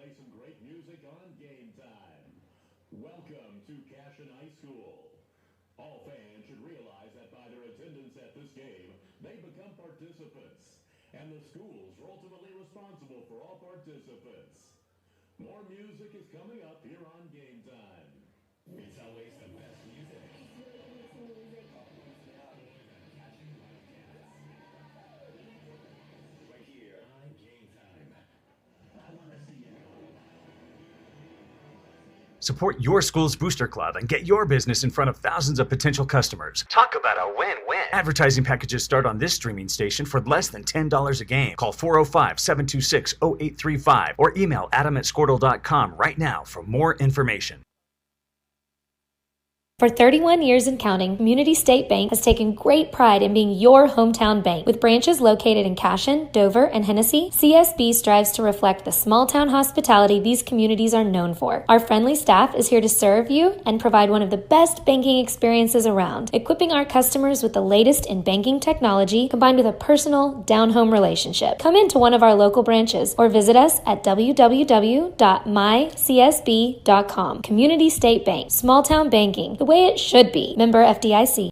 play some great music on game time. Welcome to Cashion High School. All fans should realize that by their attendance at this game, they become participants. And the schools are ultimately responsible for all participants. More music is coming up here on game time. It's always the best music. Right here on game time. I want to see you. Support your school's booster club and get your business in front of thousands of potential customers. Talk about a win-win. Advertising packages start on this streaming station for less than $10 a game. Call 405-726-0835 or email adam@squirtle.com right now for more information. For 31 years and counting, Community State Bank has taken great pride in being your hometown bank. With branches located in Cashion, Dover, and Hennessy, CSB strives to reflect the small-town hospitality these communities are known for. Our friendly staff is here to serve you and provide one of the best banking experiences around, equipping our customers with the latest in banking technology combined with a personal, down-home relationship. Come into one of our local branches or visit us at www.mycsb.com. Community State Bank, small-town banking, the way it should be. Member FDIC.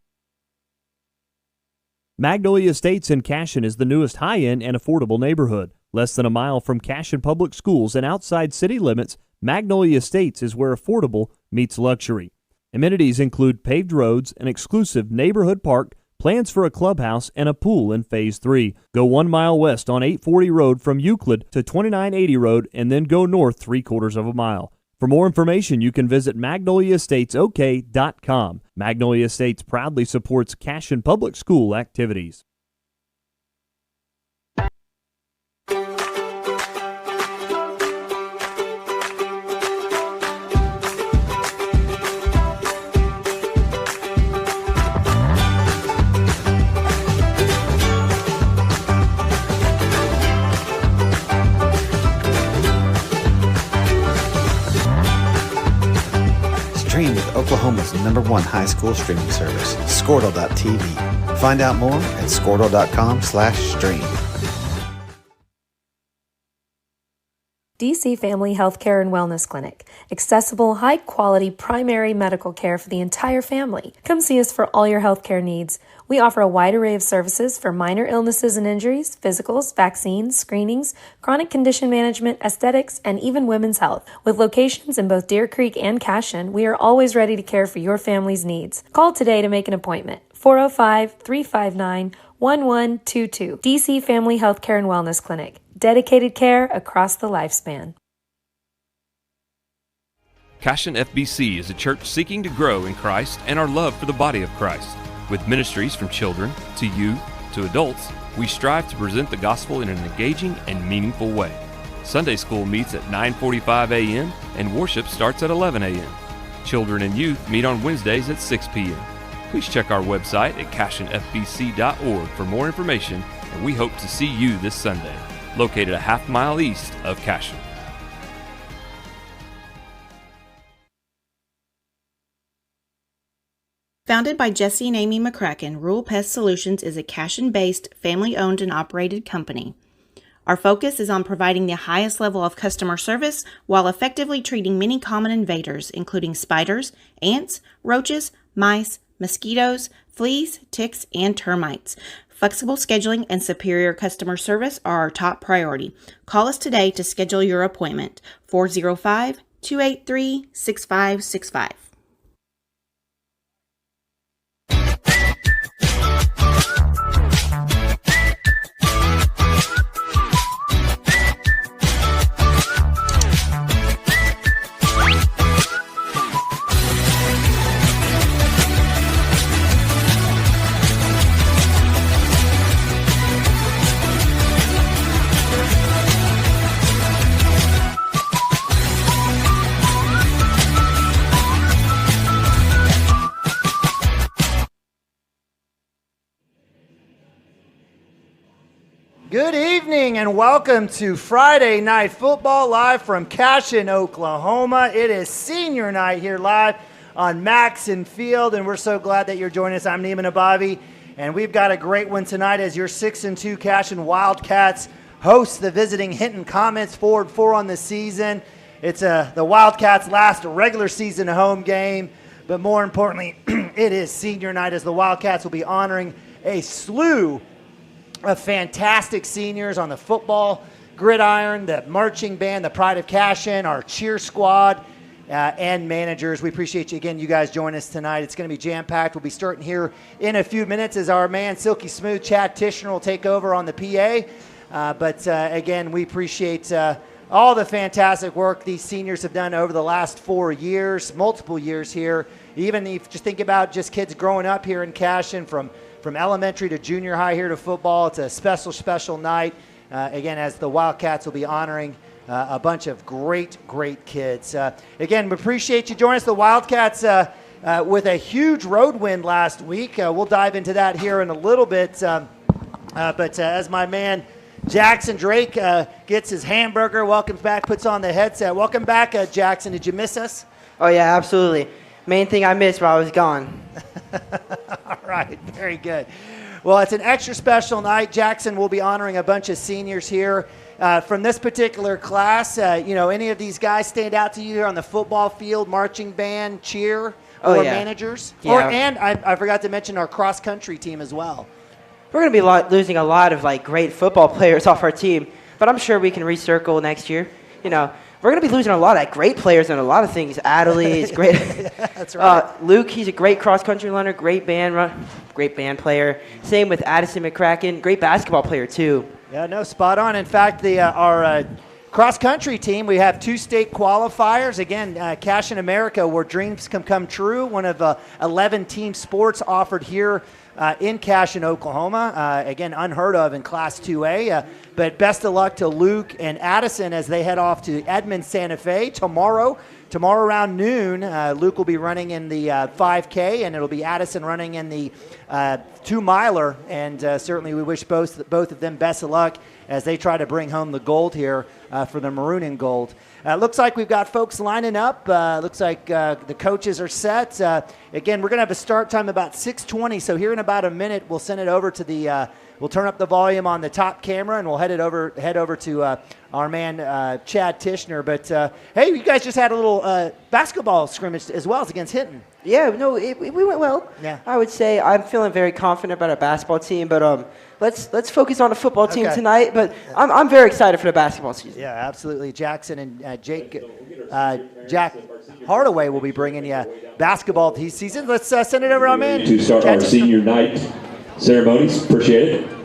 Magnolia Estates in Cashion is the newest high-end and affordable neighborhood. Less than a mile from Cashion Public Schools and outside city limits, Magnolia Estates is where affordable meets luxury. Amenities include paved roads, an exclusive neighborhood park, plans for a clubhouse, and a pool in Phase 3. Go 1 mile west on 840 Road from Euclid to 2980 Road and then go north 3/4 of a mile. For more information, you can visit magnoliaestatesok.com. Magnolia Estates proudly supports Cashion Public School activities. Stream with Oklahoma's #1 high school streaming service, Squirtle.tv. Find out more at squirtle.com/stream. DC Family Healthcare and Wellness Clinic. Accessible, high-quality primary medical care for the entire family. Come see us for all your healthcare needs. We offer a wide array of services for minor illnesses and injuries, physicals, vaccines, screenings, chronic condition management, aesthetics, and even women's health. With locations in both Deer Creek and Cashion, we are always ready to care for your family's needs. Call today to make an appointment. 405-359-1122. DC Family Healthcare and Wellness Clinic. Dedicated care across the lifespan. Cashion FBC is a church seeking to grow in Christ and our love for the body of Christ. With ministries from children to youth to adults, we strive to present the gospel in an engaging and meaningful way. Sunday school meets at 9:45 a.m. and worship starts at 11 a.m. Children and youth meet on Wednesdays at 6 p.m. Please check our website at cashionfbc.org for more information, and we hope to see you this Sunday, located a half-mile east of Cashion. Founded by Jesse and Amy McCracken, Rural Pest Solutions is a Cashion-based, family-owned and operated company. Our focus is on providing the highest level of customer service while effectively treating many common invaders, including spiders, ants, roaches, mice, mosquitoes, fleas, ticks, and termites. Flexible scheduling and superior customer service are our top priority. Call us today to schedule your appointment. 405-283-6565. Good evening and welcome to Friday Night Football live from Cashion, Oklahoma. It is senior night here live on Maxson Field, and we're so glad that you're joining us. I'm Neiman Abavi, and we've got a great one tonight as your 6-2 Cashion Wildcats host the visiting Hinton Comets Forward 4 on the season. It's the Wildcats' last regular season home game, but more importantly, it is senior night as the Wildcats will be honoring a slew of fantastic seniors on the football gridiron, the marching band, the Pride of Cashion, our cheer squad, and managers. We appreciate you again. You guys join us tonight. It's going to be jam-packed. We'll be starting here in a few minutes as our man, Silky Smooth Chad Tishner, will take over on the PA. But again, we appreciate all the fantastic work these seniors have done over the last 4 years, multiple years here. Even if you just think about just kids growing up here in Cashion from elementary to junior high here to football, it's a special, special night. Again, as the Wildcats will be honoring a bunch of great, great kids. Again, we appreciate you joining us. The Wildcats with a huge road win last week. We'll dive into that here in a little bit. But as my man Jackson Drake gets his hamburger, welcomes back, puts on the headset. Welcome back, Jackson. Did you miss us? Oh, yeah, absolutely. Main thing I missed while I was gone. All right, very good. Well, it's an extra special night. Jackson will be honoring a bunch of seniors here. From this particular class, any of these guys stand out to you here on the football field, marching band, cheer, or managers? Yeah. And I forgot to mention our cross-country team as well. We're going to be losing a lot of great football players off our team, but I'm sure we can recircle next year. We're going to be losing a lot of great players in a lot of things. Adley is great. That's right. Luke, he's a great cross-country runner, great band player. Same with Addison McCracken, great basketball player too. Yeah, no, spot on. In fact, our cross-country team, we have 2 state qualifiers. Again, Cashion America, where dreams can come true, one of 11 team sports offered here in Cashion, Oklahoma. Again, unheard of in Class 2A. But best of luck to Luke and Addison as they head off to Edmond, Santa Fe tomorrow. Tomorrow around noon, Luke will be running in the 5K, and it'll be Addison running in the 2-miler. And certainly we wish both of them best of luck as they try to bring home the gold here for the maroon and gold. Looks like we've got folks lining up. Looks like the coaches are set. Again, we're going to have a start time about 6:20, so here in about a minute we'll send it over to the we'll turn up the volume on the top camera, and we'll head over to our man Chad Tishner. But hey, you guys just had a little basketball scrimmage as well as against Hinton. Yeah, no, we went well. Yeah. I would say I'm feeling very confident about our basketball team, but let's focus on the football team tonight. But I'm very excited for the basketball season. Yeah, absolutely. Jackson and Jack Hardaway will be bringing you basketball this season. Let's send it over to our man to start our senior night ceremonies. Appreciate it.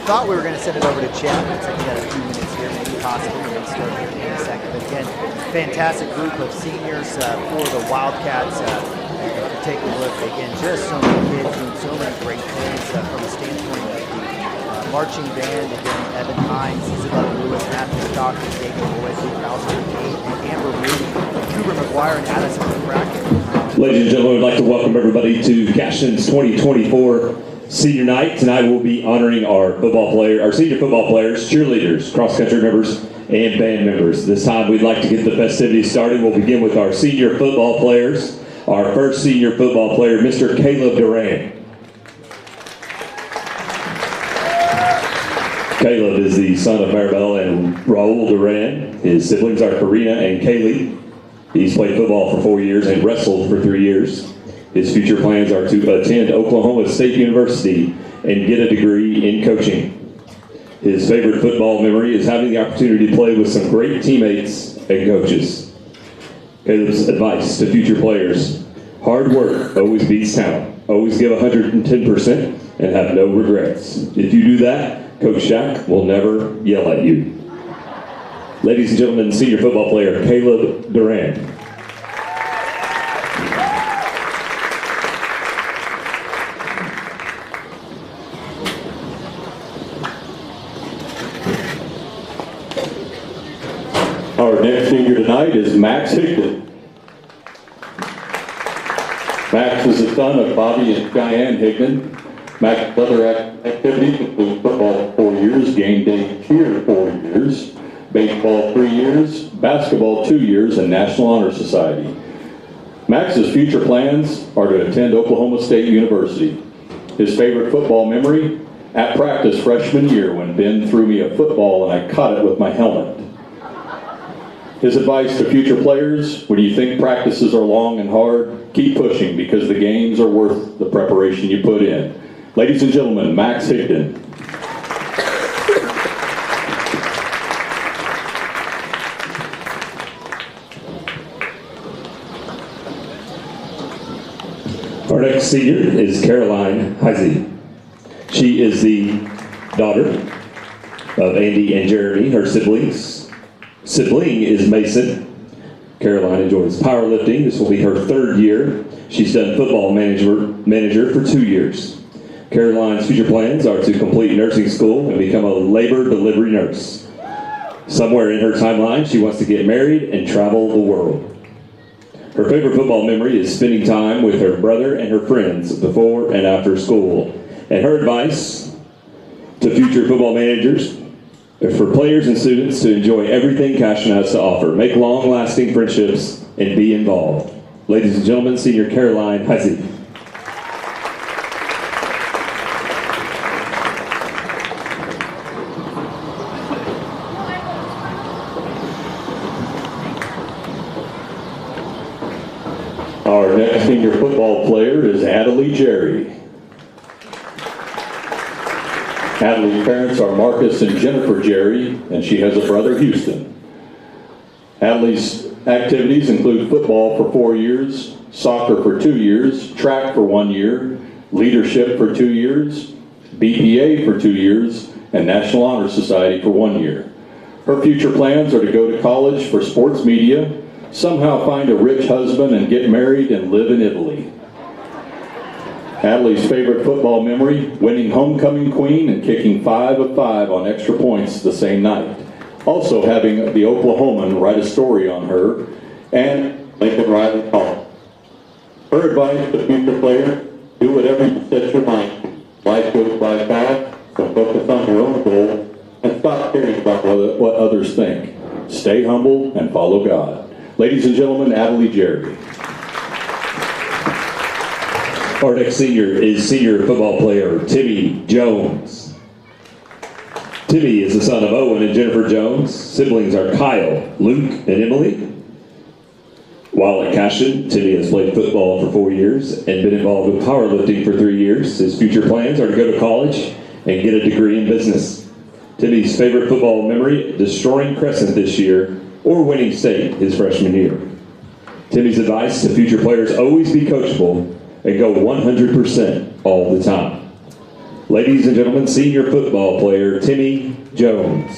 Thought we were going to send it over to Chad. Looks like we got a few minutes here, maybe possible. We're going to start here in a second. But again, fantastic group of seniors for the Wildcats. Take a look. Again, just so many kids doing so many great things from the standpoint of the marching band. Again, Evan Hines, Isabella Lewis, Matthew Stockton, David Boyd, Luke Ralston, Amber Moody, Cooper McGuire, and Addison McCracken. Ladies and gentlemen, I'd like to welcome everybody to Cashion's 2024 Senior Night. Tonight we'll be honoring our senior football players, cheerleaders, cross-country members, and band members. This time we'd like to get the festivities started. We'll begin with our senior football players. Our first senior football player, Mr. Caleb Duran. Caleb is the son of Maribel and Raul Duran. His siblings are Karina and Kaylee. He's played football for 4 years and wrestled for 3 years. His future plans are to attend Oklahoma State University and get a degree in coaching. His favorite football memory is having the opportunity to play with some great teammates and coaches. Caleb's advice to future players: hard work always beats talent. Always give 110% and have no regrets. If you do that, Coach Shaq will never yell at you. Ladies and gentlemen, senior football player Caleb Durant. Our next senior tonight is Max Hinton. Max is the son of Bobby and Cheyenne Higdon. Max's other activities include football 4 years, game day cheer 4 years, baseball 3 years, basketball 2 years, and National Honor Society. Max's future plans are to attend Oklahoma State University. His favorite football memory? At practice freshman year when Ben threw me a football and I caught it with my helmet. His advice to future players: when you think practices are long and hard, keep pushing because the games are worth the preparation you put in. Ladies and gentlemen, Max Higdon. Our next senior is Caroline Heisey. She is the daughter of Andy and Jeremy, her siblings. Sibling is Mason. Caroline enjoys powerlifting. This will be her 3rd year. She's done football manager for 2 years. Caroline's future plans are to complete nursing school and become a labor delivery nurse. Somewhere in her timeline, she wants to get married and travel the world. Her favorite football memory is spending time with her brother and her friends before and after school. And her advice to future football managers: for players and students to enjoy everything Cashion has to offer. Make long-lasting friendships and be involved. Ladies and gentlemen, senior Caroline Heisey. Our next senior football player is Adelie Jerry. Adelie's parents are Marcus and Jennifer Jerry, and she has a brother, Houston. Adelie's activities include football for 4 years, soccer for 2 years, track for 1 year, leadership for 2 years, BPA for 2 years, and National Honor Society for 1 year. Her future plans are to go to college for sports media, somehow find a rich husband and get married and live in Italy. Adelie's favorite football memory: winning homecoming queen and kicking 5 of 5 on extra points the same night. Also having the Oklahoman write a story on her, and Lincoln Riley College. Her advice to future players: do whatever you set your mind to. Life goes by fast, so focus on your own goal and stop caring about what others think. Stay humble and follow God. Ladies and gentlemen, Adelie Jerry. Our next senior is senior football player Timmy Jones. Timmy is the son of Owen and Jennifer Jones. Siblings are Kyle, Luke, and Emily. While at Cashion, Timmy has played football for 4 years and been involved with powerlifting for 3 years. His future plans are to go to college and get a degree in business. Timmy's favorite football memory: destroying Crescent this year or winning state his freshman year. Timmy's advice to future players: always be coachable and go 100% all the time. Ladies and gentlemen, senior football player Timmy Jones.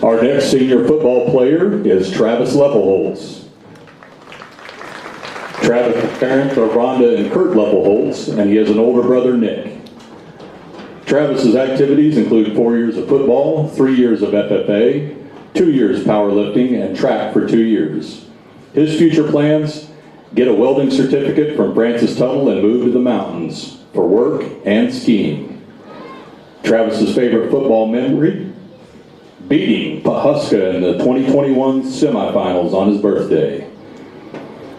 Our next senior football player is Travis Levelholtz. Travis' parents are Rhonda and Kurt Levelholtz, and he has an older brother, Nick. Travis's activities include 4 years of football, 3 years of FFA, 2 years powerlifting, and track for 2 years. His future plans: get a welding certificate from Francis Tuttle and move to the mountains for work and skiing. Travis's favorite football memory: beating Pahuska in the 2021 semifinals on his birthday.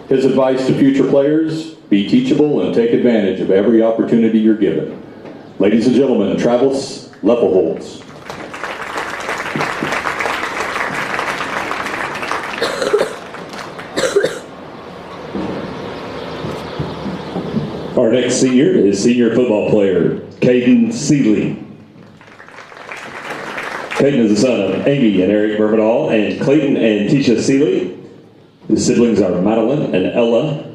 His advice to future players: be teachable and take advantage of every opportunity you're given. Ladies and gentlemen, Travis Levelholtz. Our next senior is senior football player Caden Seeley. Caden is the son of Amy and Eric Bermadal and Clayton and Tisha Seeley. His siblings are Madeline and Ella.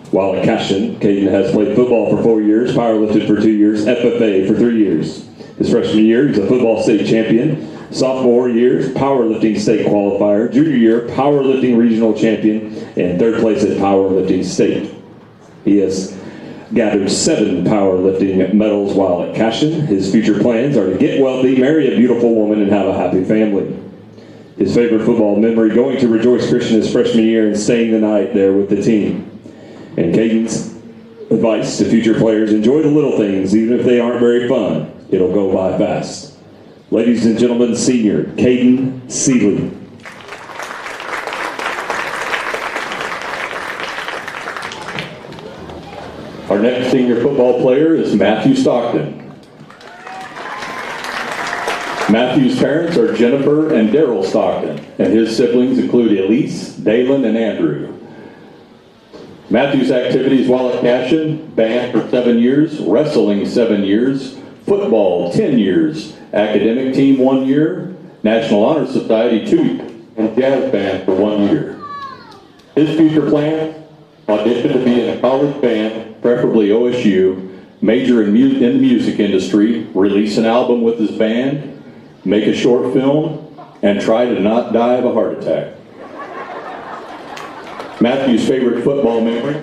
While at Cashion, Caden has played football for 4 years, powerlifted for 2 years, FFA for 3 years. His freshman year, he's a football state champion. Sophomore year, powerlifting state qualifier. Junior year, powerlifting regional champion. And third place at powerlifting state. He has gathered 7 powerlifting medals while at Cashion. His future plans are to get wealthy, marry a beautiful woman, and have a happy family. His favorite football memory, going to Rejoice Christian his freshman year and staying the night there with the team. And Caden's advice to future players, enjoy the little things, even if they aren't very fun. It'll go by fast. Ladies and gentlemen, senior Caden Seeley. Our next senior football player is Matthew Stockton. Matthew's parents are Jennifer and Daryl Stockton, and his siblings include Elise, Dalen, and Andrew. Matthew's activities while at Cashion: band for 7 years, wrestling 7 years, football 10 years, academic team 1 year, National Honor Society 2 years, and jazz band for 1 year. His future plans: audition to be in a college band, preferably OSU, major in the music industry, release an album with his band, make a short film, and try to not die of a heart attack. Matthew's favorite football memory: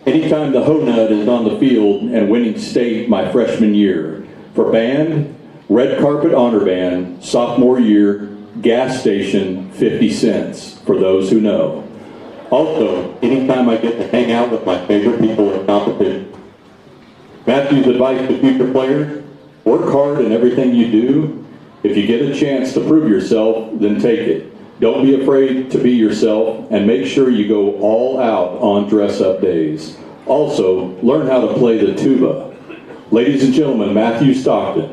anytime the Ho Nut is on the field and winning state my freshman year. For band, red carpet honor band, sophomore year, gas station, 50 cents, for those who know. Also, anytime I get to hang out with my favorite people in competition. Matthew's advice to future players: work hard in everything you do. If you get a chance to prove yourself, then take it. Don't be afraid to be yourself, and make sure you go all out on dress-up days. Also, learn how to play the tuba. Ladies and gentlemen, Matthew Stockton.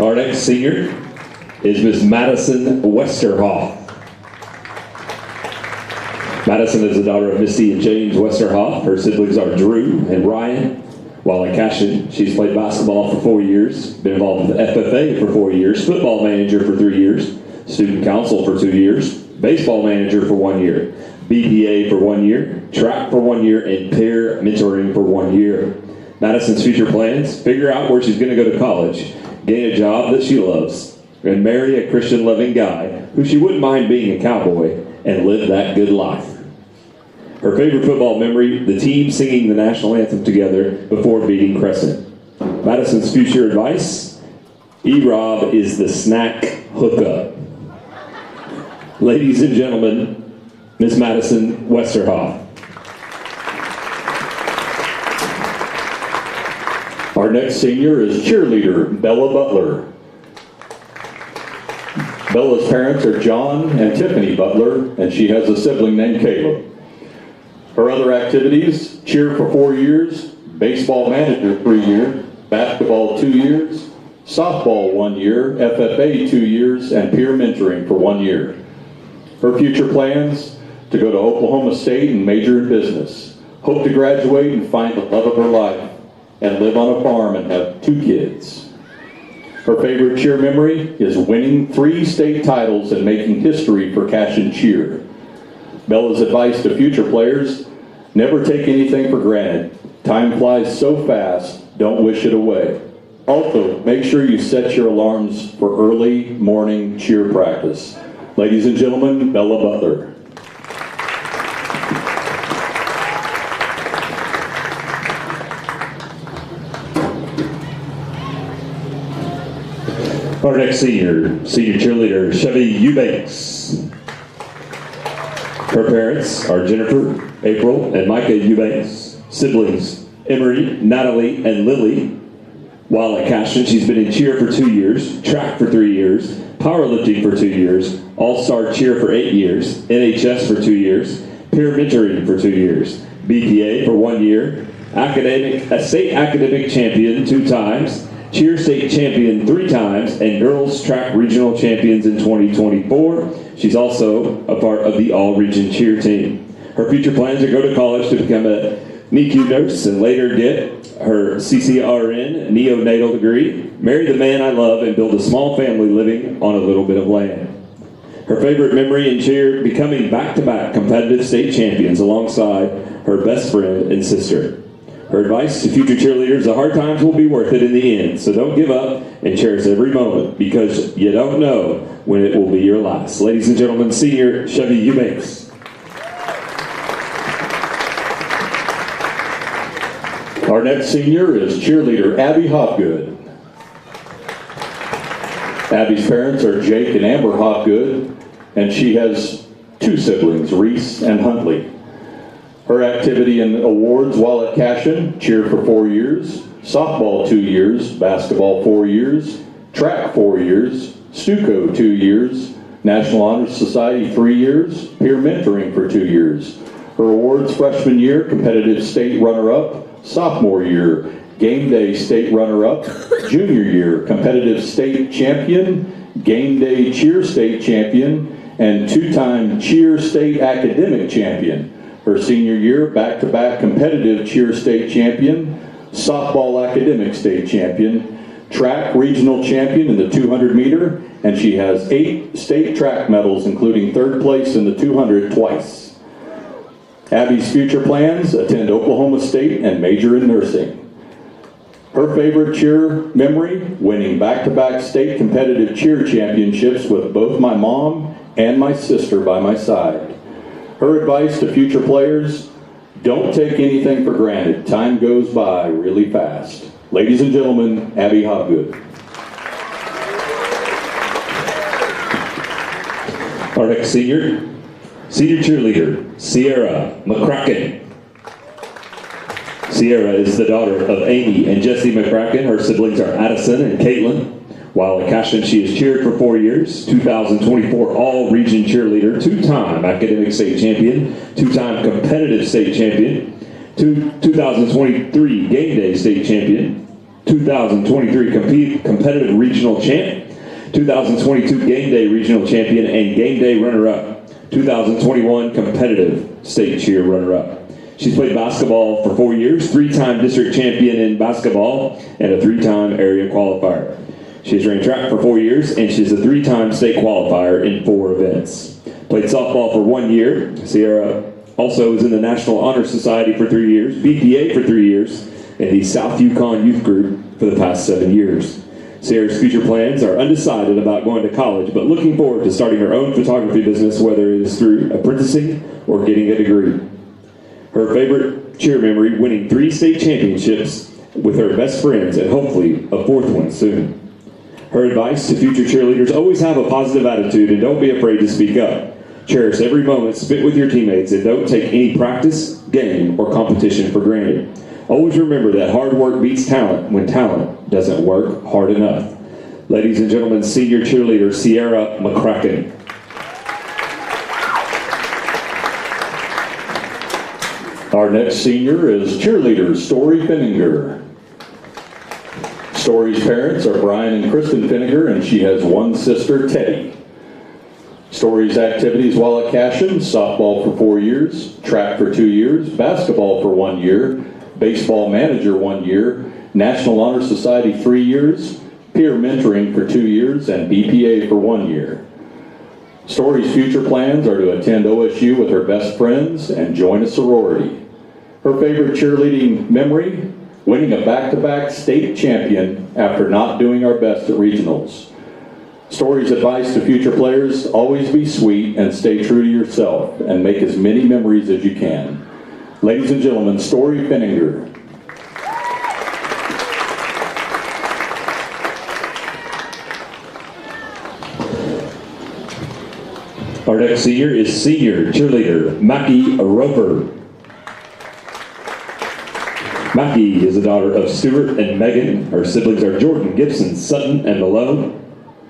Our next senior is Miss Madison Westerhoff. Madison is the daughter of Misty and James Westerhoff. Her siblings are Drew and Ryan. While at Cashion, she's played basketball for 4 years, been involved with the FFA for 4 years, football manager for 3 years, student council for 2 years, baseball manager for 1 year, BPA for 1 year, track for 1 year, and peer mentoring for 1 year. Madison's future plans: figure out where she's going to go to college, gain a job that she loves, and marry a Christian-loving guy who she wouldn't mind being a cowboy, and live that good life. Her favorite football memory: the team singing the national anthem together before beating Crescent. Madison's future advice: E-Rob is the snack hookup. Ladies and gentlemen, Miss Madison Westerhoff. Our next senior is cheerleader Bella Butler. Bella's parents are John and Tiffany Butler, and she has a sibling named Caleb. Her other activities: cheer for 4 years, baseball manager 3 years, basketball 2 years, softball 1 year, FFA 2 years, and peer mentoring for 1 year. Her future plans: to go to Oklahoma State and major in business. Hope to graduate and find the love of her life, and live on a farm and have 2 kids. Her favorite cheer memory is winning 3 state titles and making history for Cashion cheer. Bella's advice to future players: never take anything for granted. Time flies so fast, don't wish it away. Also, make sure you set your alarms for early morning cheer practice. Ladies and gentlemen, Bella Butler. Our next senior cheerleader, Chevy Eubanks. Her parents are Jennifer, April, and Micah Eubanks. Siblings: Emery, Natalie, and Lily. While at Cashion, she's been in cheer for 2 years, track for 3 years, powerlifting for 2 years, all-star cheer for 8 years, NHS for 2 years, peer mentoring for 2 years, BPA for 1 year, a state academic champion 2 times, cheer state champion 3 times, and girls track regional champions in 2024. She's also a part of the all-region cheer team. Her future plans are to go to college to become a NICU nurse and later get her CCRN neonatal degree, marry the man I love, and build a small family living on a little bit of land. Her favorite memory in cheer, becoming back-to-back competitive state champions alongside her best friend and sister. Her advice to future cheerleaders: the hard times will be worth it in the end, so don't give up and cherish every moment because you don't know when it will be your last. Ladies and gentlemen, senior Chevy Eubanks. Our next senior is cheerleader Abby Hopgood. Abby's parents are Jake and Amber Hopgood, and she has two siblings, Reese and Huntley. Her activity and awards while at Cashion: cheer for 4 years, softball 2 years, basketball 4 years, track 4 years, Stuco 2 years, National Honor Society 3 years, peer mentoring for 2 years. Her awards: freshman year, competitive state runner-up; sophomore year, game day state runner-up; junior year, competitive state champion, game day cheer state champion, and 2-time cheer state academic champion. Her senior year, back-to-back competitive cheer state champion, softball academic state champion, track regional champion in the 200 meter, and she has 8 state track medals, including 3rd place in the 200 twice. Abby's future plans: attend Oklahoma State and major in nursing. Her favorite cheer memory: winning back-to-back state competitive cheer championships with both my mom and my sister by my side. Her advice to future players: don't take anything for granted. Time goes by really fast. Ladies and gentlemen, Abby Hopgood. Our next senior cheerleader, Sierra McCracken. Sierra is the daughter of Amy and Jesse McCracken. Her siblings are Addison and Caitlin. While at Cashion, she has cheered for 4 years, 2024 All-Region Cheerleader, 2-time Academic State Champion, 2-time Competitive State Champion, 2023 Game Day State Champion, 2023 Competitive Regional Champ, 2022 Game Day Regional Champion and Game Day Runner-Up, 2021 Competitive State Cheer Runner-Up. She's played basketball for 4 years, 3-time District Champion in basketball, and a 3-time Area Qualifier. She's ran track for 4 years, and she's a 3-time state qualifier in 4 events. Played softball for 1 year. Sierra also is in the National Honor Society for 3 years, BPA for 3 years, and the South Yukon Youth Group for the past 7 years. Sierra's future plans are undecided about going to college, but looking forward to starting her own photography business, whether it is through apprenticing or getting a degree. Her favorite cheer memory: winning 3 state championships with her best friends and hopefully a 4th one soon. Her advice to future cheerleaders: always have a positive attitude and don't be afraid to speak up. Cherish every moment spent with your teammates and don't take any practice, game, or competition for granted. Always remember that hard work beats talent when talent doesn't work hard enough. Ladies and gentlemen, senior cheerleader Sierra McCracken. Our next senior is cheerleader Story Finninger. Story's parents are Brian and Kristen Finninger, and she has 1 sister, Teddy. Story's activities while at Cashion: softball for 4 years, track for 2 years, basketball for 1 year, baseball manager 1 year, National Honor Society 3 years, peer mentoring for 2 years, and BPA for 1 year. Story's future plans are to attend OSU with her best friends and join a sorority. Her favorite cheerleading memory: winning a back-to-back state champion after not doing our best at regionals. Story's advice to future players: always be sweet and stay true to yourself and make as many memories as you can. Ladies and gentlemen, Story Finninger. Our next senior is senior cheerleader Mackie Roper. Mackie is the daughter of Stuart and Megan. Her siblings are Jordan, Gibson, Sutton, and Malone.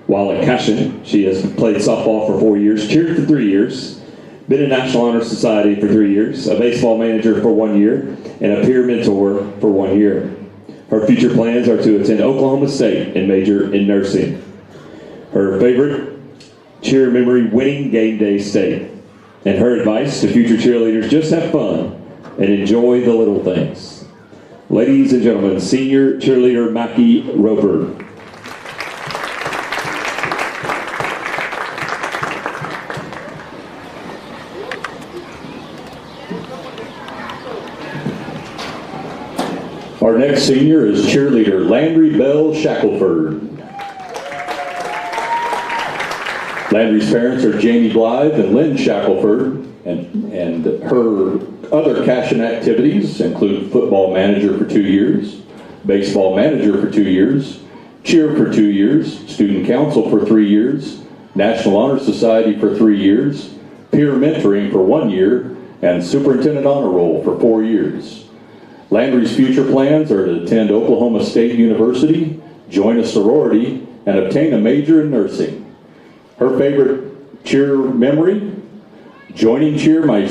While at Cashion, she has played softball for 4 years, cheered for 3 years, been in National Honor Society for 3 years, a baseball manager for 1 year, and a peer mentor for 1 year. Her future plans are to attend Oklahoma State and major in nursing. Her favorite cheer memory: winning game day state. And her advice to future cheerleaders: just have fun, and enjoy the little things. Ladies and gentlemen, senior cheerleader Mackie Roper. Our next senior is cheerleader Landry Bell Shackelford. Landry's parents are Jamie Blythe and Lynn Shackelford, and her other Cashion activities include football manager for 2 years, baseball manager for 2 years, cheer for 2 years, student council for 3 years, National Honor Society for 3 years, peer mentoring for 1 year, and superintendent honor roll for 4 years. Landry's future plans are to attend Oklahoma State University, join a sorority, and obtain a major in nursing. Her favorite cheer memory? Joining cheer my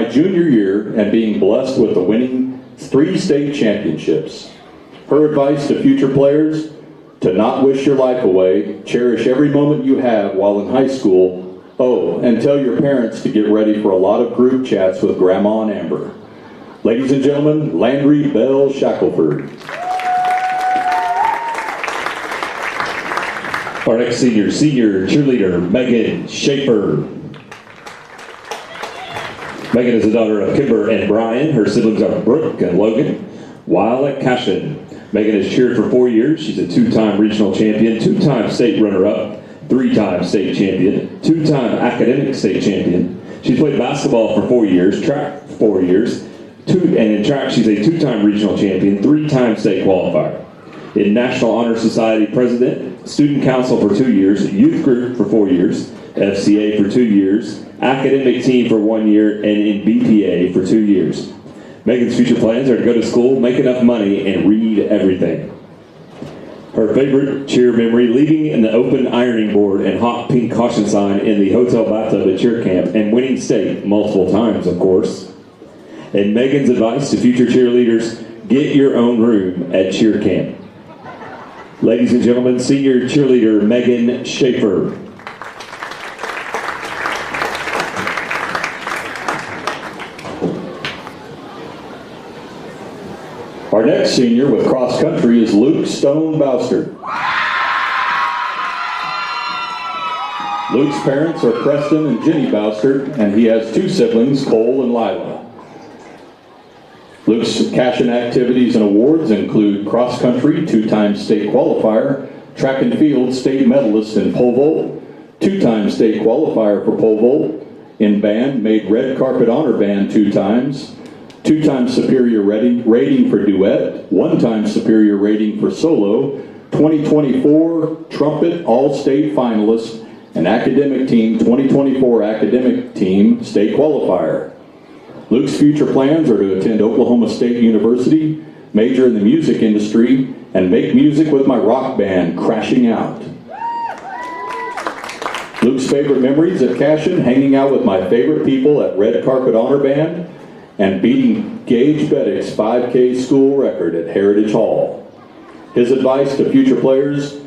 junior year and being blessed with the winning 3 state championships. Her advice to future players: to not wish your life away, cherish every moment you have while in high school. Oh, and tell your parents to get ready for a lot of group chats with Grandma and Amber. Ladies and gentlemen, Landry Bell Shackelford. Our next senior cheerleader, Megan Schaefer. Megan is the daughter of Kimber and Brian. Her siblings are Brooke and Logan. While at Cashion, Megan has cheered for 4 years. She's a 2-time regional champion, 2-time state runner-up, 3-time state champion, 2-time academic state champion. She's played basketball for 4 years, track for 4 years, and in track she's a 2-time regional champion, 3-time state qualifier. In National Honor Society president, student council for 2 years, youth group for 4 years, FCA for 2 years, academic team for 1 year, and in BPA for 2 years. Megan's future plans are to go to school, make enough money, and read everything. Her favorite cheer memory: leading in the open ironing board and hot pink caution sign in the hotel bathtub at cheer camp, and winning state multiple times, of course. And Megan's advice to future cheerleaders: get your own room at cheer camp. Ladies and gentlemen, senior cheerleader Megan Schaefer. Our next senior with cross country is Luke Stone Bousterd. Luke's parents are Preston and Jenny Bousterd, and he has 2 siblings, Cole and Lila. Luke's Cashion activities and awards include cross country, 2-time state qualifier, track and field state medalist in pole vault, 2-time state qualifier for pole vault, in band made red carpet honor band 2 times, 2-time superior rating for duet, 1-time superior rating for solo, 2024 trumpet all-state finalist, and academic team 2024 academic team state qualifier. Luke's future plans are to attend Oklahoma State University, major in the music industry, and make music with my rock band, Crashing Out. Luke's favorite memories at Cashion: hanging out with my favorite people at Red Carpet Honor Band, and beating Gage Beddick's 5K school record at Heritage Hall. His advice to future players: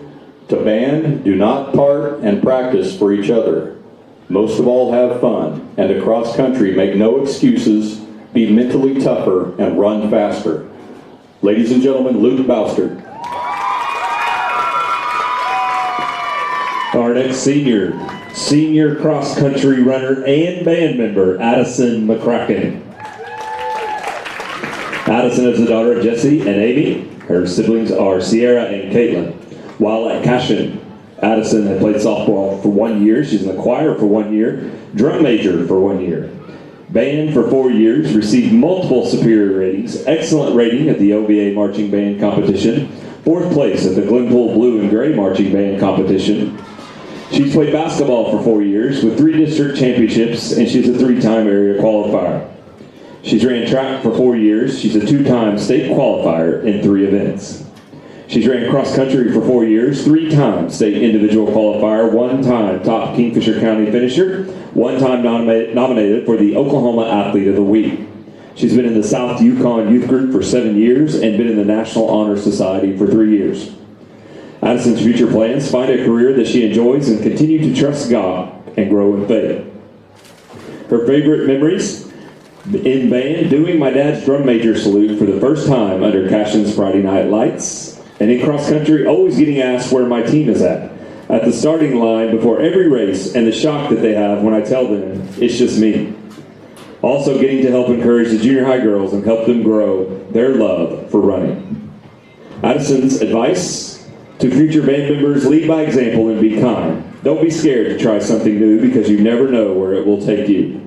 to band, do not part, and practice for each other. Most of all, have fun, and to cross country, make no excuses, be mentally tougher, and run faster. Ladies and gentlemen, Luke Bousterd. Our next senior cross country runner and band member, Addison McCracken. Addison is the daughter of Jesse and Amy. Her siblings are Sierra and Caitlin. While at Cashion, Addison had played softball for 1 year. She's in the choir for 1 year, drum major for 1 year. Band for 4 years, received multiple superior ratings, excellent rating at the OBA marching band competition, 4th place at the Glenpool Blue and Gray marching band competition. She's played basketball for 4 years with 3 district championships, and she's a 3-time area qualifier. She's ran track for 4 years. She's a 2-time state qualifier in 3 events. She's ran cross country for 4 years, 3-time state individual qualifier, 1-time top Kingfisher County finisher, 1-time nominated for the Oklahoma Athlete of the Week. She's been in the South Yukon Youth Group for 7 years and been in the National Honor Society for 3 years. Addison's future plans: find a career that she enjoys and continue to trust God and grow in faith. Her favorite memories: In band, doing my dad's drum major salute for the first time under Cashion's Friday Night Lights. And in cross country, always getting asked where my team is at the starting line before every race, and the shock that they have when I tell them it's just me. Also getting to help encourage the junior high girls and help them grow their love for running. Addison's advice to future band members: lead by example and be kind. Don't be scared to try something new because you never know where it will take you.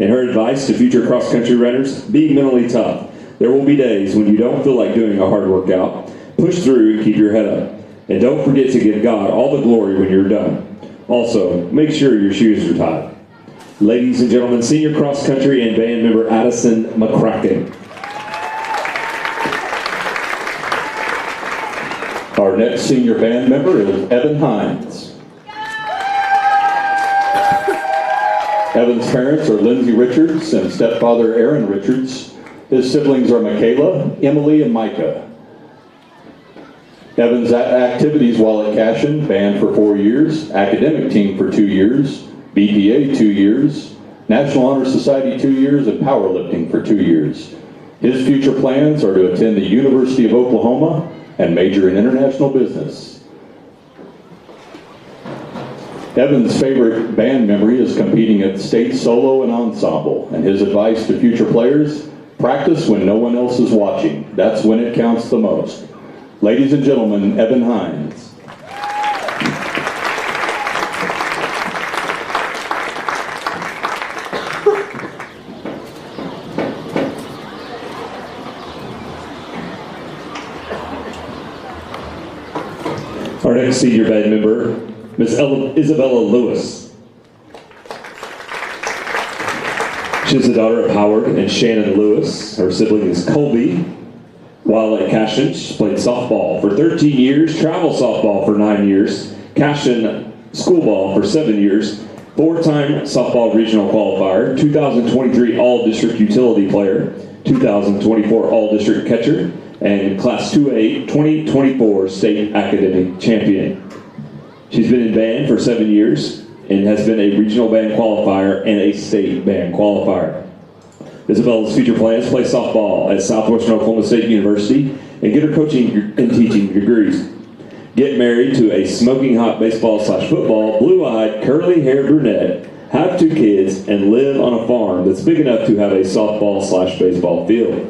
And her advice to future cross-country runners: be mentally tough. There will be days when you don't feel like doing a hard workout. Push through and keep your head up. And don't forget to give God all the glory when you're done. Also, make sure your shoes are tied. Ladies and gentlemen, senior cross-country and band member Addison McCracken. Our next senior band member is Evan Hines. Evan's parents are Lindsay Richards and stepfather Aaron Richards. His siblings are Michaela, Emily, and Micah. Evan's activities while at Cashion: band for 4 years, academic team for 2 years, BPA 2 years, National Honor Society 2 years, and powerlifting for 2 years. His future plans are to attend the University of Oklahoma and major in international business. Evan's favorite band memory is competing at state solo and ensemble, and his advice to future players: practice when no one else is watching. That's when it counts the most. Ladies and gentlemen, Evan Hines. Our next senior band member, Miss Isabella Lewis. She's the daughter of Howard and Shannon Lewis. Her sibling is Colby. While at Cashion, she played softball for 13 years, travel softball for 9 years, Cashion school ball for 7 years, 4-time softball regional qualifier, 2023 All-District Utility Player, 2024 All-District Catcher, and Class 2A 2024 State Academic Champion. She's been in band for 7 years and has been a regional band qualifier and a state band qualifier. Isabella's future plans: play softball at Southwestern Oklahoma State University and get her coaching and teaching degrees. Get married to a smoking hot baseball/football, blue-eyed, curly-haired brunette, have 2 kids, and live on a farm that's big enough to have a softball/baseball field.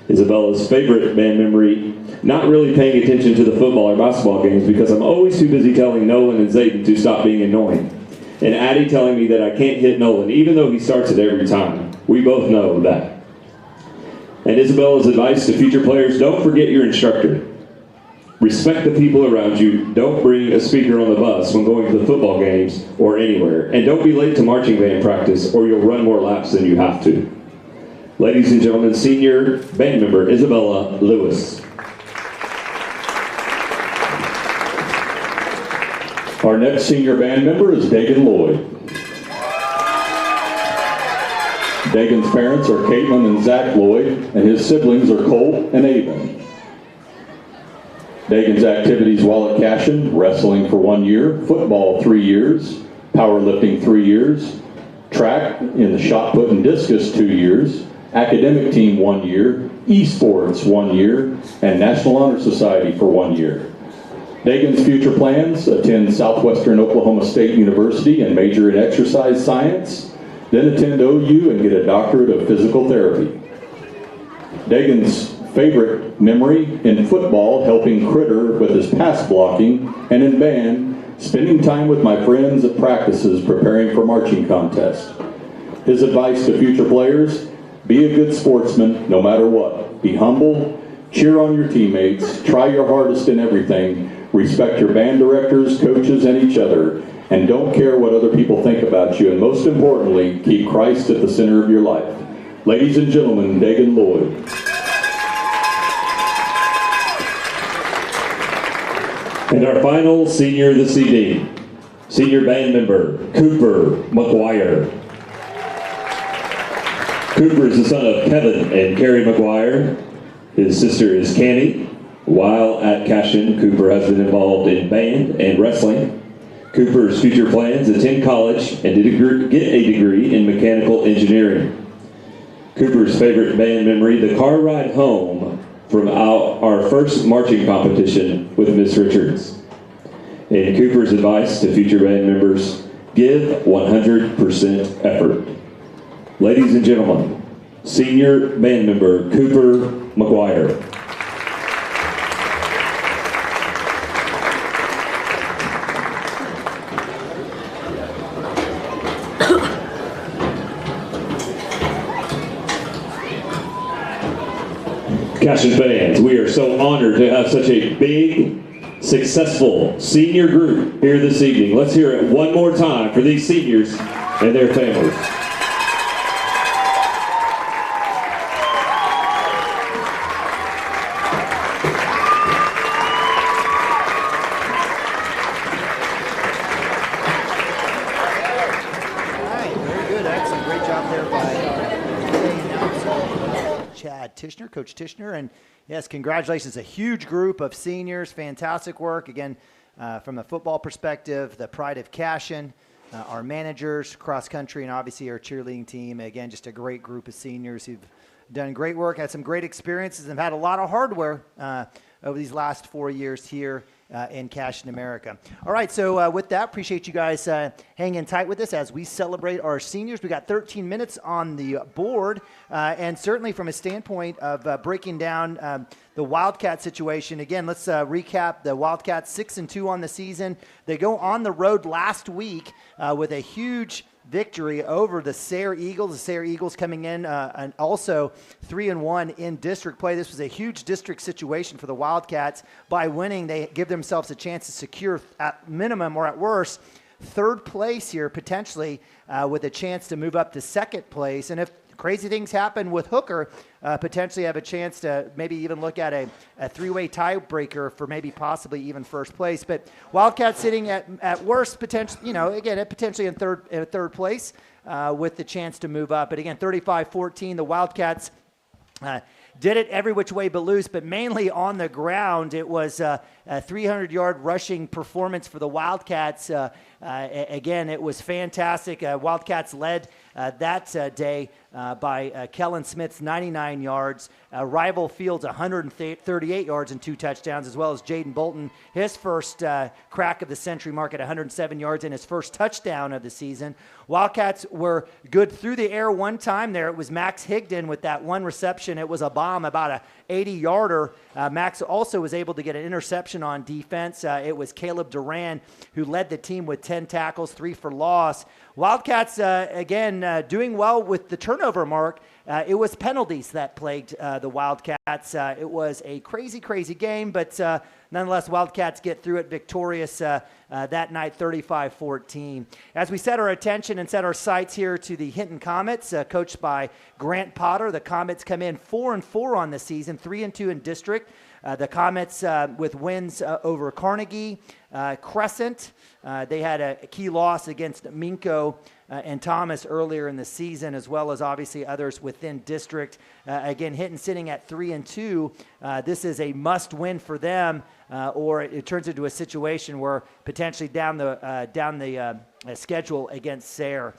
Isabella's favorite band memory: not really paying attention to the football or basketball games because I'm always too busy telling Nolan and Zayden to stop being annoying. And Addie telling me that I can't hit Nolan even though he starts it every time. We both know that. And Isabella's advice to future players: don't forget your instructor. Respect the people around you. Don't bring a speaker on the bus when going to the football games or anywhere. And don't be late to marching band practice or you'll run more laps than you have to. Ladies and gentlemen, senior band member Isabella Lewis. Our next senior band member is Dagan Lloyd. Dagan's parents are Caitlin and Zach Lloyd, and his siblings are Colt and Avon. Dagan's activities while at Cashion: wrestling for 1 year, football 3 years, powerlifting 3 years, track in the shot put and discus 2 years, academic team 1 year, esports 1 year, and National Honor Society for 1 year. Dagan's future plans: attend Southwestern Oklahoma State University and major in exercise science, then attend OU and get a doctorate of physical therapy. Dagan's favorite memory: in football, helping Critter with his pass blocking, and in band, spending time with my friends at practices preparing for marching contest. His advice to future players: be a good sportsman no matter what. Be humble, cheer on your teammates, try your hardest in everything, respect your band directors, coaches, and each other, and don't care what other people think about you, and most importantly, keep Christ at the center of your life. Ladies and gentlemen, Dagan Lloyd. And our final senior this evening, senior band member Cooper McGuire. Cooper is the son of Kevin and Carrie McGuire. His sister is Candy. While at Cashion, Cooper has been involved in band and wrestling. Cooper's future plans: attend college and get a degree in mechanical engineering. Cooper's favorite band memory, the car ride home from our first marching competition with Miss Richards. And Cooper's advice to future band members, give 100% effort. Ladies and gentlemen, senior band member Cooper McGuire. Cashion fans, we are so honored to have such a big, successful senior group here this evening. Let's hear it one more time for these seniors and their families. Tishner, Coach Tishner, and yes, congratulations, a huge group of seniors, fantastic work. Again, from the football perspective, the pride of Cashion, our managers, cross country, and obviously our cheerleading team. Again, just a great group of seniors who've done great work, had some great experiences, and had a lot of hardware over these last 4 years here in Cashion, America. All right, so with that, appreciate you guys hanging tight with us as we celebrate our seniors. We got 13 minutes on the board, and certainly from a standpoint of breaking down the Wildcat situation. Again, let's recap the Wildcats 6-2 on the season. They go on the road last week with a huge victory over the Sayre Eagles. The Sayre Eagles coming in and also 3-1 in district play. This was a huge district situation for the Wildcats. By winning, they give themselves a chance to secure at minimum or at worst third place here potentially with a chance to move up to second place. And if crazy things happen with Hooker, potentially have a chance to maybe even look at a three-way tiebreaker for maybe possibly even first place. But Wildcats sitting at worst, potentially, again, potentially in third place with the chance to move up. But again, 35-14, the Wildcats did it every which way but loose, but mainly on the ground. It was a 300-yard rushing performance for the Wildcats. Again, it was fantastic. Wildcats led that day by Kellen Smith's 99 yards. Rival Fields 138 yards and 2 touchdowns, as well as Jaden Bolton, his first crack of the century mark at 107 yards and his first touchdown of the season. Wildcats were good through the air one time there. It was Max Higdon with that one reception. It was a bomb, about a 80-yarder. Max also was able to get an interception on defense. It was Caleb Duran who led the team with 10 tackles, 3 for loss. Wildcats, again, doing well with the turnover mark. It was penalties that plagued the Wildcats. It was a crazy, crazy game, but nonetheless, Wildcats get through it victorious that night, 35-14. As we set our attention and set our sights here to the Hinton Comets, coached by Grant Potter, the Comets come in 4-4 on the season, 3-2 in district. The Comets with wins over Carnegie, Crescent. They had a key loss against Minko and Thomas earlier in the season, as well as obviously others within district. Again, Hinton sitting at 3-2. This is a must-win for them, or it turns into a situation where potentially down the schedule against Sayre.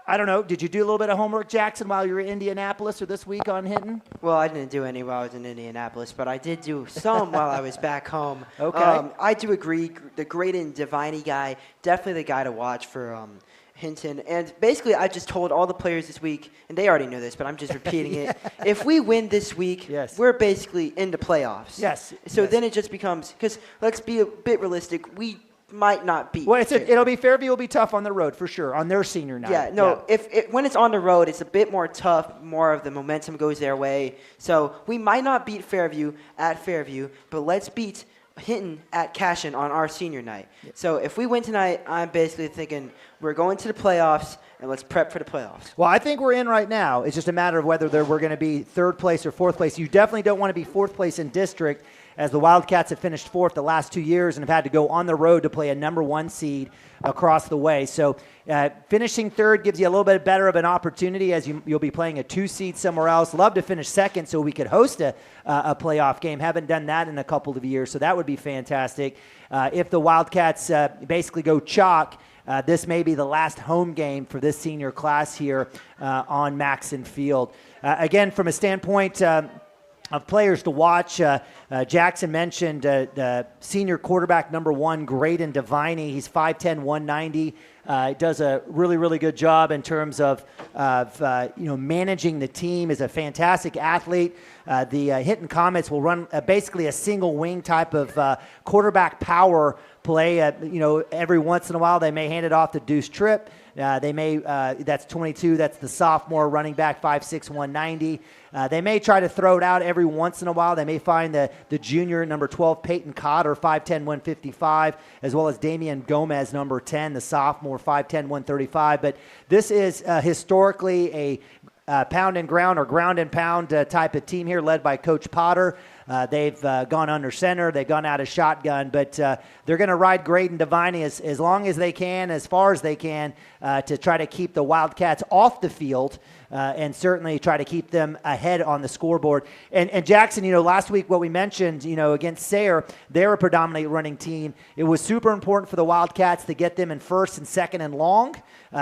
I don't know. Did you do a little bit of homework, Jackson, while you were in Indianapolis or this week on Hinton? Well, I didn't do any while I was in Indianapolis, but I did do some while I was back home. Okay. I do agree. The Graydon Deviney guy, definitely the guy to watch for Hinton. And basically, I just told all the players this week, and they already know this, but I'm just repeating it. If we win this week, yes, we're basically in the playoffs. Yes. So then it just becomes, because let's be a bit realistic, we might not beat. Well, it'll be Fairview will be tough on the road for sure on their senior night. Yeah, no. Yeah. If when it's on the road, it's a bit more tough. More of the momentum goes their way. So we might not beat Fairview at Fairview, but let's beat Hinton at Cashion on our senior night. Yeah. So if we win tonight, I'm basically thinking we're going to the playoffs. And let's prep for the playoffs. Well, I think we're in right now. It's just a matter of whether we're going to be third place or fourth place. You definitely don't want to be fourth place in district, as the Wildcats have finished fourth the last 2 years and have had to go on the road to play a number 1 seed across the way. So finishing third gives you a little bit better of an opportunity, as you'll be playing a 2 seed somewhere else. Love to finish second so we could host a playoff game. Haven't done that in a couple of years, so that would be fantastic. If the Wildcats basically go chalk, this may be the last home game for this senior class here on Maxson Field. Again, from a standpoint of players to watch, Jackson mentioned the senior quarterback number 1, Graydon Deviney. He's 5'10", 190. Does a really, really good job in terms of managing the team. Is a fantastic athlete. The Hinton Comets will run basically a single wing type of quarterback power play. Every once in a while they may hand it off to Deuce Tripp. They may, that's 22, that's the sophomore running back, 5'6", 190. They may try to throw it out every once in a while. They may find the junior, number 12, Peyton Cotter, 5'10", 155, as well as Damian Gomez, number 10, the sophomore, 5'10", 135. But this is historically a pound and ground or ground and pound type of team here, led by Coach Potter. They've gone under center. They've gone out of shotgun, but they're going to ride Graydon Deviney as long as they can, as far as they can, to try to keep the Wildcats off the field and certainly try to keep them ahead on the scoreboard. And Jackson, last week what we mentioned, against Sayre, they're a predominantly running team. It was super important for the Wildcats to get them in first and second and long,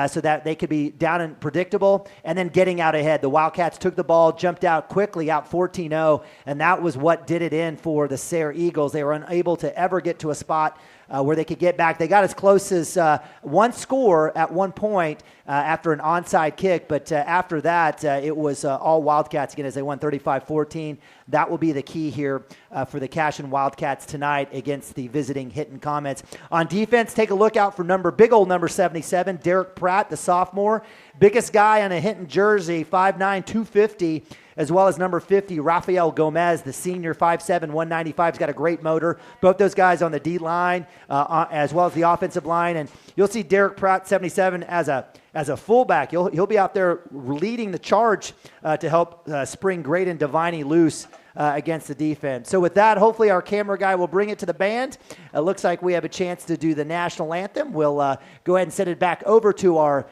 so that they could be down and predictable, and then getting out ahead. The Wildcats took the ball, jumped out quickly, out 14-0, and that was what did it in for the Sayre Eagles. They were unable to ever get to a spot where they could get back. They got as close as one score at one point after an onside kick, but after that, it was all Wildcats again as they won 35-14. That will be the key here for the Cashion Wildcats tonight against the visiting Hinton Comets. On defense, take a look out for big old number 77, Derek Pratt, the sophomore. Biggest guy on a Hinton jersey, 5'9", 250, as well as number 50, Rafael Gomez, the senior, 5'7", 195. He's got a great motor. Both those guys on the D-line as well as the offensive line. And you'll see Derek Pratt, 77, as a fullback. He'll be out there leading the charge to help spring Graydon Deviney loose against the defense. So with that, hopefully our camera guy will bring it to the band. It looks like we have a chance to do the national anthem. We'll go ahead and send it back over to our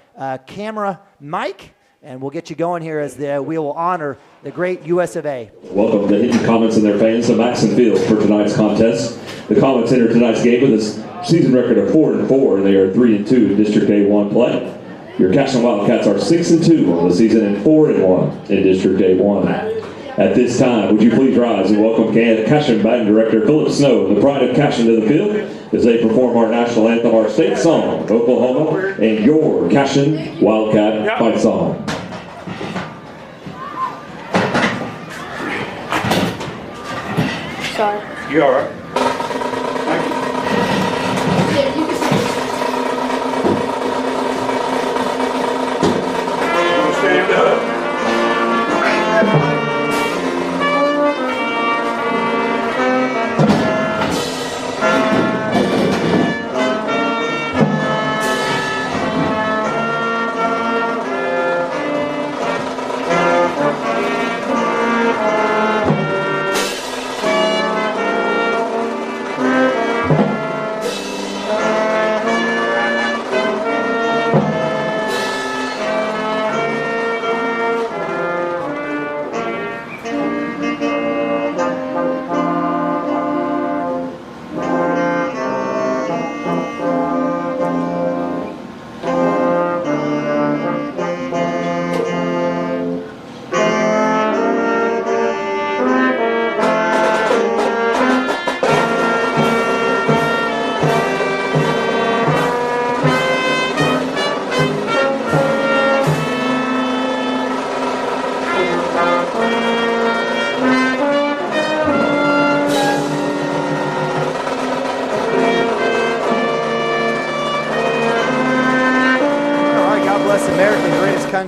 camera mic, and we'll get you going here as we will honor the great US of A. Welcome the Hinton Comets and their fans to Maxson Field for tonight's contest. The Comets entered tonight's game with a season record of 4-4, and they are 3-2 in District A1 play. Your Cashion Wildcats are 6-2 on the season and 4-1 in District A1. At this time, would you please rise and welcome Cashion Band Director Philip Snow, the pride of Cashion, to the field as they perform our national anthem, our state song, Oklahoma, and your Cashion Wildcat fight song. Sorry. You all right? Stand up.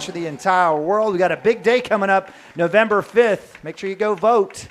For the entire world. We got a big day coming up November 5th. Make sure you go vote.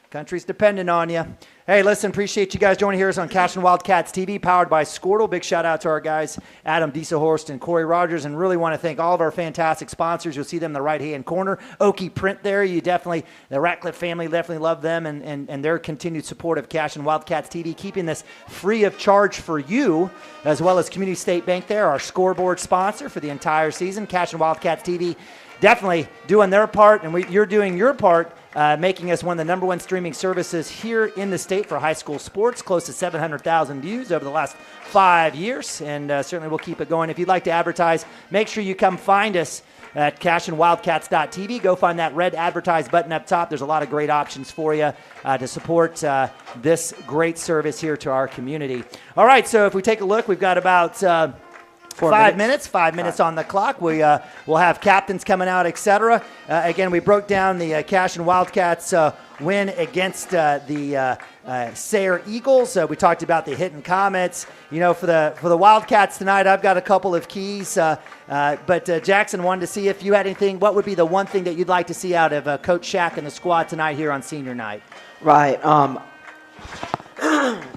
Country's dependent on you. Hey, listen, appreciate you guys joining here on Cashion Wildcats TV, powered by Squirtle. Big shout out to our guys, Adam Dieselhorst and Corey Rogers, and really want to thank all of our fantastic sponsors. You'll see them in the right-hand corner. Okie Print there. The Ratcliffe family definitely love them and their continued support of Cashion Wildcats TV, keeping this free of charge for you, as well as Community State Bank there, our scoreboard sponsor for the entire season. Cashion Wildcats TV definitely doing their part, and you're doing your part making us one of the number one streaming services here in the state for high school sports, close to 700,000 views over the last 5 years, and certainly we'll keep it going. If you'd like to advertise, make sure you come find us at cashionwildcats.tv. Go find that red advertise button up top. There's a lot of great options for you to support this great service here to our community. All right, so if we take a look, we've got about 5 minutes on the clock. We'll have captains coming out, etc. Again, we broke down the Cashion Wildcats win against the Sayre Eagles. We talked about the Hinton Comets. You know, for the Wildcats tonight, I've got a couple of keys. But Jackson, wanted to see if you had anything. What would be the one thing that you'd like to see out of Coach Shack and the squad tonight here on senior night? Right.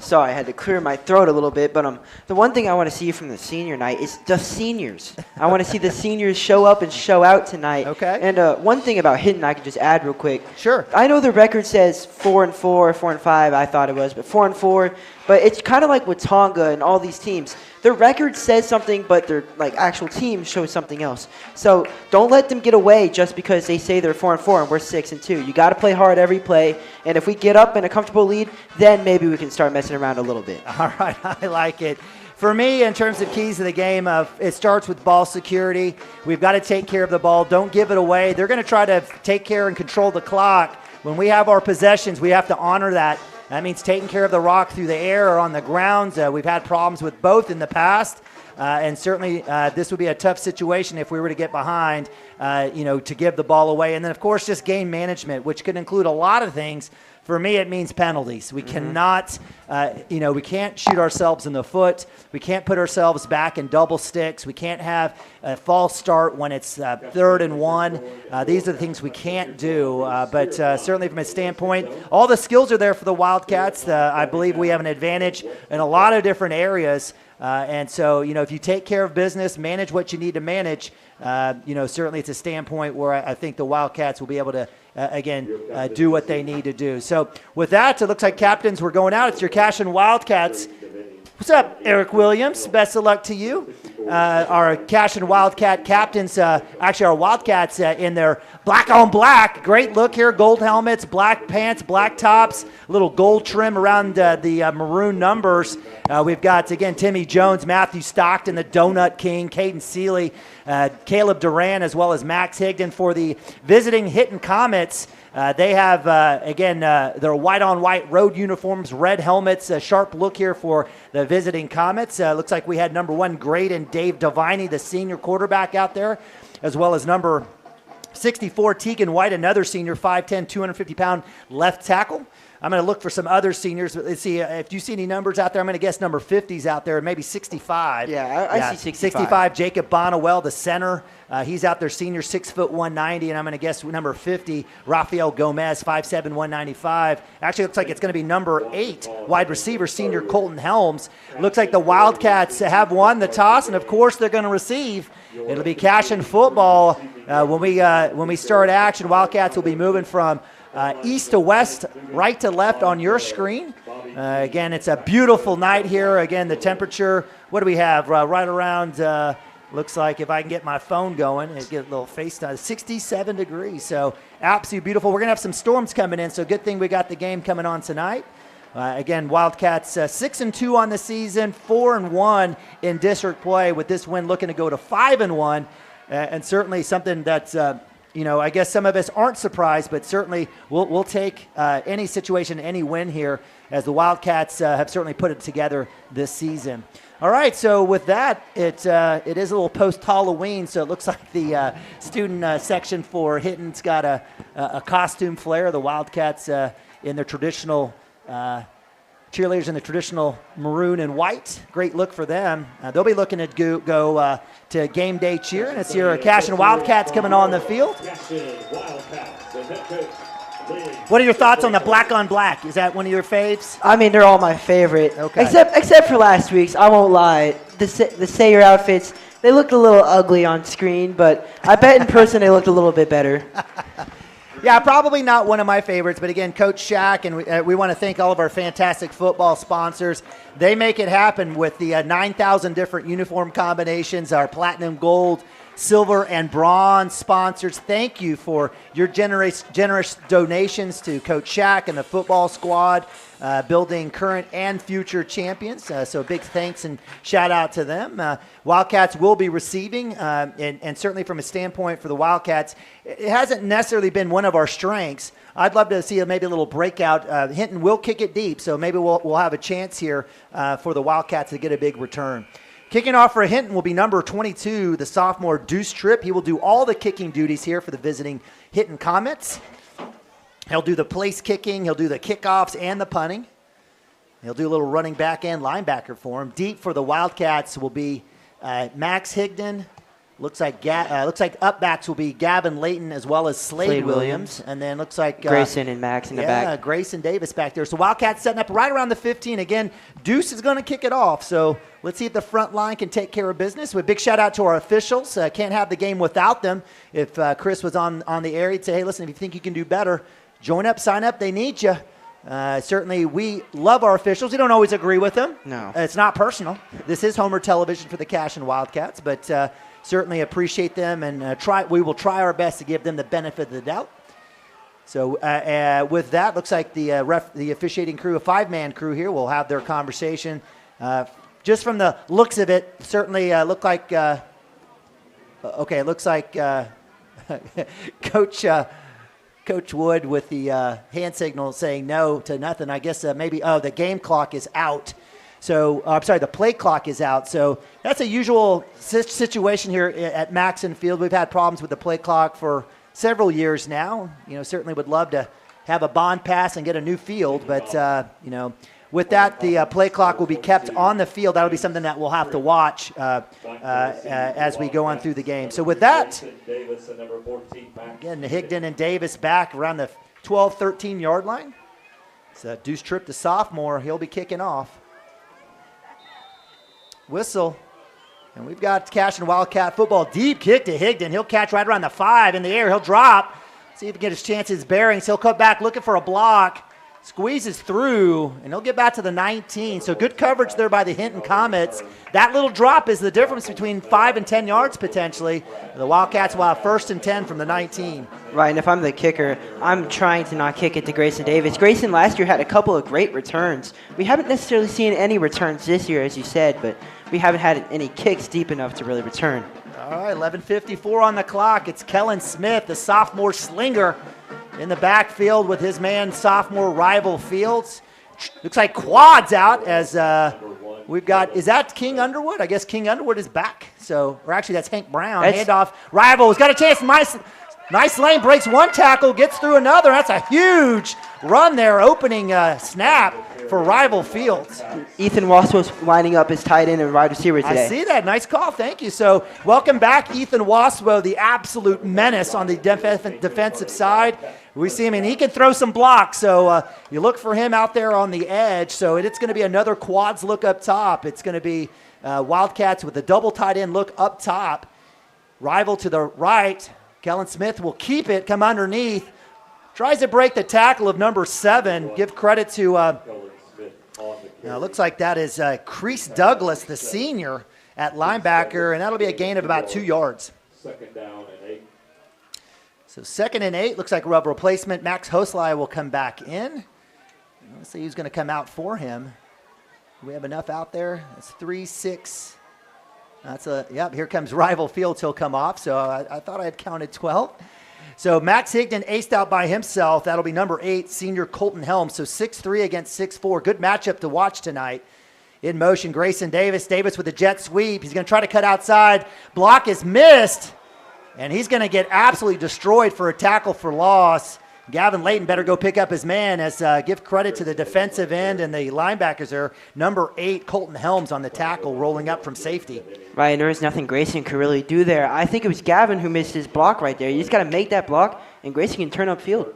Sorry, I had to clear my throat a little bit, but the one thing I want to see from the senior night is the seniors. I want to see the seniors show up and show out tonight. Okay. And one thing about Hinton, I can just add real quick. Sure. I know the record says 4-4, 4-5. I thought it was, but 4-4. But it's kind of like with Tonga and all these teams. Their record says something, but their actual team shows something else. So don't let them get away just because they say they're 4-4 and we're 6-2. You got to play hard every play, and if we get up in a comfortable lead, then maybe we can start messing around a little bit. All right, I like it. For me, in terms of keys to the game, it starts with ball security. We've got to take care of the ball. Don't give it away. They're going to try to take care and control the clock. When we have our possessions, we have to honor that. That means taking care of the rock through the air or on the ground. We've had problems with both in the past, and certainly this would be a tough situation if we were to get behind, to give the ball away. And then, of course, just game management, which could include a lot of things. For me, it means penalties. We cannot, we can't shoot ourselves in the foot. We can't put ourselves back in double sticks. We can't have a false start when it's 3rd and 1. These are the things we can't do. But certainly from a standpoint, all the skills are there for the Wildcats. I believe we have an advantage in a lot of different areas. And so, if you take care of business, manage what you need to manage, certainly it's a standpoint where I think the Wildcats will be able to, do what they need to do. So with that, it looks like captains were going out. It's your Cashion Wildcats. What's up, Eric Williams? Best of luck to you. Our Cashion Wildcat captains, actually our Wildcats in their black on black. Great look here, gold helmets, black pants, black tops, little gold trim around the maroon numbers. We've got, again, Timmy Jones, Matthew Stockton, the Donut King, Caden Seeley, Caleb Duran, as well as Max Higdon for the visiting Hinton Comets. They have, their white-on-white road uniforms, red helmets, a sharp look here for the visiting Comets. Looks like we had number 1 Graydon Dave Deviney, the senior quarterback out there, as well as number 64 Tegan White, another senior, 5'10", 250-pound left tackle. I'm going to look for some other seniors. Let's see if you see any numbers out there. I'm going to guess number 50's out there, maybe 65. Yeah, I see 65. 65, Jacob Bonnewell, the center. He's out there, senior, 6'1", 190, and I'm going to guess number 50, Rafael Gomez, 5'7", 195. Actually, looks like it's going to be number 8, wide receiver, senior Colton Helms. Looks like the Wildcats have won the toss, and of course they're going to receive. It'll be Cashion football when we start action. Wildcats will be moving from east to west, right to left on your screen. Again, it's a beautiful night here. Again, the temperature, what do we have? Right around, looks like if I can get my phone going, it get a little FaceTime, 67 degrees. So absolutely beautiful. We're going to have some storms coming in, so good thing we got the game coming on tonight. Again, Wildcats 6-2 on the season, 4-1 in district play, with this win looking to go to 5-1. And certainly something that's I guess some of us aren't surprised, but certainly we'll take any situation, any win here, as the Wildcats have certainly put it together this season. All right, so with that, it is a little post-Halloween, so it looks like the student section for Hinton's got a costume flair. The Wildcats in their traditional cheerleaders in the traditional maroon and white. Great look for them. They'll be looking to go to game day cheer, and it's your Cashion Wildcats coming on the field. What are your thoughts on the black on black? Is that one of your faves? I mean, they're all my favorite. Okay. Except for last week's. I won't lie. The Sayre outfits, they looked a little ugly on screen, but I bet in person they looked a little bit better. Yeah, probably not one of my favorites, but again, Coach Shack, and we want to thank all of our fantastic football sponsors. They make it happen with the 9,000 different uniform combinations, our platinum gold, silver, and bronze sponsors. Thank you for your generous donations to Coach Shaq and the football squad, building current and future champions. So big thanks and shout out to them. Wildcats will be receiving, and certainly from a standpoint for the Wildcats, it hasn't necessarily been one of our strengths. I'd love to see maybe a little breakout. Hinton will kick it deep, so maybe we'll have a chance here for the Wildcats to get a big return. Kicking off for Hinton will be number 22, the sophomore Deuce Tripp. He will do all the kicking duties here for the visiting Hinton Comets. He'll do the place kicking, he'll do the kickoffs and the punting. He'll do a little running back and linebacker for him. Deep for the Wildcats will be Max Higdon. Looks like up backs will be Gavin Layton as well as Slade Williams. And then looks like Grayson and Max in the back. Yeah, Grayson Davis back there. So Wildcats setting up right around the 15. Again, Deuce is going to kick it off. So let's see if the front line can take care of business. With big shout out to our officials. Can't have the game without them. If Chris was on the air, he'd say, hey, listen, if you think you can do better, join up, sign up. They need you. Certainly, we love our officials. We don't always agree with them. No. It's not personal. This is Homer Television for the Cashion Wildcats, but certainly appreciate them, and we will try our best to give them the benefit of the doubt. So with that, looks like the officiating crew, a 5-man crew here, will have their conversation. Just from the looks of it, certainly look like it looks like Coach Wood with the hand signal saying no to nothing. I guess maybe the game clock is out. So, I'm sorry, the play clock is out. So that's a usual situation here at Maxon Field. We've had problems with the play clock for several years now. Certainly would love to have a bond pass and get a new field. But, with that, the play clock will be kept on the field. That'll be something that we'll have to watch as we go on through the game. So with that, again, Higdon and Davis back around the 12, 13-yard line. So Deuce Tripp, the sophomore, he'll be kicking off. Whistle, and we've got Cashion Wildcat football. Deep kick to Higdon. He'll catch right around the 5 in the air. He'll drop. See if he can get his chances bearings. He'll come back looking for a block. Squeezes through, and he'll get back to the 19. So good coverage there by the Hinton Comets. That little drop is the difference between 5 and 10 yards potentially. The Wildcats will have 1st and 10 from the 19. Right, and if I'm the kicker, I'm trying to not kick it to Grayson Davis. Grayson last year had a couple of great returns. We haven't necessarily seen any returns this year, as you said, but we haven't had any kicks deep enough to really return. All right, 11:54 on the clock. It's Kellen Smith, the sophomore slinger, in the backfield with his man, sophomore Rival Fields. Looks like quads out as we've got, is that King Underwood? I guess King Underwood is back. So, or actually that's Hank Brown. Handoff. Rival has got a chance. Nice lane, breaks one tackle, gets through another. That's a huge run there, opening snap for Rival Fields. Ethan Waswell's lining up as tight end and wide receiver today. I see that. Nice call. Thank you. So welcome back, Ethan Waswell, the absolute menace on the defensive side. We see him, and he can throw some blocks. So you look for him out there on the edge. So it's going to be another quads look up top. It's going to be Wildcats with a double tight end look up top. Rival to the right. Kellen Smith will keep it, come underneath. Tries to break the tackle of number 7. Give credit to, looks like that is Crease Douglas, the senior at linebacker, and that'll be a gain of about 2 yards. 2nd down and 8. So 2nd and 8, looks like a rub replacement. Max Hosley will come back in. Let's see who's going to come out for him. Do we have enough out there? It's 3, 6. Here comes Rival Fields. He'll come off. So I thought I had counted 12. So Max Higdon aced out by himself. That'll be number 8, senior Colton Helms. So 6'3" against 6'4". Good matchup to watch tonight. In motion, Grayson Davis. Davis with a jet sweep. He's going to try to cut outside. Block is missed. And he's going to get absolutely destroyed for a tackle for loss. Gavin Layton better go pick up his man, as give credit to the defensive end and the linebackers there. Number 8, Colton Helms on the tackle, rolling up from safety. Right, and there was nothing Grayson could really do there. I think it was Gavin who missed his block right there. You just got to make that block, and Grayson can turn upfield.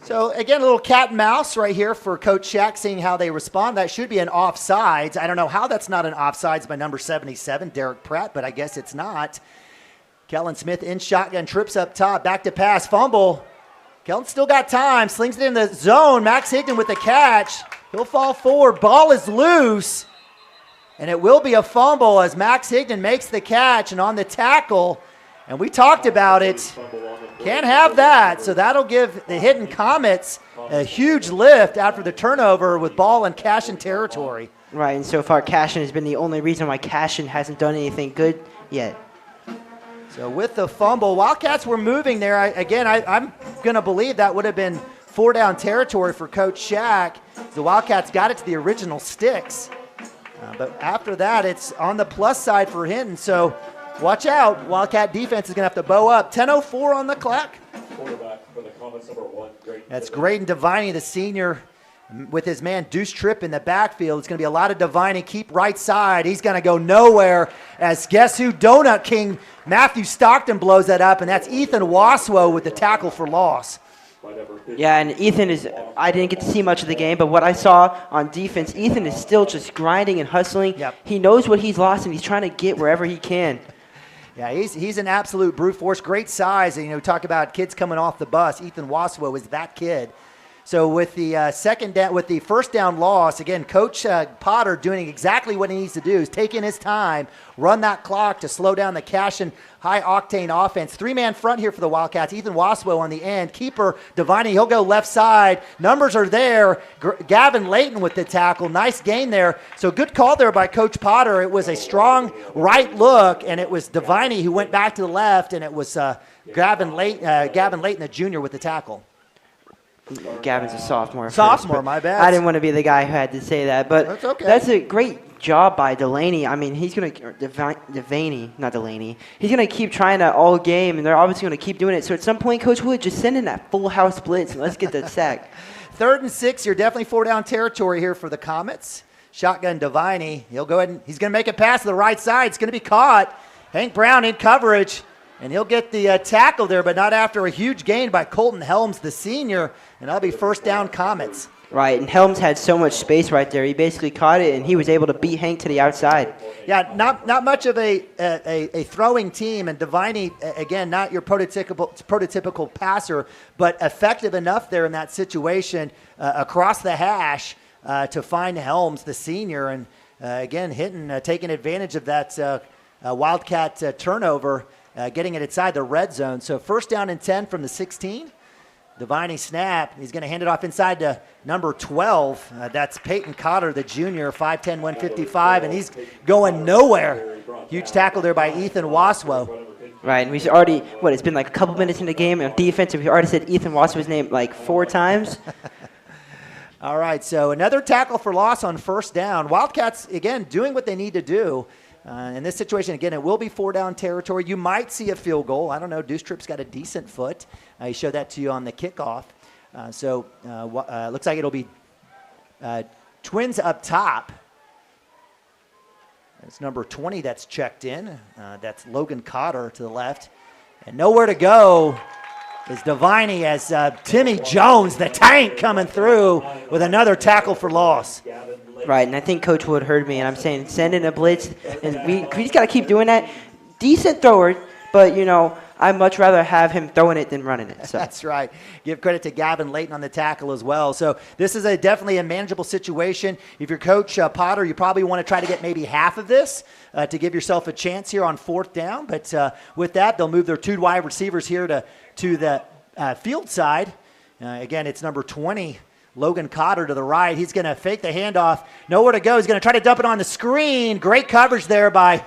So, again, a little cat and mouse right here for Coach Shaq, seeing how they respond. That should be an offsides. I don't know how that's not an offsides by number 77, Derek Pratt, but I guess it's not. Kellen Smith in shotgun, trips up top, back to pass, fumble. Kellen still got time, slings it in the zone. Max Higdon with the catch. He'll fall forward. Ball is loose. And it will be a fumble as Max Hinton makes the catch and on the tackle. And we talked about it. Can't have that. So that'll give the Hinton Comets a huge lift after the turnover with ball in Cashion territory. Right, and so far Cashion has been the only reason why Cashion hasn't done anything good yet. So with the fumble, Wildcats were moving there. I'm going to believe that would have been 4-down territory for Coach Shack. The Wildcats got it to the original sticks. But after that, it's on the plus side for Hinton. So watch out. Wildcat defense is going to have to bow up. 10:04 on the clock. Quarterback for the Comets, number 1. That's Graydon Deviney, the senior, with his man Deuce Tripp in the backfield. It's going to be a lot of Deviney. Keep right side. He's going to go nowhere as guess who? Donut King Matthew Stockton blows that up, and that's Ethan Waswo with the tackle for loss. Yeah, and Ethan I didn't get to see much of the game, but what I saw on defense, Ethan is still just grinding and hustling. Yep. He knows what he's lost, and he's trying to get wherever he can. Yeah, he's an absolute brute force, great size. And, talk about kids coming off the bus. Ethan Waswo is that kid. So with the first down loss, again, Coach Potter doing exactly what he needs to do. He's taking his time, run that clock to slow down the Cashion high-octane offense. 3-man front here for the Wildcats. Ethan Waswo on the end. Keeper Deviney, he'll go left side. Numbers are there. Gavin Layton with the tackle. Nice gain there. So good call there by Coach Potter. It was a strong right look, and it was Deviney who went back to the left, and it was Gavin Layton, the junior, with the tackle. Gavin's a sophomore. Sophomore, my bad. I didn't want to be the guy who had to say that, but that's okay. That's a great job by Delaney. I mean, he's going to Devaney, not Delaney. He's going to keep trying that all game, and they're obviously going to keep doing it. So at some point, Coach Wood, just send in that full house blitz and let's get the sack. 3rd and 6, you're definitely 4-down territory here for the Comets. Shotgun Deviney. He'll go ahead and he's going to make a pass to the right side. It's going to be caught. Hank Brown in coverage. And he'll get the tackle there, but not after a huge gain by Colton Helms, the senior, and that'll be 1st down Comets. Right, and Helms had so much space right there. He basically caught it, and he was able to beat Hank to the outside. Yeah, not much of a throwing team, and Deviney, again, not your prototypical passer, but effective enough there in that situation across the hash to find Helms, the senior, and again, Hinton taking advantage of that Wildcat turnover. Getting it inside the red zone. So 1st down and 10 from the 16. Deviney snap. He's going to hand it off inside to number 12. That's Peyton Cotter, the junior, 5'10", 155, and he's going nowhere. Huge tackle there by Ethan Waswo. Right, and we've already, it's been like a couple minutes in the game. On defense, we already said Ethan Waswo's name like 4 times. All right, so another tackle for loss on 1st down. Wildcats, again, doing what they need to do. In this situation, again, it will be 4-down territory. You might see a field goal. I don't know. Deuce Tripp's got a decent foot. He showed that to you on the kickoff. Looks like it'll be Twins up top. It's number 20 that's checked in. That's Logan Cotter to the left. And nowhere to go is Deviney as Timmy Jones, the tank, coming through with another tackle for loss. Right, and I think Coach Wood heard me, and I'm saying send in a blitz, and we just got to keep doing that. Decent thrower, but, I'd much rather have him throwing it than running it. So. That's right. Give credit to Gavin Layton on the tackle as well. So this is definitely a manageable situation. If you're Coach Potter, you probably want to try to get maybe half of this to give yourself a chance here on 4th down. But with that, they'll move their 2 wide receivers here to the field side. Again, it's number 20. Logan Cotter to the right. He's going to fake the handoff. Nowhere to go. He's going to try to dump it on the screen. Great coverage there by,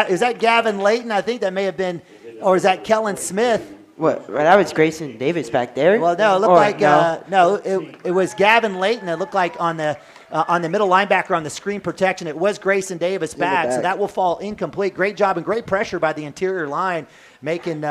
is that Gavin Layton? I think that may have been, or is that Kellen Smith? What? That was Grayson Davis back there? Well, no, it looked it was Gavin Layton. It looked like on the middle linebacker on the screen protection. It was Grayson Davis back, so that will fall incomplete. Great job and great pressure by the interior line, making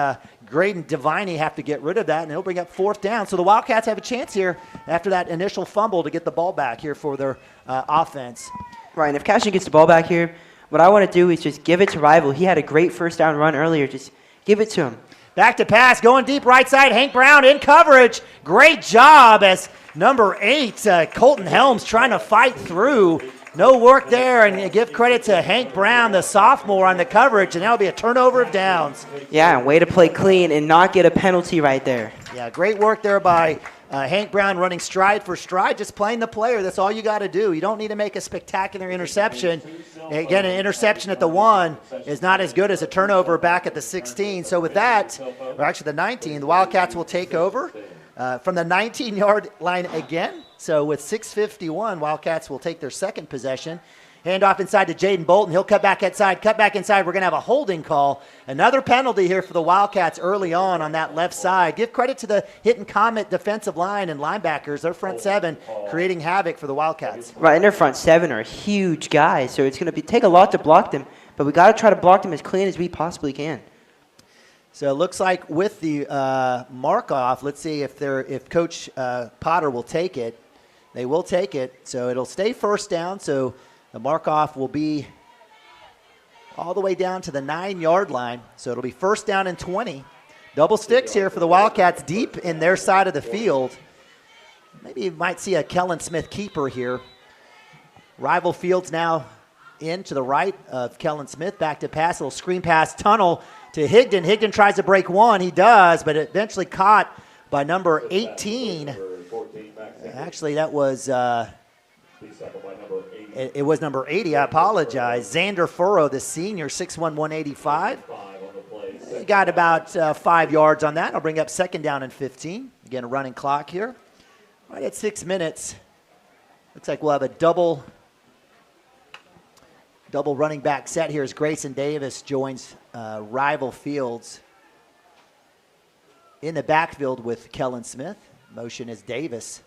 Graydon Deviney have to get rid of that, and it'll bring up 4th down. So the Wildcats have a chance here after that initial fumble to get the ball back here for their offense. Right, and if Cashion gets the ball back here, what I want to do is just give it to Rival. He had a great 1st down run earlier. Just give it to him. Back to pass, going deep right side. Hank Brown in coverage. Great job as number 8, Colton Helms, trying to fight through. No work there, and give credit to Hank Brown, the sophomore, on the coverage, and that'll be a turnover of downs. Yeah, and way to play clean and not get a penalty right there. Yeah, great work there by Hank Brown running stride for stride, just playing the player. That's all you got to do. You don't need to make a spectacular interception. Again, an interception at the 1 is not as good as a turnover back at the 16. So with that, or actually the 19, the Wildcats will take over from the 19-yard line again. So with 6:51, Wildcats will take their second possession. Hand off inside to Jaden Bolton. He'll cut back inside. We're going to have a holding call. Another penalty here for the Wildcats early on that left side. Give credit to the Hinton Comet defensive line and linebackers. Their front seven creating havoc for the Wildcats. Right, and their front seven are huge guys, so it's going to take a lot to block them, but we got to try to block them as clean as we possibly can. So it looks like with the mark-off, let's see if Coach Potter will take it. They will take it, so it'll stay first down, so the mark-off will be all the way down to the 9-yard line. So it'll be first down and 20. Double sticks here for the Wildcats deep in their side of the field. Maybe you might see a Kellen Smith keeper here. Rival Fields now in to the right of Kellen Smith. Back to pass. A little screen pass tunnel to Higdon. Higdon tries to break one. He does, but eventually caught by number 18. Actually, that was... It was number 80. I apologize. Xander Furrow, the senior, 6'1", 185. He got about 5 yards on that. I'll bring up second down and 15. Again, a running clock here. Right at 6 minutes. Looks like we'll have a double running back set here as Grayson Davis joins Rival Fields in the backfield with Kellen Smith. Motion is Davis.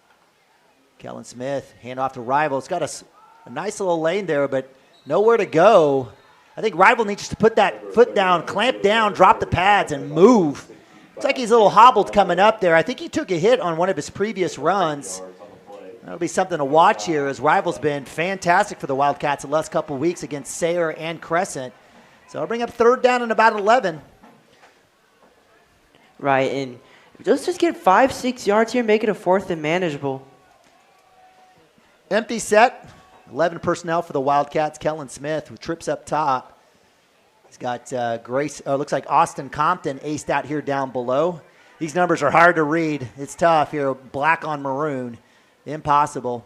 Kellen Smith, hand off to Rival. It's got a nice little lane there, but nowhere to go. I think Rival needs to put that foot down, clamp down, drop the pads, and move. Looks like he's a little hobbled coming up there. I think he took a hit on one of his previous runs. That'll be something to watch here, as Rival's been fantastic for the Wildcats the last couple of weeks against Sayre and Crescent. So I'll bring up third down and about 11. Right, and let's just get 5-6 yards here, make it a fourth and manageable. Empty set. 11 personnel for the Wildcats. Kellen Smith, who trips up top. He's got looks like Austin Compton aced out here down below. These numbers are hard to read. It's tough here. Black on maroon. Impossible.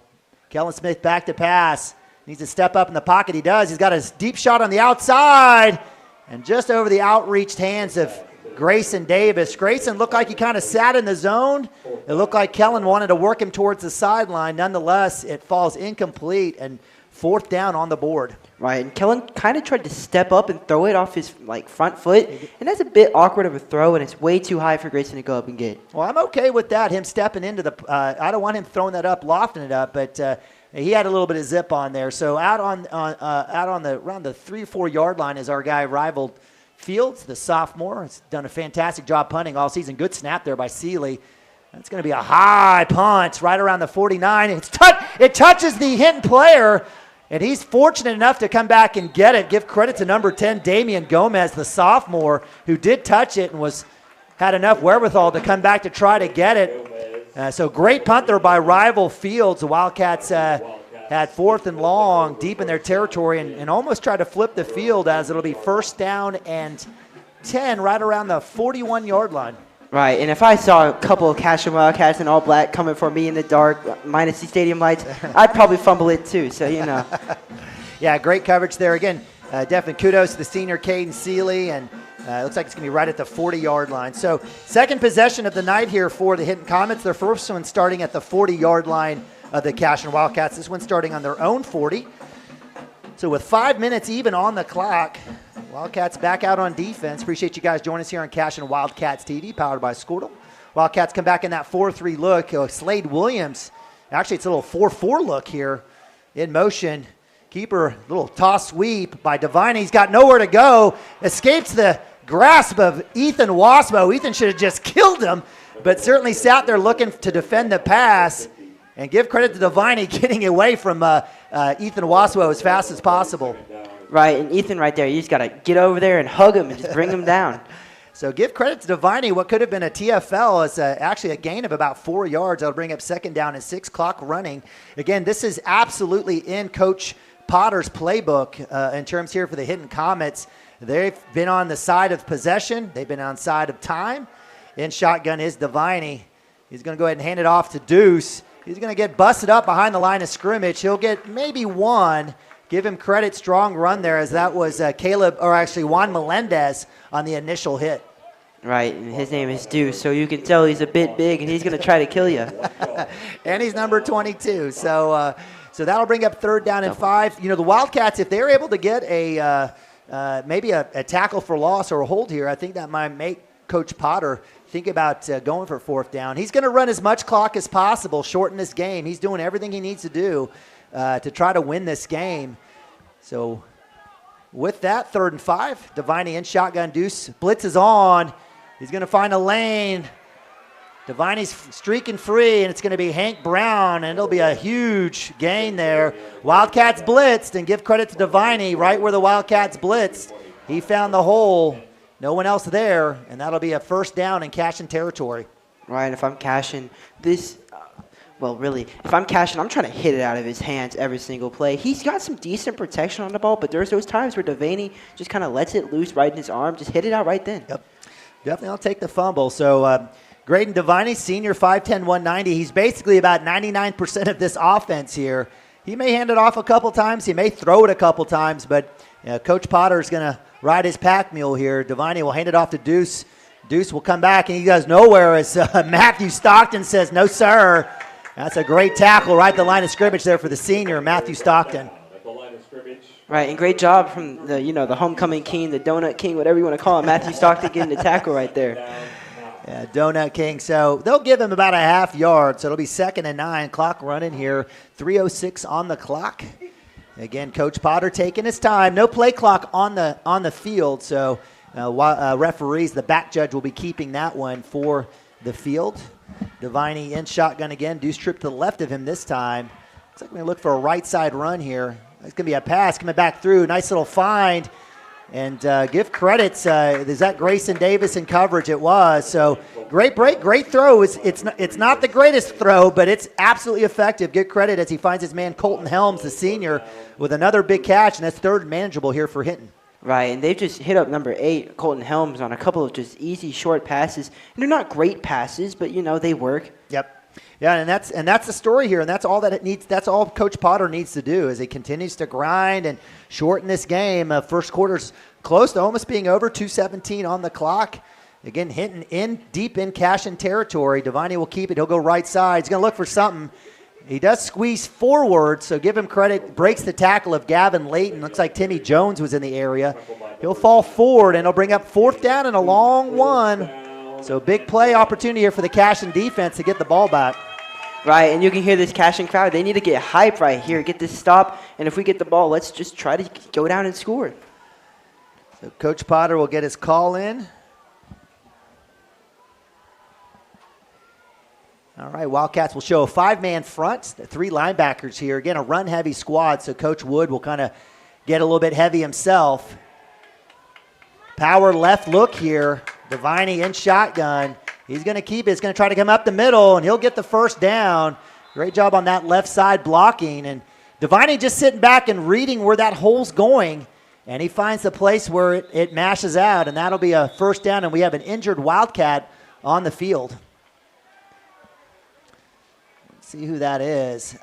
Kellen Smith back to pass. Needs to step up in the pocket. He does. He's got a deep shot on the outside. And just over the outreached hands of Grayson Davis. Grayson looked like he kind of sat in the zone. It looked like Kellen wanted to work him towards the sideline. Nonetheless, it falls incomplete and fourth down on the board. Right, and Kellen kind of tried to step up and throw it off his front foot, and that's a bit awkward of a throw, and it's way too high for Grayson to go up and get. Well, I'm okay with that, him stepping into the I don't want him throwing that up, lofting it up, but he had a little bit of zip on there. So out on around the 3 or 4 yard line is our guy Rival Fields, the sophomore. Has done a fantastic job punting all season. Good snap there by Seeley. That's going to be a high punt right around the 49. It touches the Hinton player, and he's fortunate enough to come back and get it. Give credit to number 10, Damian Gomez, the sophomore, who did touch it and had enough wherewithal to come back to try to get it. So great punt there by Rival Fields. The Wildcats had fourth and long deep in their territory and almost tried to flip the field, as it'll be first down and 10 right around the 41-yard line. Right, and if I saw a couple of Cashion Wildcats in all black coming for me in the dark, minus the stadium lights, I'd probably fumble it too, so you know. Yeah, great coverage there. Again, definitely kudos to the senior Caden Seeley, and it looks like it's going to be right at the 40-yard line. So second possession of the night here for the Hinton Comets. Their first one starting at the 40-yard line of the Cashion Wildcats. This one starting on their own 40. So with 5 minutes even on the clock, Wildcats back out on defense. Appreciate you guys joining us here on Cashion Wildcats TV, powered by Squirtle. Wildcats come back in that 4-3 look. Slade Williams, actually it's a little 4-4 look here in motion. Keeper, little toss sweep by Devine. He's got nowhere to go. Escapes the grasp of Ethan Wasmo. Ethan should have just killed him, but certainly sat there looking to defend the pass. And give credit to Devine getting away from Ethan Wasmo as fast as possible. Right, and Ethan right there, you just got to get over there and hug him and just bring him down. So give credit to Devine. What could have been a TFL is actually a gain of about 4 yards. That'll bring up second down and 6 clock running. Again, this is absolutely in Coach Potter's playbook in terms here for the Hinton Comets. They've been on the side of possession. They've been on the side of time. In shotgun is Devine. He's going to go ahead and hand it off to Deuce. He's going to get busted up behind the line of scrimmage. He'll get maybe one. Give him credit, strong run there, as that was Juan Melendez on the initial hit. Right, and his name is Deuce, so you can tell he's a bit big, and he's going to try to kill you. And he's number 22, so that'll bring up 3rd down and 5. The Wildcats, if they're able to get maybe a tackle for loss or a hold here, I think that might make Coach Potter think about going for 4th down. He's going to run as much clock as possible, shorten this game. He's doing everything he needs to do to try to win this game. So with that, 3rd and 5, Deviney in shotgun. Deuce blitz is on. He's going to find a lane. Deviney's streaking free, and it's going to be Hank Brown, and it'll be a huge gain there. Wildcats blitzed, and give credit to Deviney right where the Wildcats blitzed. He found the hole. No one else there, and that'll be a 1st down in Cashion territory. Right, if I'm Cashion, if I'm Cashion, I'm trying to hit it out of his hands every single play. He's got some decent protection on the ball, but there's those times where Devaney just kind of lets it loose right in his arm. Just hit it out right then. Yep. Definitely I'll take the fumble. So Graydon Deviney, senior, 5'10", 190. He's basically about 99% of this offense here. He may hand it off a couple times. He may throw it a couple times, but Coach Potter is going to ride his pack mule here. Deviney will hand it off to Deuce. Deuce will come back, and he goes nowhere as Matthew Stockton says, no, sir. That's a great tackle right at the line of scrimmage there for the senior, Matthew Stockton. Right, and great job from the homecoming king, the donut king, whatever you want to call him, Matthew Stockton getting the tackle right there. Yeah, donut king. So they'll give him about a half yard. So it'll be 2nd and 9. Clock running here. 3:06 on the clock. Again, Coach Potter taking his time. No play clock on the field. So referees, the back judge will be keeping that one for the field. Deviney in shotgun again. Deuce trip to the left of him this time. Looks like we're going to look for a right side run here. It's going to be a pass coming back through. Nice little find. And give credits. Is that Grayson Davis in coverage? It was. So great break, great throw. It's not the greatest throw, but it's absolutely effective. Give credit as he finds his man Colton Helms, the senior, with another big catch, and that's 3rd manageable here for Hinton. Right, and they've just hit up number 8, Colton Helms, on a couple of just easy short passes. And they're not great passes, but they work. Yep. Yeah, and that's the story here, and that's all that it needs. That's all Coach Potter needs to do as he continues to grind and shorten this game. First quarter's close to almost being over. 2:17 on the clock. Again, Hinton deep in Cashion territory. Deviney will keep it. He'll go right side. He's going to look for something. He does squeeze forward, so give him credit. Breaks the tackle of Gavin Layton. Looks like Timmy Jones was in the area. He'll fall forward, and he'll bring up 4th down and a long one. So big play opportunity here for the Cashion defense to get the ball back. Right, and you can hear this Cashion crowd. They need to get hype right here, get this stop, and if we get the ball, let's just try to go down and score. So Coach Potter will get his call in. All right, Wildcats will show a 5-man front, 3 linebackers here. Again, a run-heavy squad, so Coach Wood will kind of get a little bit heavy himself. Power left look here. Deviney in shotgun. He's going to keep it. He's going to try to come up the middle, and he'll get the 1st down. Great job on that left side blocking. And Deviney just sitting back and reading where that hole's going, and he finds the place where it mashes out, and that'll be a 1st down, and we have an injured Wildcat on the field. Let's see who that is.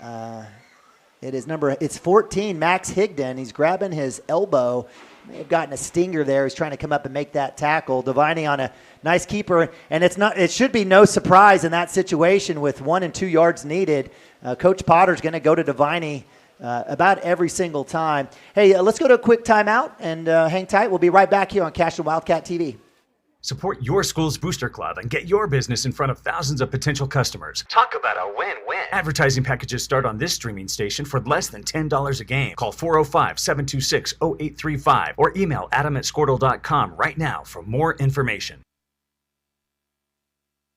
It's 14, Max Higdon. He's grabbing his elbow. May have gotten a stinger there. He's trying to come up and make that tackle. Deviney on a nice keeper, and it should be no surprise in that situation with 1 and 2 yards needed. Coach Potter's going to go to Deviney about every single time. Hey, let's go to a quick timeout and hang tight. We'll be right back here on Cashion Wildcat TV. Support your school's booster club and get your business in front of thousands of potential customers. Talk about a win-win. Advertising packages start on this streaming station for less than $10 a game. Call 405-726-0835 or email adam@squirtle.com right now for more information.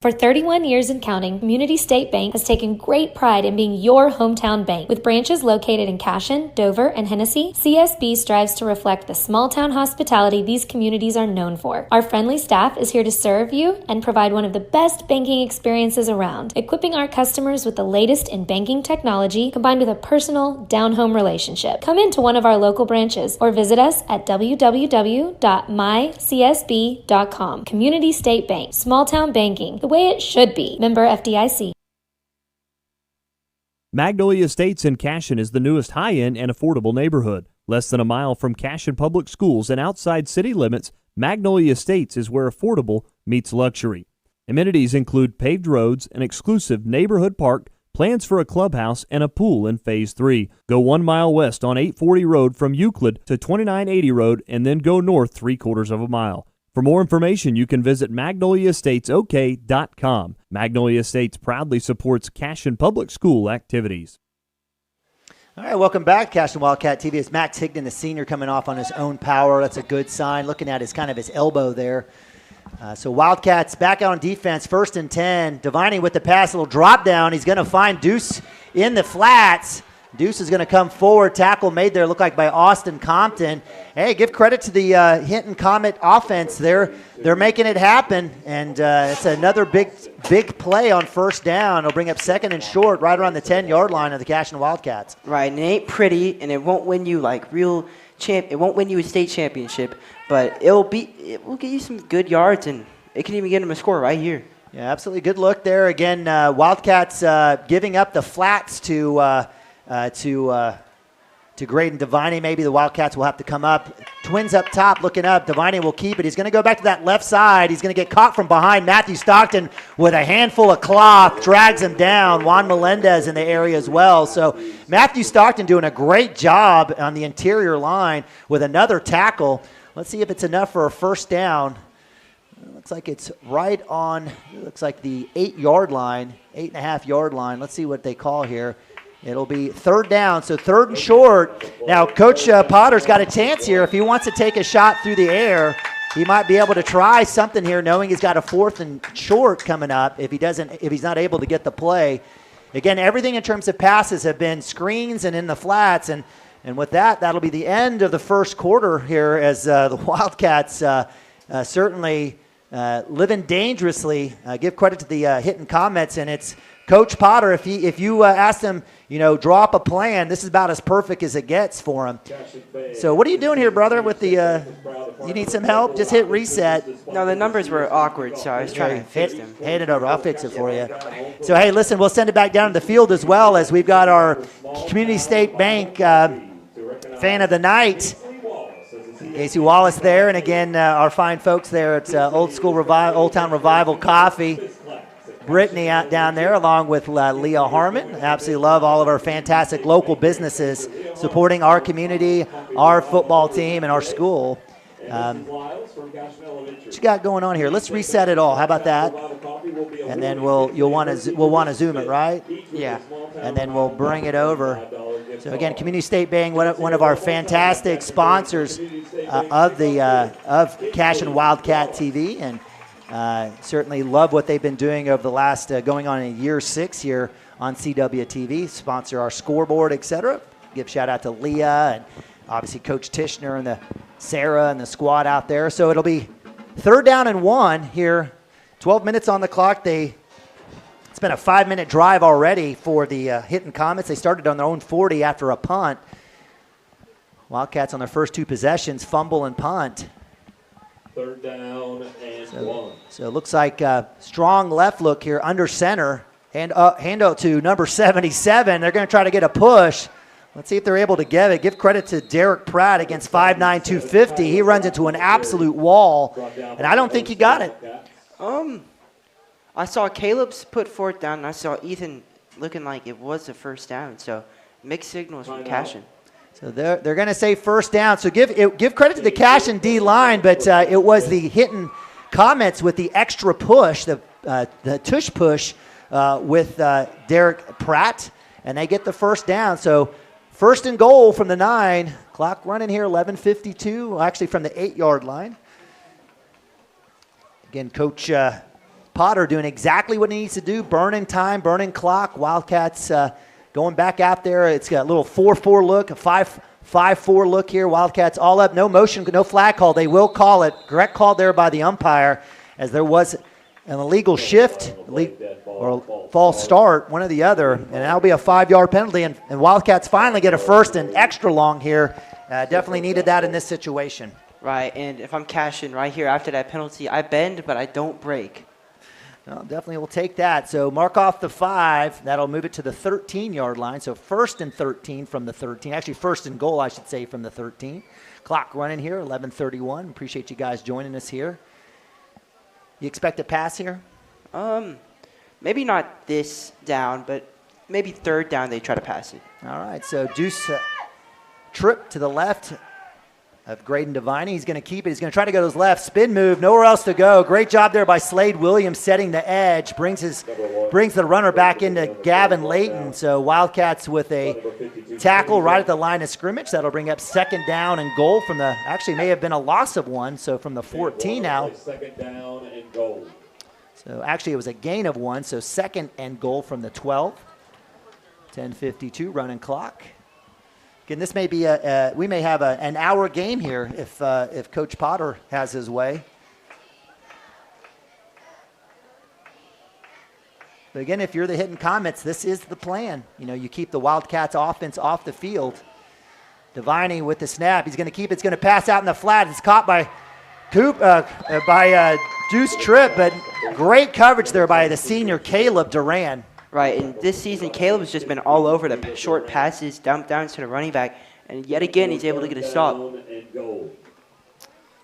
For 31 years and counting, Community State Bank has taken great pride in being your hometown bank. With branches located in Cashion, Dover, and Hennessy, CSB strives to reflect the small-town hospitality these communities are known for. Our friendly staff is here to serve you and provide one of the best banking experiences around, equipping our customers with the latest in banking technology combined with a personal, down-home relationship. Come into one of our local branches or visit us at www.mycsb.com. Community State Bank, small-town banking, the way it should be. Member FDIC. Magnolia Estates in Cashion is the newest high-end and affordable neighborhood. Less than a mile from Cashion Public Schools and outside city limits, Magnolia Estates is where affordable meets luxury. Amenities include paved roads, an exclusive neighborhood park, plans for a clubhouse, and a pool in Phase 3. Go 1 mile west on 840 Road from Euclid to 2980 Road and then go north 3/4 of a mile. For more information, you can visit magnoliaestatesok.com. Magnolia Estates proudly supports Cashion Public School activities. All right, welcome back, Cashion Wildcat TV. It's Max Higdon, the senior, coming off on his own power. That's a good sign. Looking at his elbow there. So Wildcats back out on defense, 1st and 10. Deviney with the pass, a little drop down. He's going to find Deuce in the flats. Deuce is going to come forward. Tackle made there, looked like by Austin Compton. Hey, give credit to the Hinton Comet offense. They're making it happen, and it's another big play on 1st down. It'll bring up 2nd and short right around the 10-yard line of the Cashion Wildcats. Right, and it ain't pretty, and it won't win you like real it won't win you a state championship, but it will get you some good yards, and it can even get them a score right here. Yeah, absolutely. Good look there. Again, Wildcats giving up the flats to Graydon Deviney. Maybe the Wildcats will have to come up. Twins up top, looking up. Deviney will keep it. He's going to go back to that left side. He's going to get caught from behind. Matthew Stockton with a handful of cloth drags him down. Juan Melendez in the area as well. So Matthew Stockton doing a great job on the interior line with another tackle. Let's see if it's enough for a 1st down. It looks like it's right on, it looks like the 8-yard line, 8.5-yard line. Let's see what they call here. It'll be 3rd down, so 3rd and short. Now, Coach Potter's got a chance here. If he wants to take a shot through the air, he might be able to try something here, knowing he's got a 4th and short coming up if he's not able to get the play. Again, everything in terms of passes have been screens and in the flats, and with that, that'll be the end of the 1st quarter here as the Wildcats certainly living dangerously. Give credit to the Hinton Comets, and it's Coach Potter. If you ask him, draw up a plan, this is about as perfect as it gets for him. So what are you doing here, brother? With the you need some help? Just hit reset. No, the numbers were awkward, so I was trying to fix them. Hand it over. I'll fix it for you. So hey, listen, we'll send it back down to the field as well, as we've got our Community State Bank fan of the night, Casey Wallace, there, and again our fine folks there at Old Town Revival Coffee. Brittany out down there, along with Leah Harmon. Absolutely love all of our fantastic local businesses supporting our community, our football team, and our school. What you got going on here? Let's reset it all. How about that? And then we'll want to zoom it, right? Yeah. And then we'll bring it over. So again, Community State Bank, one of our fantastic sponsors of Cashion Wildcat TV, and certainly love what they've been doing over the last going on in year 6 here on CWTV. Sponsor our scoreboard, etc. Give shout out to Leah and obviously Coach Tishner and the Sarah and the squad out there. So it'll be 3rd down and 1 here. 12 minutes on the clock. It's been a 5-minute drive already for the Hinton Comets. They started on their own 40 after a punt. Wildcats on their first 2 possessions, fumble and punt. 3rd down and 1. So it looks like a strong left look here under center. Hand out to number 77. They're going to try to get a push. Let's see if they're able to get it. Give credit to Derek Pratt against 5'9", 250. He runs into an absolute wall, and I don't think he got it. I saw Caleb's put 4th down, and I saw Ethan looking like it was the 1st down. So mixed signals from Cashion. So they're going to say 1st down. So give credit to the Cashion D line, but it was the Hinton Comets with the extra push, the tush push with Derek Pratt, and they get the 1st down. So 1st and goal from the 9. Clock running here, 11:52, actually from the 8-yard line. Again, Coach Potter doing exactly what he needs to do, burning time, burning clock. Wildcats going back out there. It's got a little 4-4 look, a 5-4 look here. Wildcats all up, no motion, no flag call. They will call it. Correct call there by the umpire, as there was an illegal shift or false start, one or the other, and that'll be a 5-yard penalty. And Wildcats finally get a 1st and extra long here. Definitely needed that in this situation. Right, and if I'm Cashion right here after that penalty, I bend, but I don't break. Well, definitely we'll take that. So mark off the 5. That'll move it to the 13-yard line. So 1st and 13 from the 13. Actually, 1st and goal, I should say, from the 13. Clock running here, 11:31. Appreciate you guys joining us here. You expect a pass here? Maybe not this down, but maybe 3rd down they try to pass it. All right, so Deuce trip to the left of Graydon Devine. He's going to keep it. He's going to try to go to his left. Spin move, nowhere else to go. Great job there by Slade Williams setting the edge. Brings the runner back into Gavin Layton. So Wildcats with a tackle right at the line of scrimmage. That'll bring up 2nd down and goal from the, actually may have been a loss of 1. So from the 14 now. 2nd down and goal. So actually it was a gain of 1. So 2nd and goal from the 12. 10:52 running clock. Again, this may be we may have an hour game here if Coach Potter has his way. But again, if you're the Hinton Comets, this is the plan. You know, you keep the Wildcats offense off the field. Deviney with the snap. He's going to keep it. It's going to pass out in the flat. It's caught by Deuce Tripp, but great coverage there by the senior Caleb Duran. Right, and this season, Caleb has just been all over the short passes, dump downs to the running back, and yet again, he's able to get a stop.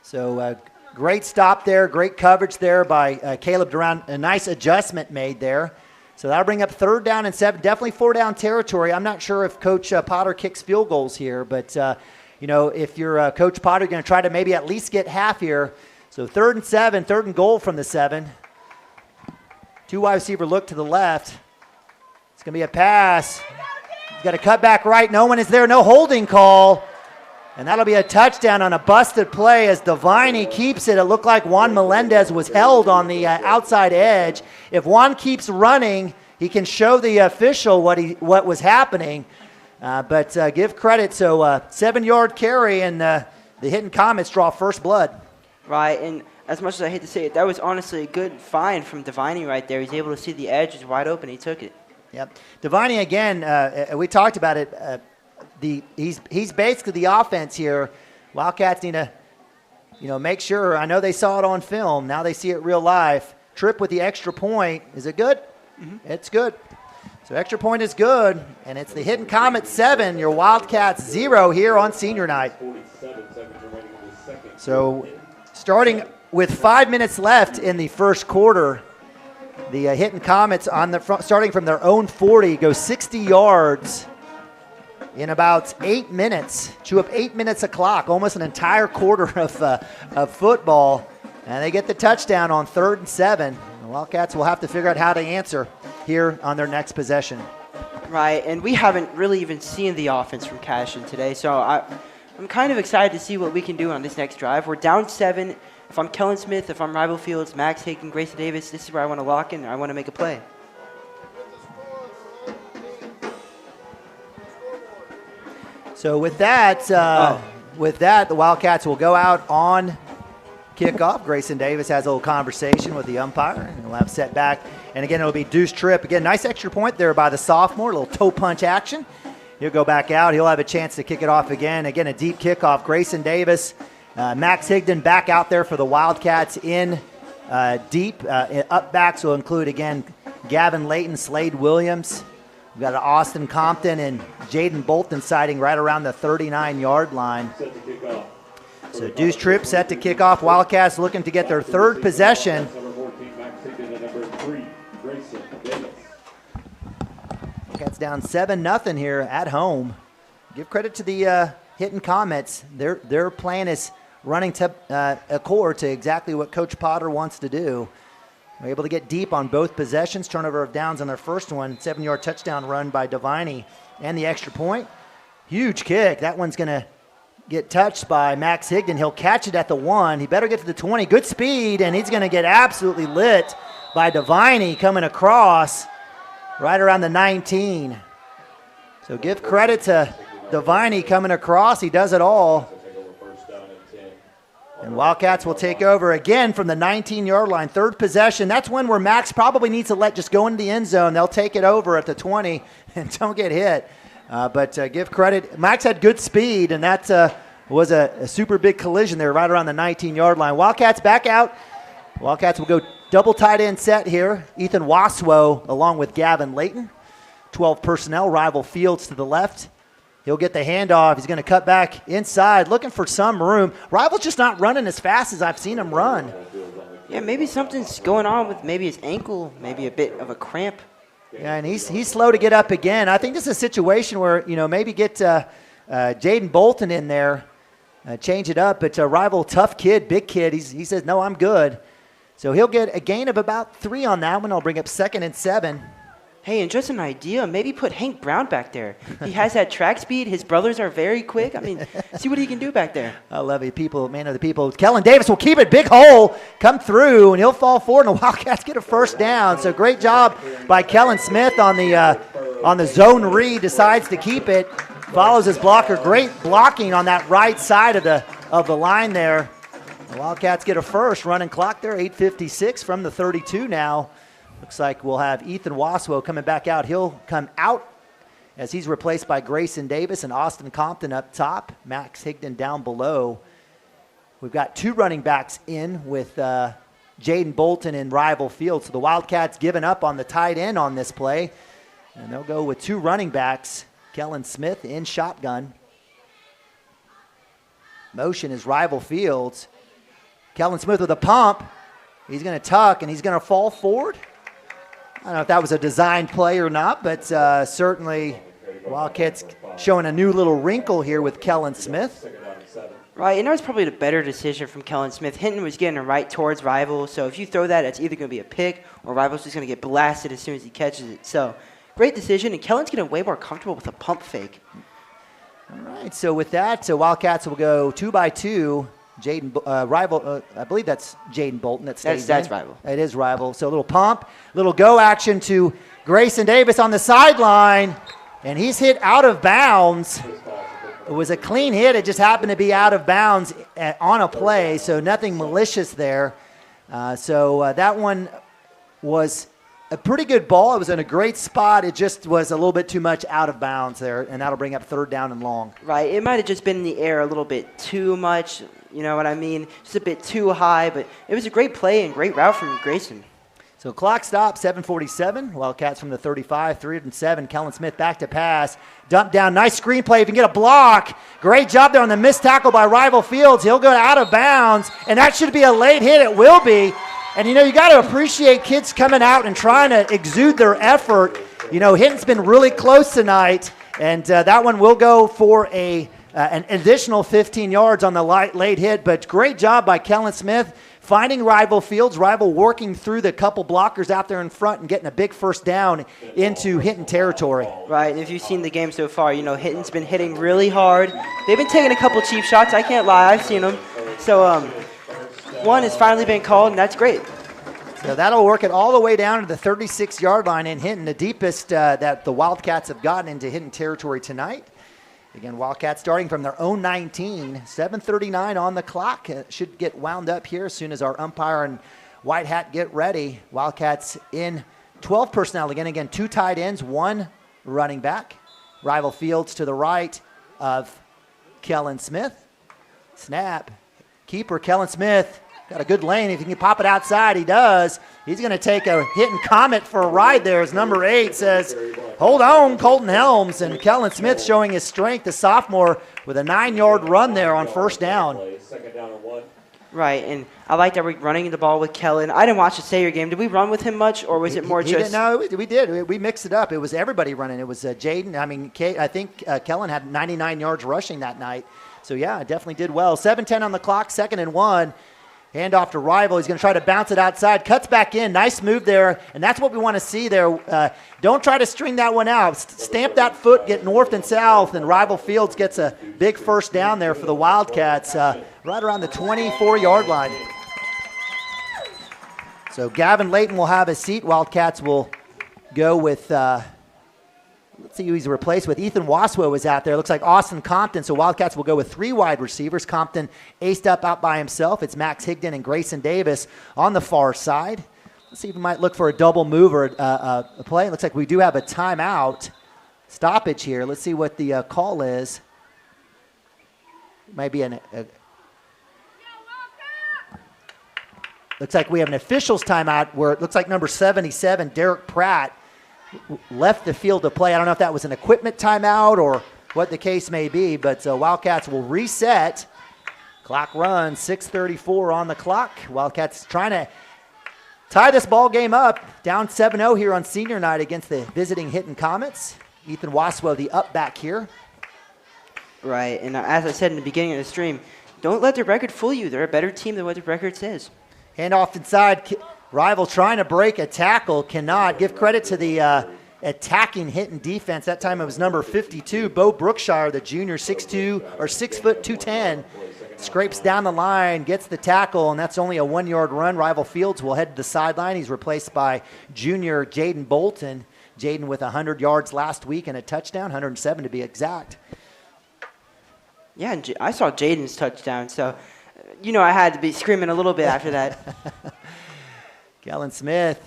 So great stop there, great coverage there by Caleb Duran. A nice adjustment made there. So that'll bring up 3rd down and 7, definitely 4-down territory. I'm not sure if Coach Potter kicks field goals here, but, you know, if you're Coach Potter, you're going to try to maybe at least get half here. So 3rd and 7, 3rd and goal from the 7. 2 wide receiver look to the left. It's going to be a pass. He's got to cut back right. No one is there. No holding call. And that'll be a touchdown on a busted play as Deviney keeps it. It looked like Juan Melendez was held on the outside edge. If Juan keeps running, he can show the official what was happening. But give credit. So 7-yard carry, and the Hinton Comets draw first blood. Right, and as much as I hate to say it, that was honestly a good find from Deviney right there. He's able to see the edge. It's wide open. He took it. Yep. Deviney, again, we talked about it. He's basically the offense here. Wildcats need to, make sure. I know they saw it on film. Now they see it real life. Tripp with the extra point. Is it good? Mm-hmm. It's good. So extra point is good, and it's the Hinton Comets 7, your Wildcats 0 here on senior night. So starting with 5 minutes left in the first quarter, the Hinton Comets on the front, starting from their own 40, go 60 yards in about 8 minutes. Chew up 8 minutes of clock, almost an entire quarter of football, and they get the touchdown on 3rd and 7. The Wildcats will have to figure out how to answer here on their next possession. Right, and we haven't really even seen the offense from Cashion today, so I'm kind of excited to see what we can do on this next drive. We're down 7. If I'm Kellen Smith, if I'm Rival Fields, Max Higgin, Grayson Davis, this is where I want to lock in. I want to make a play. So with that, the Wildcats will go out on kickoff. Grayson Davis has a little conversation with the umpire, and he'll have set back. And again, it'll be Deuce Tripp. Again, nice extra point there by the sophomore, a little toe punch action. He'll go back out. He'll have a chance to kick it off again. Again, a deep kickoff. Grayson Davis. Max Higdon back out there for the Wildcats in deep. Up backs will include, again, Gavin Layton, Slade Williams. We've got Austin Compton and Jaden Bolton sighting right around the 39-yard line. So Deuce Tripp set to kick off. Wildcats looking to get their 3rd possession. Wildcats down 7-0 here at home. Give credit to the Hinton Comets. Their plan is running to accord to exactly what Coach Potter wants to do. They're able to get deep on both possessions. Turnover of downs on their first one. 7-yard touchdown run by Deviney and the extra point. Huge kick. That one's going to get touched by Max Higdon. He'll catch it at the 1. He better get to the 20. Good speed, and he's going to get absolutely lit by Deviney coming across right around the 19. So give credit to Deviney coming across. He does it all. And Wildcats will take over again from the 19-yard line. 3rd possession. That's one where Max probably needs to let just go into the end zone. They'll take it over at the 20 and don't get hit. But give credit. Max had good speed, and that was a super big collision there right around the 19-yard line. Wildcats back out. Wildcats will go Double tight end set here. Ethan Waswo along with Gavin Layton. 12 personnel, Rival Fields to the left. He'll get the handoff. He's going to cut back inside, looking for some room. Rival's just not running as fast as I've seen him run. Yeah, maybe something's going on with maybe his ankle, maybe a bit of a cramp. Yeah, and he's slow to get up again. I think this is a situation where, maybe get Jaden Bolton in there, change it up. But Rival, tough kid, big kid. He says, no, I'm good. So he'll get a gain of about 3 on that one. I'll bring up 2nd and 7. Hey, and just an idea, maybe put Hank Brown back there. He has that track speed. His brothers are very quick. I mean, see what he can do back there. I love it. People, man of the people. Kellen Davis will keep it. Big hole. Come through, and he'll fall forward, and the Wildcats get a first down. So great job by Kellen Smith on the zone read. Decides to keep it. Follows his blocker. Great blocking on that right side of the line there. The Wildcats get a first. Running clock there, 8:56 from the 32 now. Looks like we'll have Ethan Waswo coming back out. He'll come out as he's replaced by Grayson Davis and Austin Compton up top. Max Higdon down below. We've got 2 running backs in with Jaden Bolton and Rival Field. So the Wildcats giving up on the tight end on this play. And they'll go with 2 running backs. Kellen Smith in shotgun. Motion is Rival Fields. Kellen Smith with a pump. He's going to tuck, and he's going to fall forward. I don't know if that was a design play or not, but certainly Wildcats showing a new little wrinkle here with Kellen Smith. Right, and that was probably the better decision from Kellen Smith. Hinton was getting right towards Rival, so if you throw that, it's either going to be a pick or Rival's just going to get blasted as soon as he catches it. So great decision, and Kellen's getting way more comfortable with a pump fake. All right, so with that, Wildcats will go 2 by 2. Rival, I believe that's Jaden Bolton. That's Rival. It is Rival. So a little pump, little go action to Grayson Davis on the sideline, and he's hit out of bounds. It was a clean hit. It just happened to be out of bounds on a play, so nothing malicious there. That one was a pretty good ball. It was in a great spot. It just was a little bit too much out of bounds there, and that'll bring up 3rd down and long. Right. It might have just been in the air a little bit too much. You know what I mean? Just a bit too high, but it was a great play and great route from Grayson. So clock stop, 7:47. Wildcats from the 35, 307. Kellen Smith back to pass. Dump down, nice screenplay. If you can get a block, great job there on the missed tackle by Rival Fields. He'll go out of bounds, and that should be a late hit. It will be. And, you got to appreciate kids coming out and trying to exude their effort. Hinton's been really close tonight, and that one will go for an additional 15 yards on the late hit. But great job by Kellen Smith finding Rival Fields. Rival working through the couple blockers out there in front and getting a big first down into Hinton territory. Right, and if you've seen the game so far, Hinton's been hitting really hard. They've been taking a couple cheap shots. I can't lie, I've seen them. So one has finally been called, and that's great. So that'll work it all the way down to the 36-yard line in Hinton, the deepest that the Wildcats have gotten into Hinton territory tonight. Again, Wildcats starting from their own 19, 7:39 on the clock. Should get wound up here as soon as our umpire and white hat get ready. Wildcats in 12 personnel. Again, 2 tight ends, 1 running back. Rival Fields to the right of Kellen Smith. Snap. Keeper Kellen Smith. Got a good lane. If he can pop it outside, he does. He's going to take a Hinton Comet for a ride there, as number 8 says, hold on, Colton Helms. And Kellen Smith showing his strength, the sophomore, with a 9-yard run there on first down. Right, and I like that we're running the ball with Kellen. I didn't watch the Sayer game. Did we run with him much, or was it more just? No, we did. We mixed it up. It was everybody running. It was Jaden. I think Kellen had 99 yards rushing that night. So, yeah, definitely did well. 7:10 on the clock, 2nd and 1. Hand off to Rival. He's going to try to bounce it outside. Cuts back in. Nice move there. And that's what we want to see there. Don't try to string that one out. Stamp that foot, get north and south, and Rival Fields gets a big first down there for the Wildcats right around the 24-yard line. So Gavin Layton will have his seat. Wildcats will go with let's see who he's replaced with. Ethan Waswo is out there. Looks like Austin Compton. So Wildcats will go with 3 wide receivers. Compton aced up out by himself. It's Max Higdon and Grayson Davis on the far side. Let's see if we might look for a double move or a play. It looks like we do have a timeout stoppage here. Let's see what the call is. It might be Looks like we have an officials timeout where it looks like number 77, Derek Pratt, left the field to play. I don't know if that was an equipment timeout or what the case may be, but Wildcats will reset. Clock runs, 6:34 on the clock. Wildcats trying to tie this ball game up. Down 7-0 here on senior night against the visiting Hinton Comets. Ethan Waswell, the up back here. Right, and as I said in the beginning of the stream, don't let the record fool you. They're a better team than what the record says. Handoff inside. Rival trying to break a tackle, cannot. Give credit to the attacking Hinton defense. That time it was number 52, Bo Brookshire, the junior, 6'2", or 6 foot 210. Scrapes down the line, gets the tackle, and that's only a 1-yard run. Rival Fields will head to the sideline. He's replaced by junior Jaden Bolton. Jaden with 100 yards last week and a touchdown, 107 to be exact. Yeah, and I saw Jaden's touchdown, so I had to be screaming a little bit after that. Kellen Smith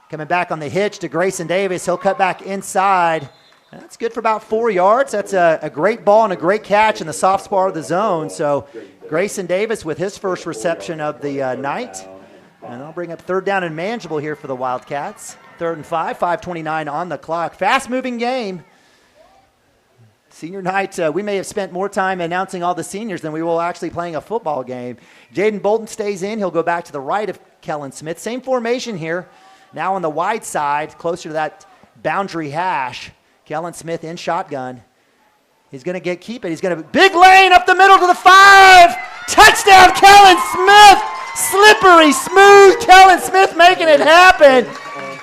coming back on the hitch to Grayson Davis. He'll cut back inside. That's good for about 4 yards. That's a great ball and a great catch in the soft spot of the zone. So Grayson Davis with his first reception of the night. And I'll bring up third down and manageable here for the Wildcats. 3rd and 5, 5:29 on the clock. Fast-moving game. Senior night, we may have spent more time announcing all the seniors than we will actually playing a football game. Jaden Bolton stays in. He'll go back to the right of Kellen Smith. Same formation here. Now on the wide side, closer to that boundary hash. Kellen Smith in shotgun. He's going to keep it. He's going to big lane up the middle to the 5. Touchdown, Kellen Smith. Slippery, smooth. Kellen Smith making it happen.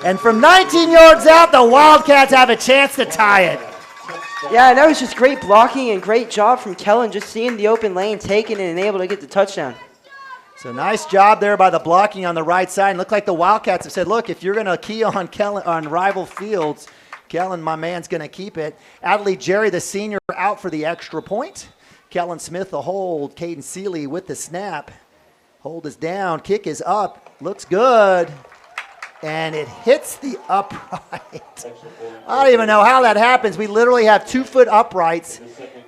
And from 19 yards out, the Wildcats have a chance to tie it. Yeah, and that was just great blocking and great job from Kellen, just seeing the open lane, taking it, and able to get the touchdown. So nice job there by the blocking on the right side. And looked like the Wildcats have said, look, if you're going to key on Kellen on rival Fields, Kellen, my man's going to keep it. Adley Jerry, the senior, out for the extra point. Kellen Smith, the hold. Caden Seeley with the snap. Hold is down. Kick is up. Looks good. And it hits the upright. I don't even know how that happens. We literally have 2-foot uprights,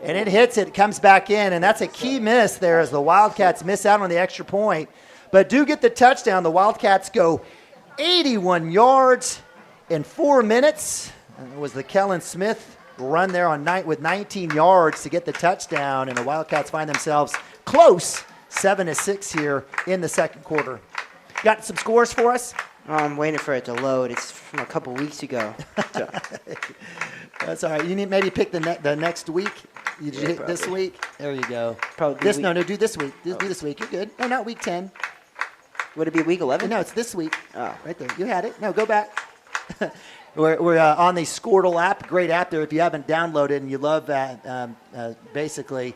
and it hits it, comes back in, and that's a key miss there as the Wildcats miss out on the extra point. But do get the touchdown. The Wildcats go 81 yards in 4 minutes. And it was the Kellen Smith run there on night with 19 yards to get the touchdown, and the Wildcats find themselves close, 7-6 here in the second quarter. Got some scores for us? I'm waiting for it to load. It's from a couple weeks ago. That's all right. You need maybe pick the next week. You hit this week. There you go. Probably do this week. Do this week. You're good. No, not week 10. Would it be week 11? No, it's this week. Oh, right there. You had it. No, go back. We're on the Squirtle app. Great app there. If you haven't downloaded and you love that, basically,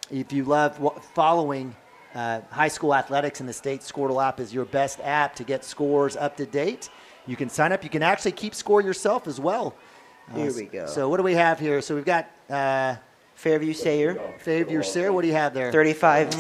if you love following high school athletics in the state, Squirtle app is your best app to get scores up to date. You can sign up. You can actually keep score yourself as well. Here we go. So what do we have here? So we've got Fairview Sayre. Fairview Sayre. What do you have there? 35-0.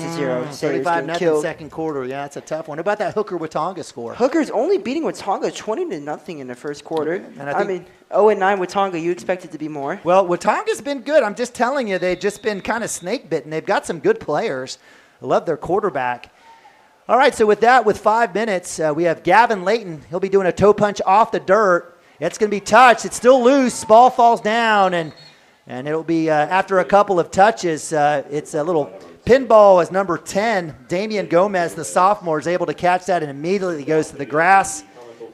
35-0 second quarter. Yeah, that's a tough one. What about that Hooker Watonga score? Hooker's only beating Watonga 20-0 in the first quarter. And I mean, 0-9 Watonga. You expect it to be more? Well, Watonga's been good. I'm just telling you, they've just been kind of snake bitten. They've got some good players. I love their quarterback. All right, so with that, with 5 minutes, we have Gavin Layton. He'll be doing a toe punch off the dirt. It's going to be touched. It's still loose. Ball falls down, and it'll be after a couple of touches. It's a little pinball as number 10, Damian Gomez, the sophomore, is able to catch that and immediately goes to the grass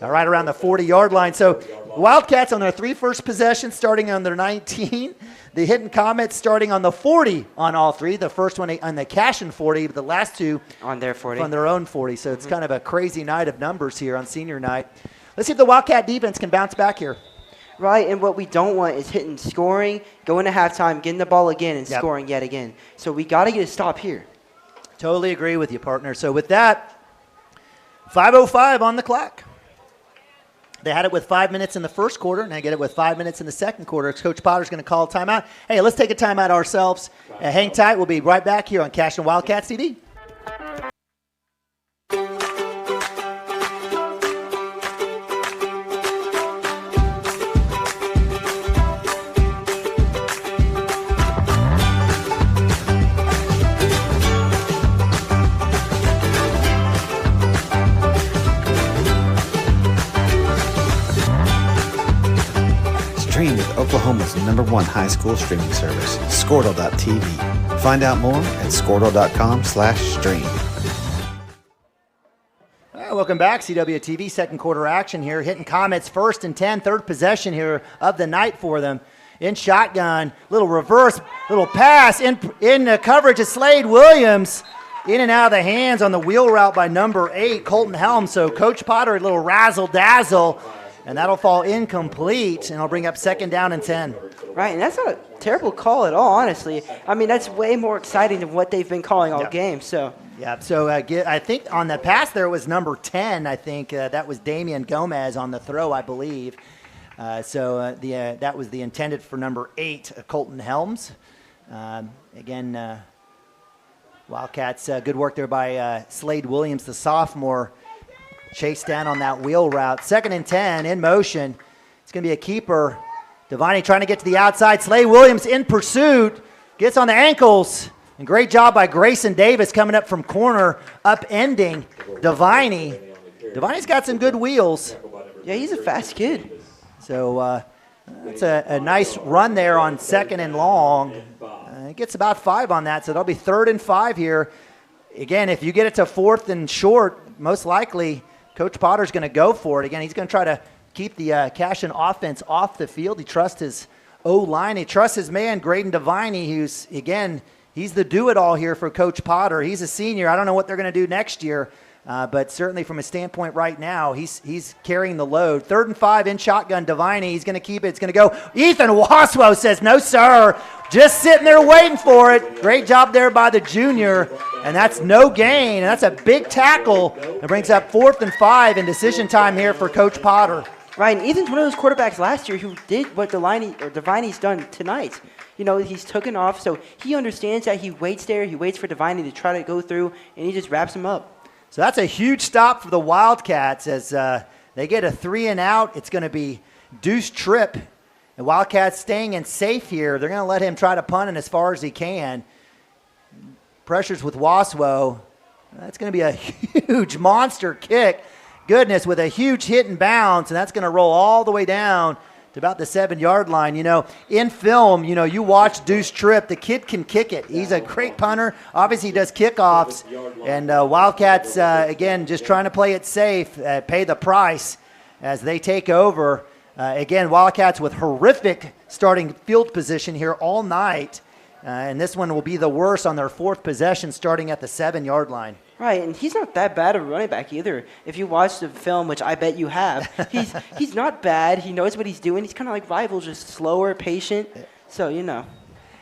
right around the 40-yard line. So Wildcats on their 3 first possessions starting on their 19. The Hinton Comets starting on the 40 on all 3. The first one on the Cashion 40, but the last 2 on their 40. On their own 40. So it's kind of a crazy night of numbers here on senior night. Let's see if the Wildcat defense can bounce back here. Right, and what we don't want is Hinton scoring, going to halftime, getting the ball again, and scoring yet again. So we got to get a stop here. Totally agree with you, partner. So with that, 5:05 on the clock. They had it with 5 minutes in the first quarter, and they get it with 5 minutes in the second quarter. Coach Potter's going to call a timeout. Hey, let's take a timeout ourselves. Hang tight. We'll be right back here on Cashion Wildcats TV. Stream with Oklahoma's #1 high school streaming service, Squirtle.tv. Find out more at Squirtle.com/stream. Welcome back, CWTV, second quarter action here. Hinton Comets 1st and 10, third possession here of the night for them. In shotgun, little reverse, little pass, in coverage of Slade Williams. In and out of the hands on the wheel route by number 8, Colton Helms. So Coach Potter, a little razzle-dazzle, and that'll fall incomplete, and it'll bring up 2nd down and 10. Right, and that's not a terrible call at all, honestly. I mean, that's way more exciting than what they've been calling all game. So. Yeah, so I think on the pass there was number 10, I think. That was Damian Gomez on the throw, I believe. That was the intended for number 8, Colton Helms. Again, Wildcats, good work there by Slade Williams, the sophomore. Chased down on that wheel route. 2nd and 10 in motion. It's going to be a keeper. Devaney trying to get to the outside. Slade Williams in pursuit. Gets on the ankles. And great job by Grayson Davis coming up from corner, upending Devaney. Devaney's got some good wheels. Yeah, he's a fast kid. So it's a nice run there on 2nd and long. It gets about 5 on that, so that'll be 3rd and 5 here. Again, if you get it to 4th and short, most likely Coach Potter's going to go for it. Again, he's going to try to keep the Cashion offense off the field. He trusts his O-line. He trusts his man, Graydon Devaney, who's, again, he's the do-it-all here for Coach Potter. He's a senior. I don't know what they're going to do next year, but certainly from a standpoint right now, he's carrying the load. 3rd and 5 in shotgun. Devaney, he's going to keep it. It's going to go. Ethan Waswo says, no, sir. Just sitting there waiting for it. Great job there by the junior, and that's no gain. And that's a big tackle. It brings up 4th and 5 in decision time here for Coach Potter. Right, and Ethan's one of those quarterbacks last year who did what Devaney's done tonight. You know, he's taken off, so he understands that. He waits there. He waits for Devaney to try to go through, and he just wraps him up. So that's a huge stop for the Wildcats as they get a 3-and-out. It's going to be Deuce Tripp. The Wildcats staying in safe here. They're going to let him try to punt it as far as he can. Pressures with Waswo. That's going to be a huge monster kick. Goodness, with a huge hit and bounce, and that's going to roll all the way down to about the 7-yard line. You know, in film, you watch Deuce Tripp. The kid can kick it. He's a great punter. Obviously, he does kickoffs. And Wildcats, again, just trying to play it safe, pay the price as they take over. Again, Wildcats with horrific starting field position here all night. And this one will be the worst on their 4th possession starting at the 7-yard line. Right, and he's not that bad of a running back either. If you watch the film, which I bet you have, he's not bad. He knows what he's doing. He's kind of like Rival, just slower, patient. So, Yeah,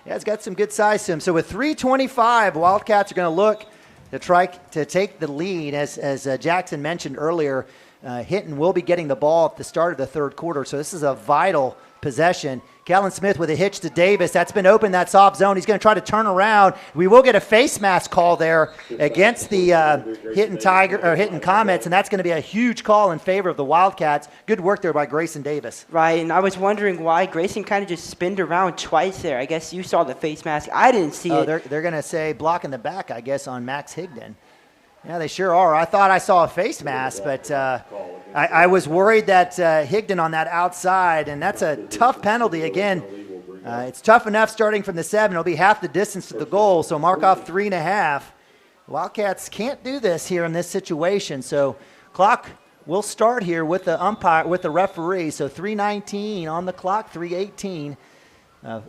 he's got some good size to him. So with 3:25, Wildcats are going to look to try to take the lead. As Jackson mentioned earlier, Hinton will be getting the ball at the start of the 3rd quarter. So this is a vital possession. Kellen Smith with a hitch to Davis. That's been open, that soft zone. He's going to try to turn around. We will get a face mask call there against the Hinton Comets, and that's going to be a huge call in favor of the Wildcats. Good work there by Grayson Davis. Right, and I was wondering why Grayson kind of just spinned around twice there. I guess you saw the face mask. I didn't see it. They're going to say blocking the back, I guess, on Max Higdon. Yeah, they sure are. I thought I saw a face mask, but I was worried that Higdon on that outside, and that's a tough penalty. Again, it's tough enough starting from the 7. It'll be half the distance to the goal, so mark off 3.5. Wildcats can't do this here in this situation, so clock will start here with the umpire, with the referee. So 3:19 on the clock, 3:18.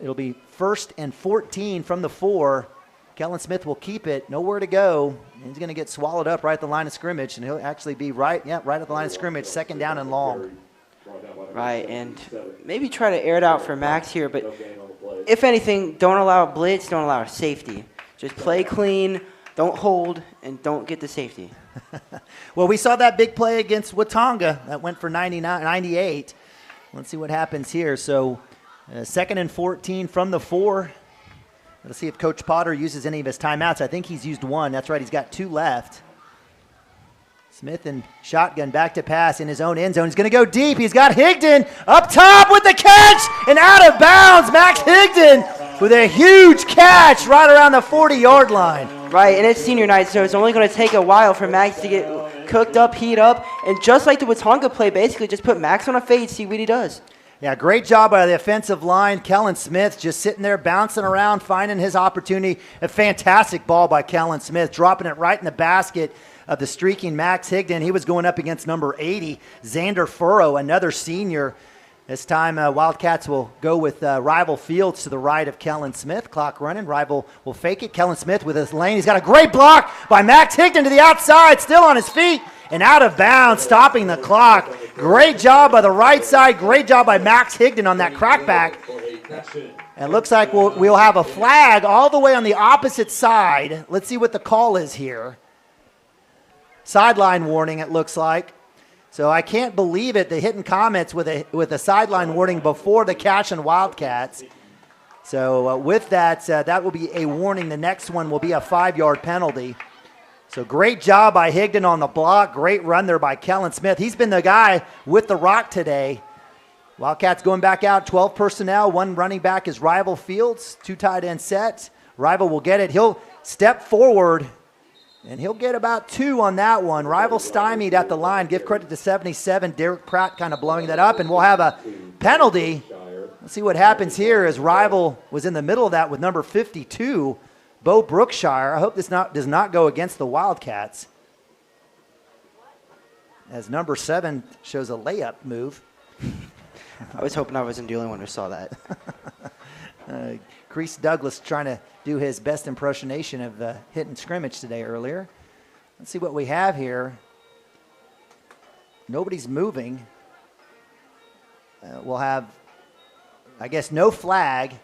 It'll be 1st and 14 from the 4. Kellen Smith will keep it. Nowhere to go. He's going to get swallowed up right at the line of scrimmage, and he'll actually be right at the line of scrimmage, 2nd down and long. Right, and maybe try to air it out for Max here, but if anything, don't allow a blitz, don't allow a safety. Just play clean, don't hold, and don't get the safety. Well, we saw that big play against Watonga. That went for 98. Let's see what happens here. So 2nd and 14 from the 4. Let's see if Coach Potter uses any of his timeouts. I think he's used 1. That's right, he's got 2 left. Smith and shotgun back to pass in his own end zone. He's going to go deep. He's got Higdon up top with the catch and out of bounds. Max Higdon with a huge catch right around the 40-yard line. Right, and it's senior night, so it's only going to take a while for Max to get cooked up, heat up, and just like the Watonga play, basically just put Max on a fade, see what he does. Yeah, great job by the offensive line. Kellen Smith just sitting there bouncing around, finding his opportunity. A fantastic ball by Kellen Smith, dropping it right in the basket of the streaking Max Higdon. He was going up against number 80, Xander Furrow, another senior. This time, Wildcats will go with Rival Fields to the right of Kellen Smith. Clock running. Rival will fake it. Kellen Smith with his lane. He's got a great block by Max Higdon to the outside, still on his feet and out of bounds, stopping the clock. Great job by the right side. Great job by Max Higdon on that crackback. And it looks like we'll have a flag all the way on the opposite side. Let's see what the call is here. Sideline warning, it looks like. So I can't believe it. The Hinton Comets with a sideline warning before the Cashion Wildcats. So with that, that will be a warning. The next one will be a 5-yard penalty. So great job by Higdon on the block. Great run there by Kellen Smith. He's been the guy with the rock today. Wildcats going back out, 12 personnel. One running back is Rival Fields. 2 tight end sets. Rival will get it. He'll step forward. And he'll get about 2 on that one. Rival stymied at the line. Give credit to 77. Derek Pratt kind of blowing that up. And we'll have a penalty. Let's see what happens here as Rival was in the middle of that with number 52, Bo Brookshire. I hope this does not go against the Wildcats. As number 7 shows a layup move. I was hoping I wasn't the only one who saw that. Crease Douglas trying to do his best impersonation of the Hinton scrimmage today earlier. Let's see what we have here. Nobody's moving. We'll have, I guess, no flag.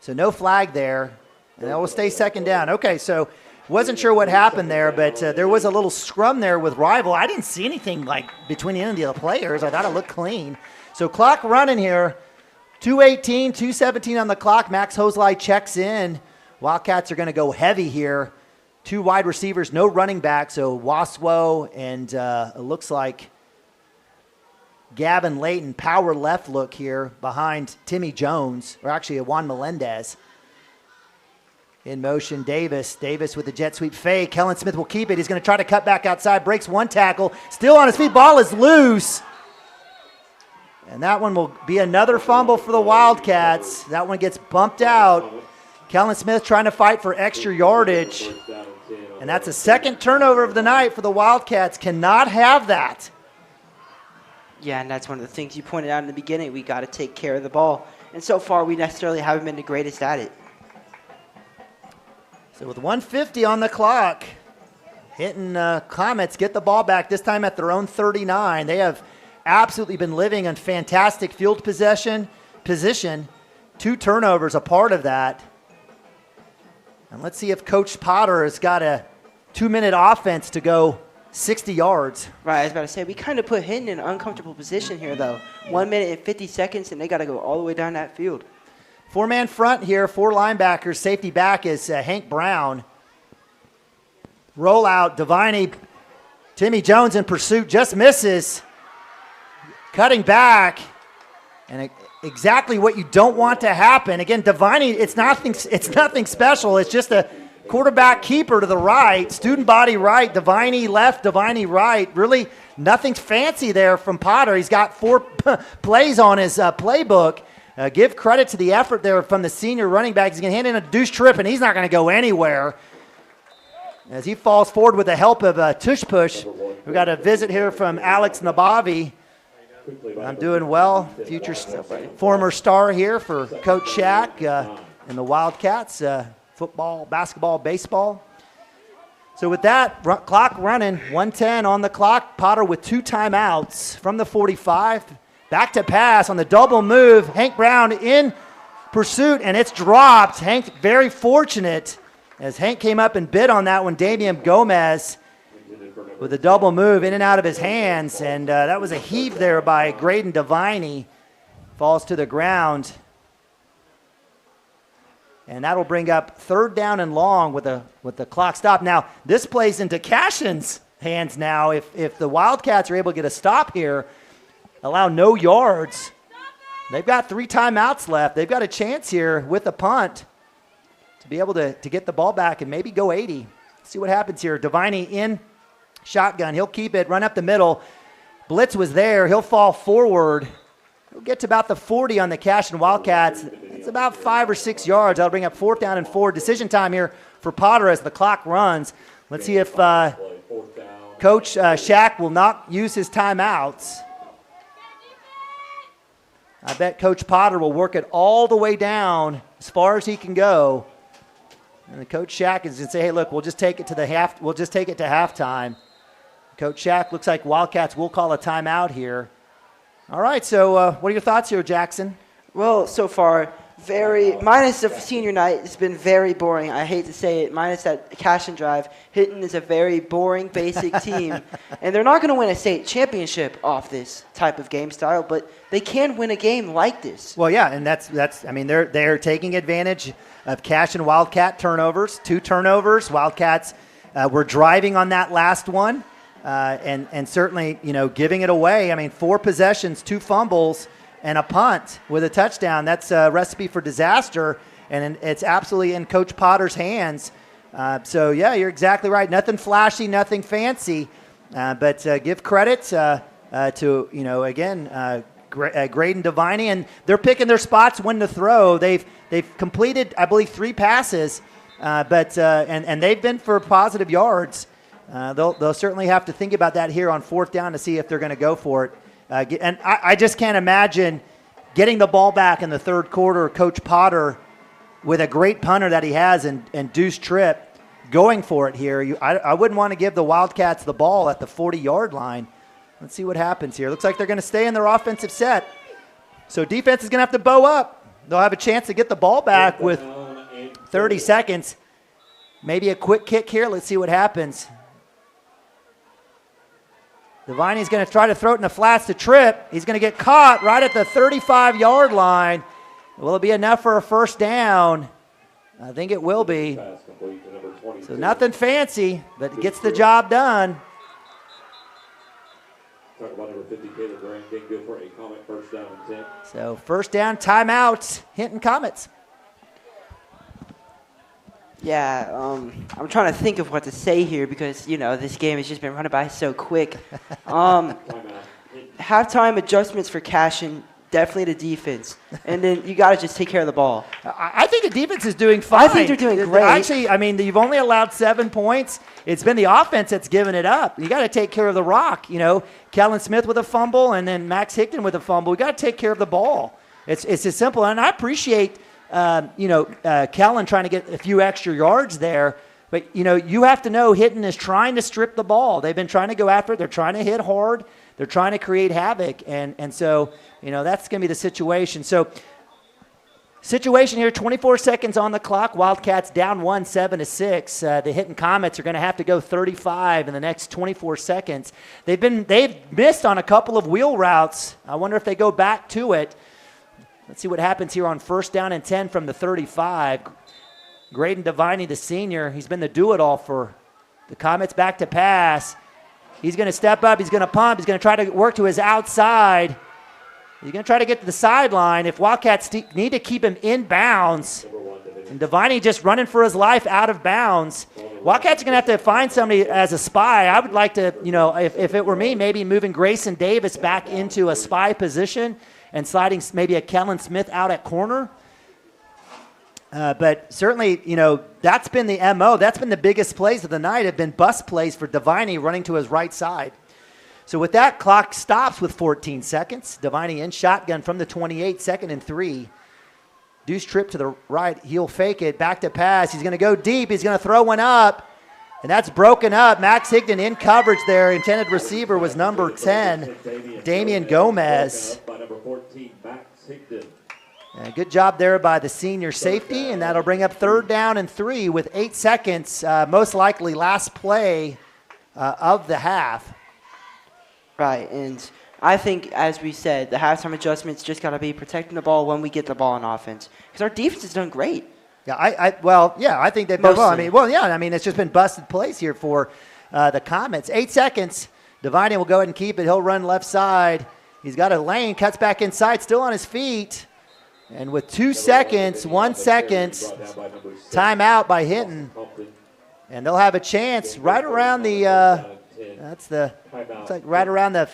So no flag there. And that will stay second down. Okay, so wasn't sure what happened there, but there was a little scrum there with Rival. I didn't see anything like between any of the other players. I thought it looked clean. So clock running here. 2:18, 2:17 on the clock. Max Hosley checks in. Wildcats are going to go heavy here. 2 wide receivers, no running back. So Waswo and it looks like Gavin Layton, power left look here behind Timmy Jones, or actually Juan Melendez. In motion, Davis. Davis with the jet sweep fake. Kellen Smith will keep it. He's going to try to cut back outside. Breaks 1 tackle. Still on his feet. Ball is loose. And that one will be another fumble for the Wildcats. That one gets bumped out. Kellen Smith trying to fight for extra yardage. And that's a second turnover of the night for the Wildcats. Cannot have that. Yeah, and that's one of the things you pointed out in the beginning. We got to take care of the ball. And so far, we necessarily haven't been the greatest at it. So with 1:50 on the clock, Hinton Comets get the ball back, this time at their own 39. They have absolutely been living in fantastic field position. 2 turnovers, a part of that. And let's see if Coach Potter has got a 2-minute offense to go 60 yards. Right, I was about to say, we kind of put Hinton in an uncomfortable position here, though. 1 minute and 50 seconds, and they got to go all the way down that field. 4-man front here, 4 linebackers. Safety back is Hank Brown. Rollout, Deviney. Timmy Jones in pursuit, just misses. Cutting back, and exactly what you don't want to happen. Again, Deviney, it's nothing special. It's just a quarterback keeper to the right, student body right, Deviney left, Deviney right. Really nothing fancy there from Potter. He's got 4 plays on his playbook. Give credit to the effort there from the senior running back. He's going to hand in a Deuce Tripp, and he's not going to go anywhere. As he falls forward with the help of Tush Push. We've got a visit here from Alex Nabavi. I'm doing well. Future former star here for Coach Shack and the Wildcats. Football, basketball, baseball. So with that, clock running, 1:10 on the clock. Potter with 2 timeouts from the 45. Back to pass on the double move. Hank Brown in pursuit, and it's dropped. Hank very fortunate as Hank came up and bid on that one. Damian Gomez with a double move in and out of his hands, and that was a heave there by Graydon Deviney. Falls to the ground. And that'll bring up 3rd down and long with the clock stop. Now, this plays into Cashion's hands now. If the Wildcats are able to get a stop here, allow no yards, they've got 3 timeouts left. They've got a chance here with a punt to be able to get the ball back and maybe go 80. See what happens here. Deviney in shotgun. He'll keep it, run up the middle. Blitz was there. He'll fall forward. We'll get to about the 40 on the Cashion Wildcats. It's about 5 or 6 yards. That'll bring up 4th down and 4. Decision time here for Potter as the clock runs. Let's see if Coach Shack will not use his timeouts. I bet Coach Potter will work it all the way down as far as he can go. And the Coach Shack is going to say, hey, look, we'll just take it to halftime. Coach Shack looks like Wildcats will call a timeout here. All right, so what are your thoughts here, Jackson? Well, so far, minus the senior night, it's been very boring. I hate to say it, minus that Cashion drive. Hinton is a very boring, basic team. And they're not going to win a state championship off this type of game style, but they can win a game like this. Well, yeah, and they're taking advantage of Cashion Wildcat turnovers, 2 turnovers. Wildcats were driving on that last one. And certainly, giving it away. 4 possessions, 2 fumbles, and a punt with a touchdown. That's a recipe for disaster, and it's absolutely in Coach Potter's hands. So, yeah, you're exactly right. Nothing flashy, nothing fancy, but give credit to, Graydon Deviney, and they're picking their spots when to throw. They've completed, I believe, 3 passes, but they've been for positive yards. They'll certainly have to think about that here on 4th down to see if they're going to go for it. And I just can't imagine getting the ball back in the 3rd quarter, Coach Potter, with a great punter that he has and Deuce Tripp, going for it here. I wouldn't want to give the Wildcats the ball at the 40-yard line. Let's see what happens here. Looks like they're going to stay in their offensive set. So defense is going to have to bow up. They'll have a chance to get the ball back with 30 seconds. Maybe a quick kick here. Let's see what happens. Deviney's going to try to throw it in the flats to Tripp. He's going to get caught right at the 35-yard line. Will it be enough for a 1st down? I think it will be. So nothing fancy, but it gets the job done. Talk about number 50, Caleb Graham. Didn't go for a Comet 1st down and 10. So 1st down, timeout, Hinton Comets. Yeah, I'm trying to think of what to say here because, this game has just been running by so quick. Halftime adjustments for Cashion, definitely the defense. And then you got to just take care of the ball. I think the defense is doing fine. I think they're doing great. Actually, you've only allowed 7 points. It's been the offense that's given it up. You got to take care of the rock. Kellen Smith with a fumble and then Max Hickton with a fumble. We got to take care of the ball. It's as simple. And I appreciate Kellen trying to get a few extra yards there. But, you have to know Hinton is trying to strip the ball. They've been trying to go after it. They're trying to hit hard. They're trying to create havoc. And so, that's going to be the situation. So, situation here, 24 seconds on the clock. Wildcats down 1, 7-6. The Hinton Comets are going to have to go 35 in the next 24 seconds. They've missed on a couple of wheel routes. I wonder if they go back to it. Let's see what happens here on 1st down and 10 from the 35. Graydon Deviney, the senior, he's been the do-it-all for the Comets. Back to pass. He's going to step up. He's going to pump. He's going to try to work to his outside. He's going to try to get to the sideline. If Wildcats need to keep him in bounds, and Deviney just running for his life out of bounds, Wildcats are going to have to find somebody as a spy. I would like to, if it were me, maybe moving Grayson Davis back into a spy position and sliding maybe a Kellen Smith out at corner. But certainly, that's been the MO. That's been the biggest plays of the night have been bust plays for Deviney running to his right side. So with that, clock stops with 14 seconds. Deviney in shotgun from the 28, 2nd and 3. Deuce Tripp to the right. He'll fake it. Back to pass. He's going to go deep. He's going to throw one up. And that's broken up. Max Hickton in coverage there. Intended receiver was number 10, Damian Gomez. Good job there by the senior safety, and that'll bring up 3rd down and 3 with 8 seconds, most likely last play of the half. Right, and I think, as we said, the halftime adjustments just got to be protecting the ball when we get the ball on offense because our defense has done great. Yeah, I think they've done well. It's just been busted plays here for the Comets. 8 seconds. Deviney will go ahead and keep it. He'll run left side. He's got a lane, cuts back inside, still on his feet. And with 2 seconds, 1 second, timeout by Hinton. And they'll have a chance right around the, looks like right around the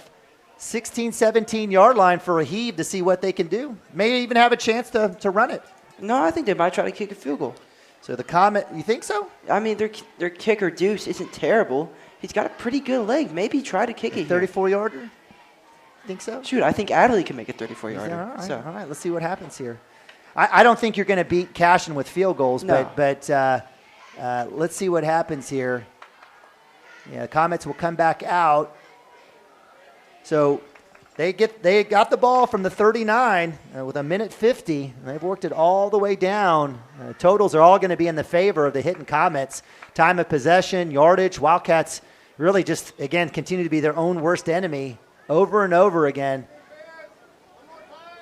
16, 17-yard line for a heave to see what they can do. May even have a chance to run it. No, I think they might try to kick a field goal. So the Comet, you think so? I mean, their kicker Deuce isn't terrible. He's got a pretty good leg. Maybe try to kick it. 34-yarder? Think so? Shoot, I think Adderley can make a 34-yarder. All right, let's see what happens here. I don't think you're going to beat Cashion with field goals, no. but let's see what happens here. Yeah, the Comets will come back out. So they got the ball from the 39 with 1:50, and they've worked it all the way down. Totals are all going to be in the favor of the Hinton Comets. Time of possession, yardage, Wildcats really just, again, continue to be their own worst enemy over and over again.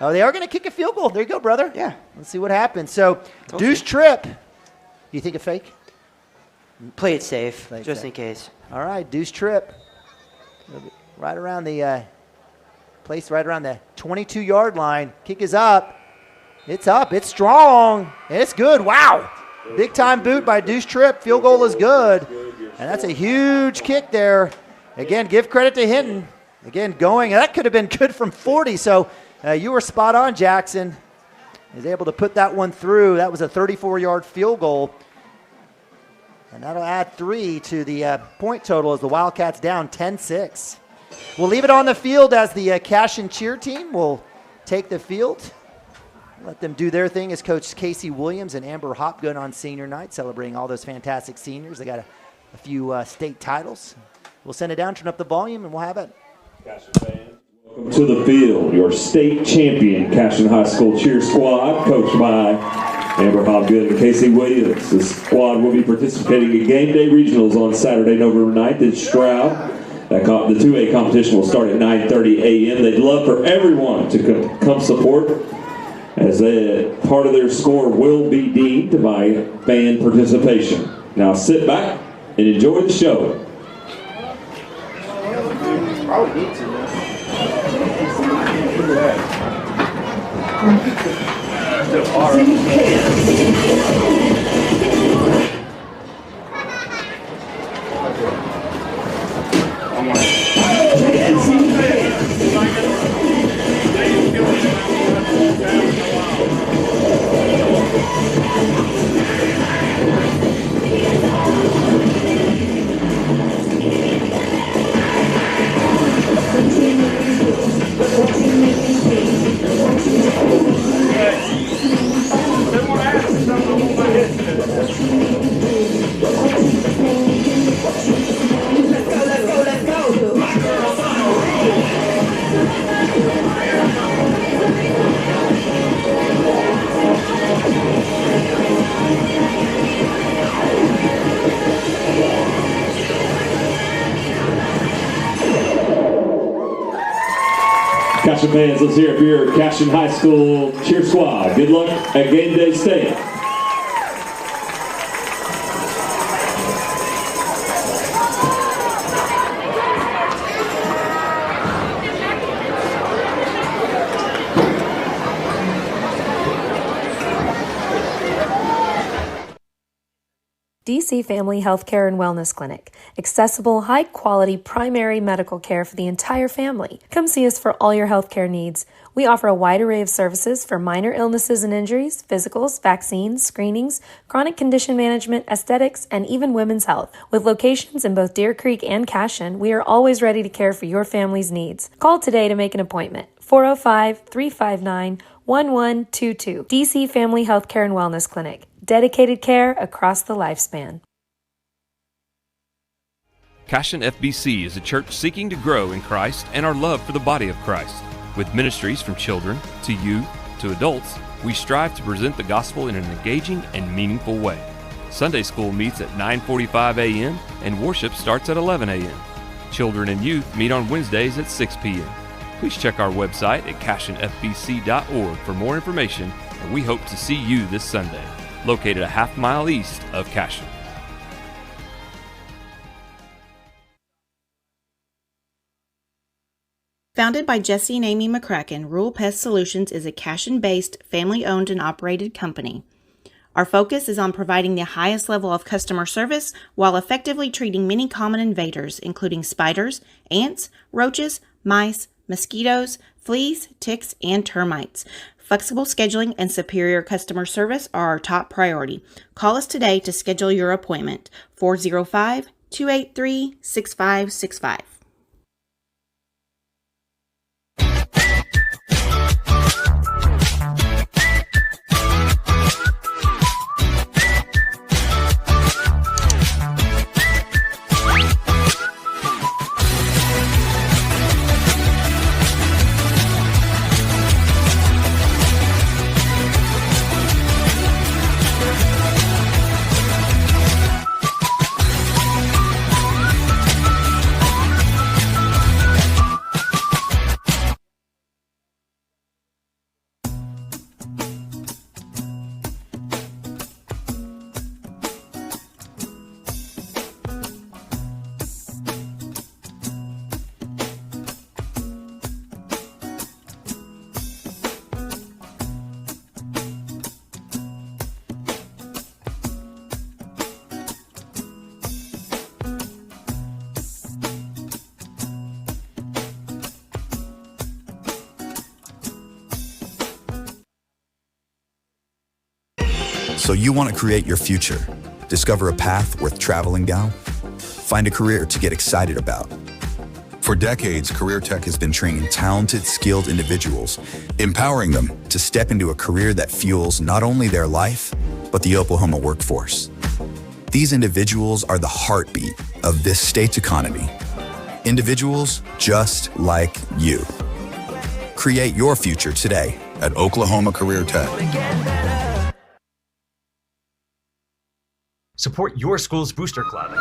Oh, they are going to kick a field goal. There you go, brother. Yeah. Let's see what happens. So, Deuce Tripp. You think a fake? Play it safe, just in case. All right, Deuce Tripp. Right around the place, right around the 22-yard line. Kick is up. It's up. It's strong. It's good. Wow. Big-time boot by Deuce Tripp. Field goal is good. And that's a huge kick there. Again, give credit to Hinton. Again, going. That could have been good from 40. So you were spot on, Jackson. He was able to put that one through. That was a 34-yard field goal. And that'll add 3 to the point total as the Wildcats down 10-6. We'll leave it on the field as the Cashion cheer team will take the field. Let them do their thing as Coach Casey Williams and Amber Hopgood on senior night, celebrating all those fantastic seniors. They got a few state titles. We'll send it down, turn up the volume, and we'll have it. Welcome to the field, your state champion Cashion High School cheer squad, coached by Amber Hopgood and Casey Williams. The squad will be participating in game day regionals on Saturday, November 9th in Stroud. The 2A competition will start at 9:30 a.m. They'd love for everyone to come support, as part of their score will be deemed by fan participation. Now sit back and enjoy the show. Probably need to. Cashion fans, let's hear it for your Cashion High School cheer squad. Good luck at Game Day State. DC Family Healthcare and Wellness Clinic. Accessible, high-quality primary medical care for the entire family. Come see us for all your healthcare needs. We offer a wide array of services for minor illnesses and injuries, physicals, vaccines, screenings, chronic condition management, aesthetics, and even women's health. With locations in both Deer Creek and Cashion, we are always ready to care for your family's needs. Call today to make an appointment. 405-359-1122. DC Family Healthcare and Wellness Clinic. Dedicated care across the lifespan. Cashion FBC is a church seeking to grow in Christ and our love for the body of Christ. With ministries from children to youth to adults, we strive to present the gospel in an engaging and meaningful way. Sunday school meets at 9:45 a.m. and worship starts at 11 a.m. Children and youth meet on Wednesdays at 6 p.m. Please check our website at cashionfbc.org for more information, and we hope to see you this Sunday, located a half-mile east of Cashion. Founded by Jesse and Amy McCracken, Rural Pest Solutions is a Cashion-based, family-owned and operated company. Our focus is on providing the highest level of customer service while effectively treating many common invaders, including spiders, ants, roaches, mice, mosquitoes, fleas, ticks, and termites. Flexible scheduling and superior customer service are our top priority. Call us today to schedule your appointment. 405-283-6565. So you want to create your future, discover a path worth traveling down, find a career to get excited about. For decades, Career Tech has been training talented, skilled individuals, empowering them to step into a career that fuels not only their life, but the Oklahoma workforce. These individuals are the heartbeat of this state's economy. Individuals just like you. Create your future today at Oklahoma Career Tech. Support your school's booster club.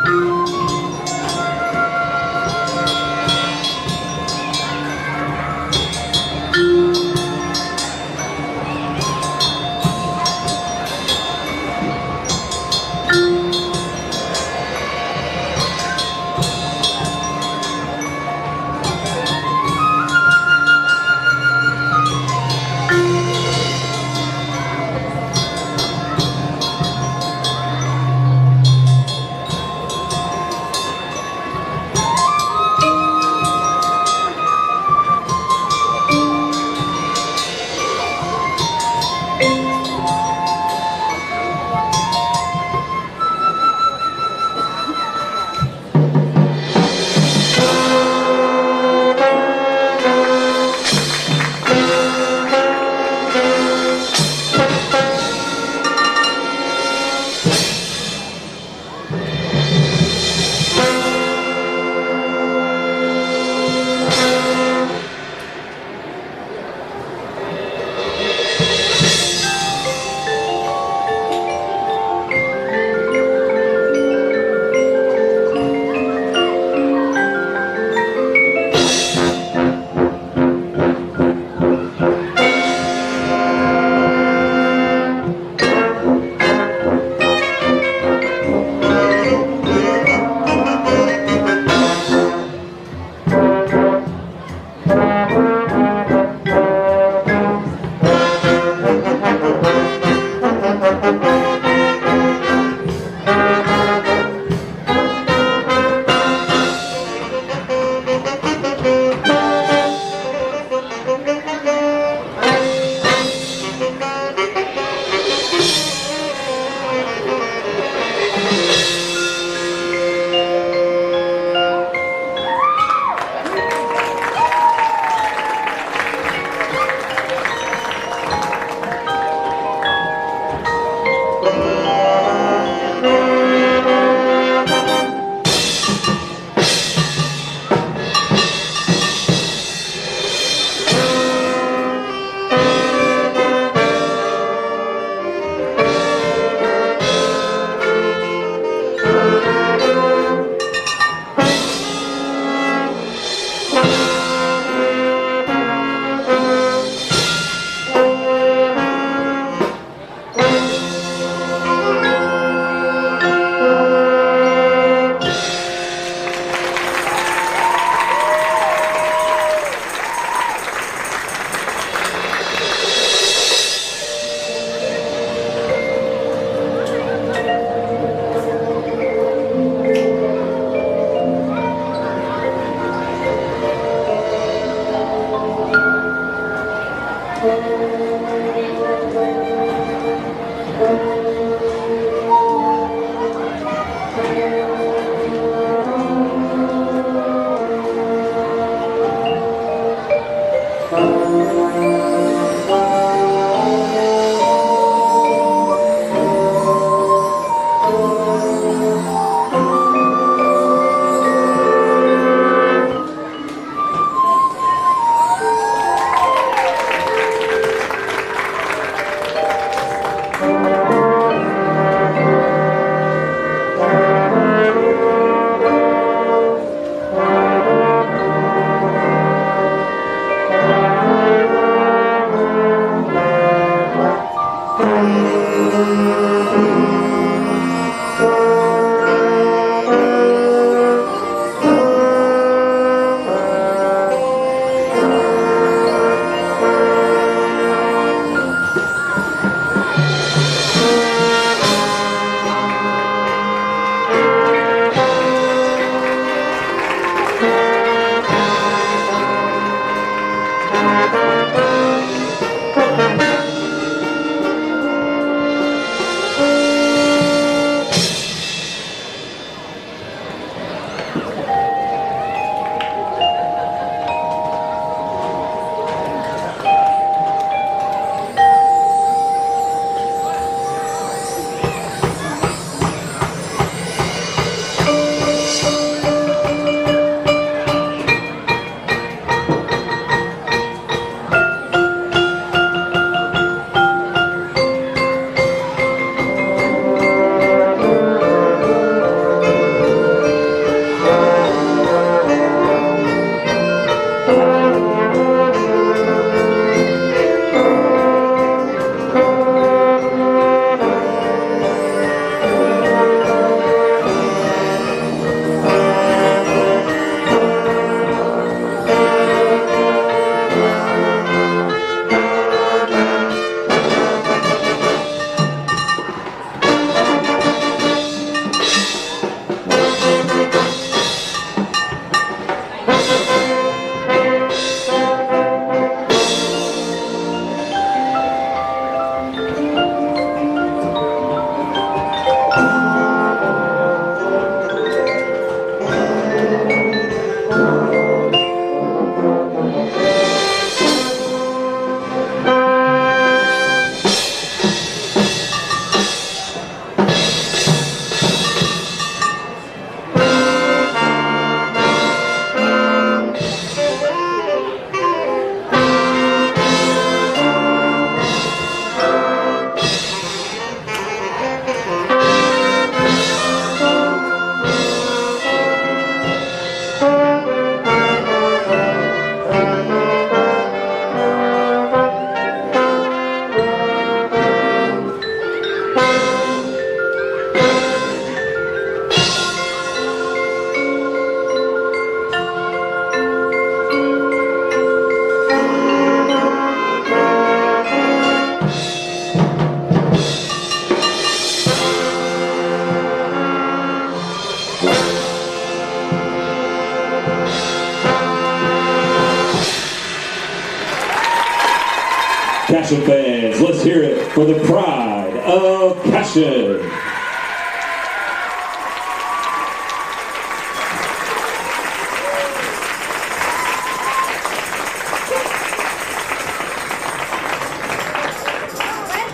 Cashion fans, let's hear it for the pride of Cashion.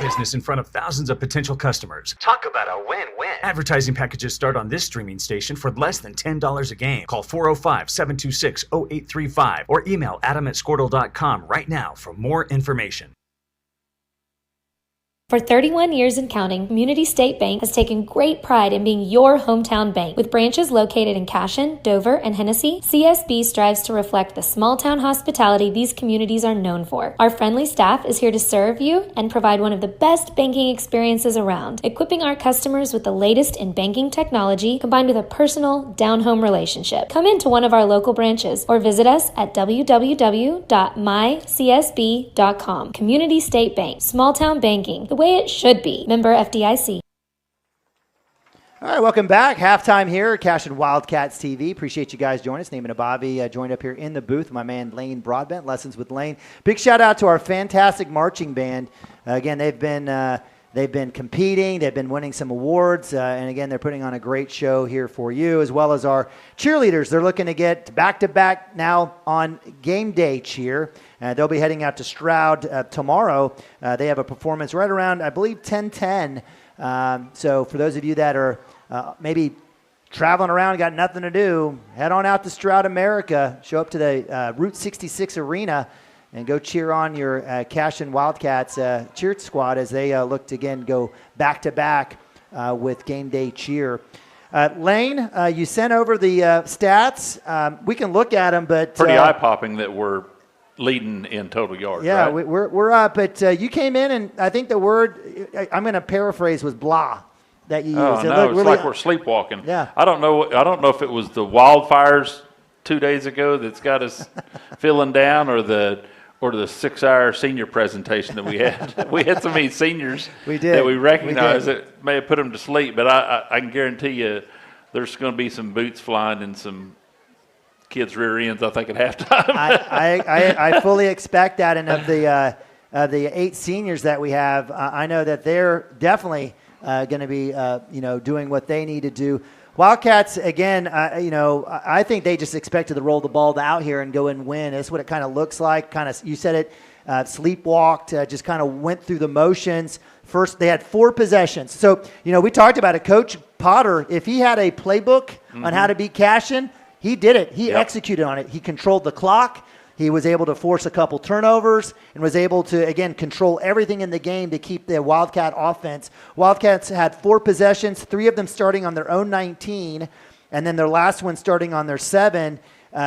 Business in front of thousands of potential customers. Talk about a win-win. Advertising packages start on this streaming station for less than $10 a game. Call 405-726-0835 or email adam@squirtle.com right now for more information. For 31 years and counting, Community State Bank has taken great pride in being your hometown bank. With branches located in Cashion, Dover, and Hennessy, CSB strives to reflect the small-town hospitality these communities are known for. Our friendly staff is here to serve you and provide one of the best banking experiences around, equipping our customers with the latest in banking technology combined with a personal, down-home relationship. Come into one of our local branches or visit us at www.mycsb.com. Community State Bank, small-town banking, the way it should be. Member FDIC. All right, welcome back. Halftime here at Cashion Wildcats TV. Appreciate you guys joining us. Naaman Abavi joined up here in the booth. My man Lane Broadbent, Lessons with Lane. Big shout out to our fantastic marching band. Again, they've been competing. They've been winning some awards. And again, they're putting on a great show here for you, as well as our cheerleaders. They're looking to get back-to-back now on game day cheer. They'll be heading out to Stroud tomorrow. They have a performance right around, I believe, 10:10. So for those of you that are maybe traveling around, got nothing to do, head on out to Stroud America. Show up to the Route 66 Arena and go cheer on your Cashion Wildcats cheer squad as they look to, again, go back-to-back with game day cheer. Lane, you sent over the stats. We can look at them, but pretty eye-popping that we're leading in total yards. Yeah, right? we're up. But you came in, and I think the word I'm going to paraphrase was blah that you used. Oh, no, it's like we're sleepwalking. Yeah. I don't know if it was the wildfires 2 days ago that's got us feeling down, or the 6-hour senior presentation that we had. We had so many seniors that we recognized that may have put them to sleep. But I can guarantee you there's going to be some boots flying and some kids' rear ends, I think, at halftime. I fully expect that. And of the 8 seniors that we have, I know that they're definitely going to be doing what they need to do. Wildcats, again, I think they just expected to roll the ball out here and go and win. That's what it kind of looks like. Kind of, you said it, sleepwalked, just kind of went through the motions. First, they had 4 possessions. So, we talked about it. Coach Potter, if he had a playbook on how to beat Cashion, he did it. He executed on it. He controlled the clock. He was able to force a couple turnovers and was able to, again, control everything in the game to keep the Wildcat offense. Wildcats had 4 possessions, 3 of them starting on their own 19, and then their last one starting on their 7.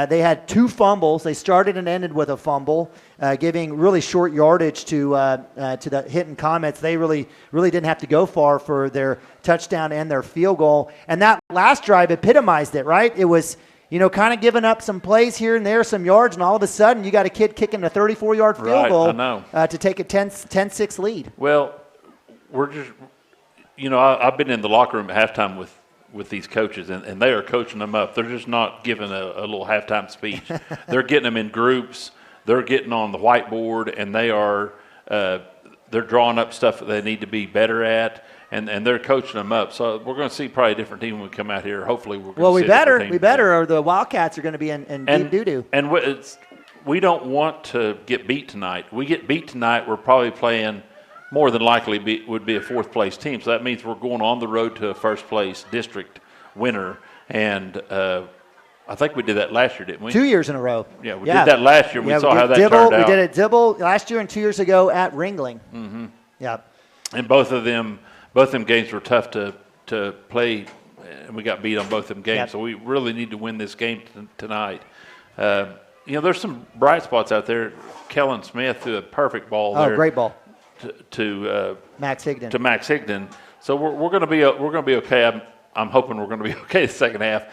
They had 2 fumbles. They started and ended with a fumble, giving really short yardage to the Hinton Comets. They really didn't have to go far for their touchdown and their field goal. And that last drive epitomized it, right? It was kind of giving up some plays here and there, some yards, and all of a sudden you got a kid kicking a 34-yard field goal to take a 10-6 lead. Well, we're just, I've been in the locker room at halftime with these coaches, and they are coaching them up. They're just not giving a little halftime speech. They're getting them in groups. They're getting on the whiteboard, and they're drawing up stuff that they need to be better at. And they're coaching them up. So we're going to see probably a different team when we come out here. Hopefully we're going to see a different team. We better, or the Wildcats are going to be in deep doo-doo. And we don't want to get beat tonight. We get beat tonight, we're probably playing more than likely would be a 4th-place team. So that means we're going on the road to a first-place district winner. And I think we did that last year, didn't we? 2 years in a row. Yeah, we did that last year. We saw how that turned out. We did it at Dibble last year and 2 years ago at Ringling. Mm-hmm. Yeah. And both of them games were tough to play, and we got beat on both of them games. Yep. So we really need to win this game tonight. There's some bright spots out there. Kellen Smith threw a perfect ball there. Oh, great ball. To Max Higdon. To Max Higdon. So we're going to be okay. I'm hoping we're going to be okay the second half.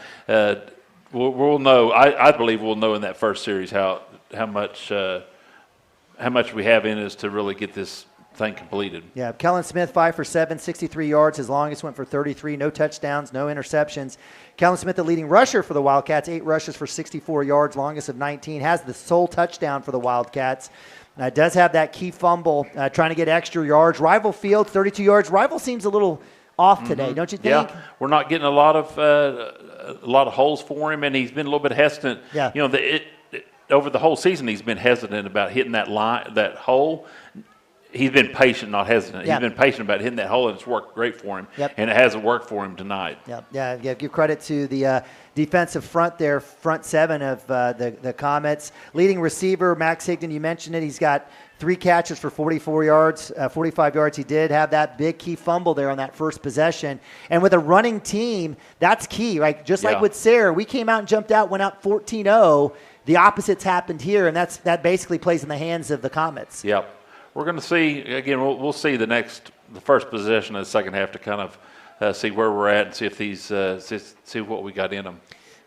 We'll know. I believe we'll know in that first series how much we have in us to really get this thing completed. Yeah, Kellen Smith, 5 for 7, 63 yards. His longest went for 33. No touchdowns, no interceptions. Kellen Smith, the leading rusher for the Wildcats, 8 rushes for 64 yards, longest of 19. Has the sole touchdown for the Wildcats. Does have that key fumble, trying to get extra yards. Rival Fields, 32 yards. Rival seems a little off today, don't you think? Yeah, we're not getting a lot of holes for him, and he's been a little bit hesitant. Yeah. Over the whole season, he's been hesitant about hitting that hole. He's been patient, not hesitant. Yeah. He's been patient about hitting that hole, and it's worked great for him. Yep. And it hasn't worked for him tonight. Yep. Yeah. Give credit to the defensive front there, front 7 of the Comets. Leading receiver, Max Higdon, you mentioned it. He's got 3 catches for 44 yards, 45 yards. He did have that big key fumble there on that first possession. And with a running team, that's key, right? Just like with Sayre, we came out and jumped out, went out 14-0. The opposites happened here, and that basically plays in the hands of the Comets. Yep. We're going to see, again, we'll see the first possession of the second half to kind of see where we're at and see if see what we got in them.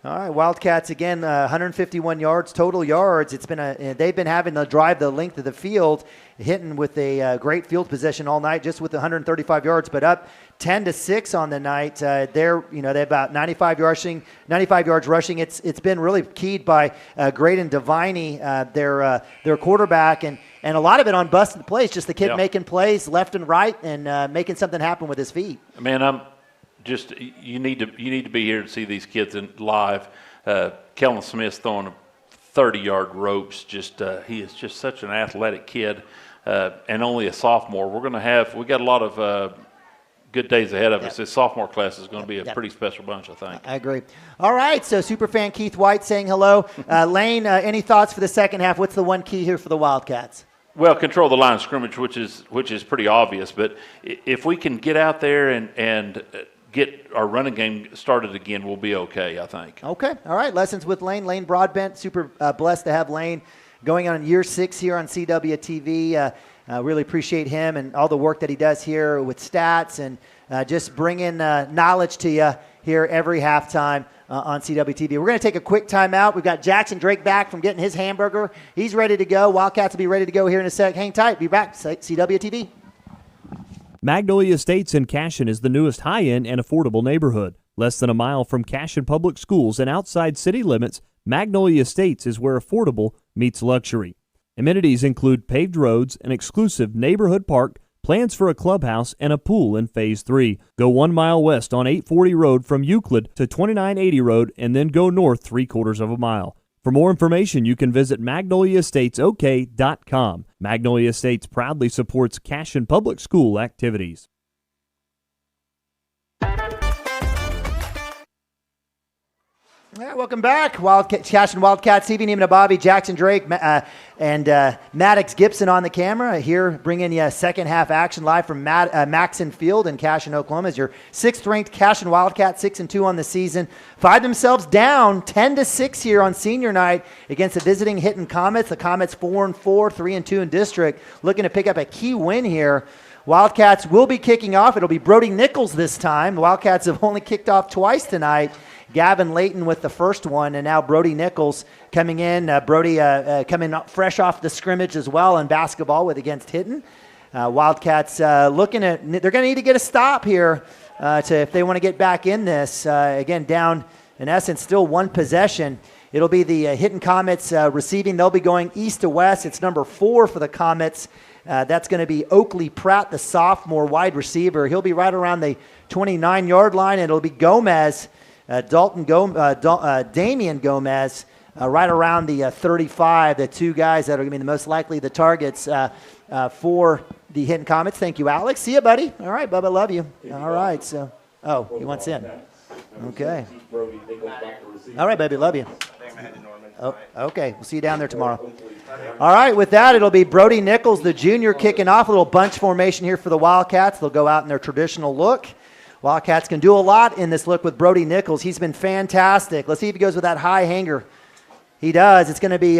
All right, Wildcats again, 151 yards, total yards. They've been having to drive the length of the field, hitting with a great field position all night, just with 135 yards, but up 10-6 on the night. They're about 95 yards rushing. It's been really keyed by Graydon Deviney, their quarterback, and a lot of it on busted plays. Just the kid making plays left and right and making something happen with his feet. Man, you need to be here to see these kids live. Kellen Smith's throwing 30-yard ropes. He is just such an athletic kid, and only a sophomore. We got a lot of good days ahead of us. This sophomore class is going to be a pretty special bunch, I think. I agree. All right, so superfan Keith White saying hello. Lane, any thoughts for the second half? What's the one key here for the Wildcats? Well, control the line of scrimmage, which is pretty obvious. But if we can get out there and get our running game started again, we'll be okay, I think. Okay. All right. Lessons with Lane. Lane Broadbent. Super blessed to have Lane going on year 6 here on CWTV. Really appreciate him and all the work that he does here with stats and just bringing knowledge to you here every halftime on CWTV. We're going to take a quick timeout. We've got Jackson Drake back from getting his hamburger. He's ready to go. Wildcats will be ready to go here in a sec. Hang tight. Be back. CWTV. Magnolia Estates in Cashion is the newest high-end and affordable neighborhood. Less than a mile from Cashion Public Schools and outside city limits, Magnolia Estates is where affordable meets luxury. Amenities include paved roads, an exclusive neighborhood park, plans for a clubhouse, and a pool in Phase 3. Go 1 mile west on 840 Road from Euclid to 2980 Road and then go north 3/4 of a mile. For more information, you can visit magnoliaestatesok.com. Magnolia Estates proudly supports Cashion Public School activities. Yeah, welcome back. Cashion Wildcats, Stevie Neiman Bobby, Jackson Drake, and Maddox Gibson on the camera here, bringing you second half action live from Maxon Field in Cashion, Oklahoma. As your 6th-ranked Cashion Wildcats, 6-2 on the season, find themselves down 10-6 here on senior night against the visiting Hinton Comets. The Comets 4-4, 3-2 in district, looking to pick up a key win here. Wildcats will be kicking off. It'll be Brody Nichols this time. The Wildcats have only kicked off twice tonight. Gavin Layton with the first one, and now Brody Nichols coming in. Brody coming up fresh off the scrimmage as well in basketball against Hinton. Wildcats looking at, they're going to need to get a stop here if they want to get back in this. Again, down in essence, still one possession. It'll be the Hinton Comets receiving. They'll be going east to west. It's number 4 for the Comets. That's going to be Oakley Pratt, the sophomore wide receiver. He'll be right around the 29-yard line, and it'll be Gomez. Damian Gomez right around the 35, the two guys that are going to be the most likely the targets for the Hinton Comets. Thank you, Alex. See you, buddy. All right, Bubba, love you. All right, so, he wants in. Okay. All right, baby, love you. Oh, okay, we'll see you down there tomorrow. All right, with that, it'll be Brody Nichols, the junior, kicking off. A little bunch formation here for the Wildcats. They'll go out in their traditional look. Wildcats can do a lot in this look with Brody Nichols. He's been fantastic. Let's see if he goes with that high hanger. He does. It's going to be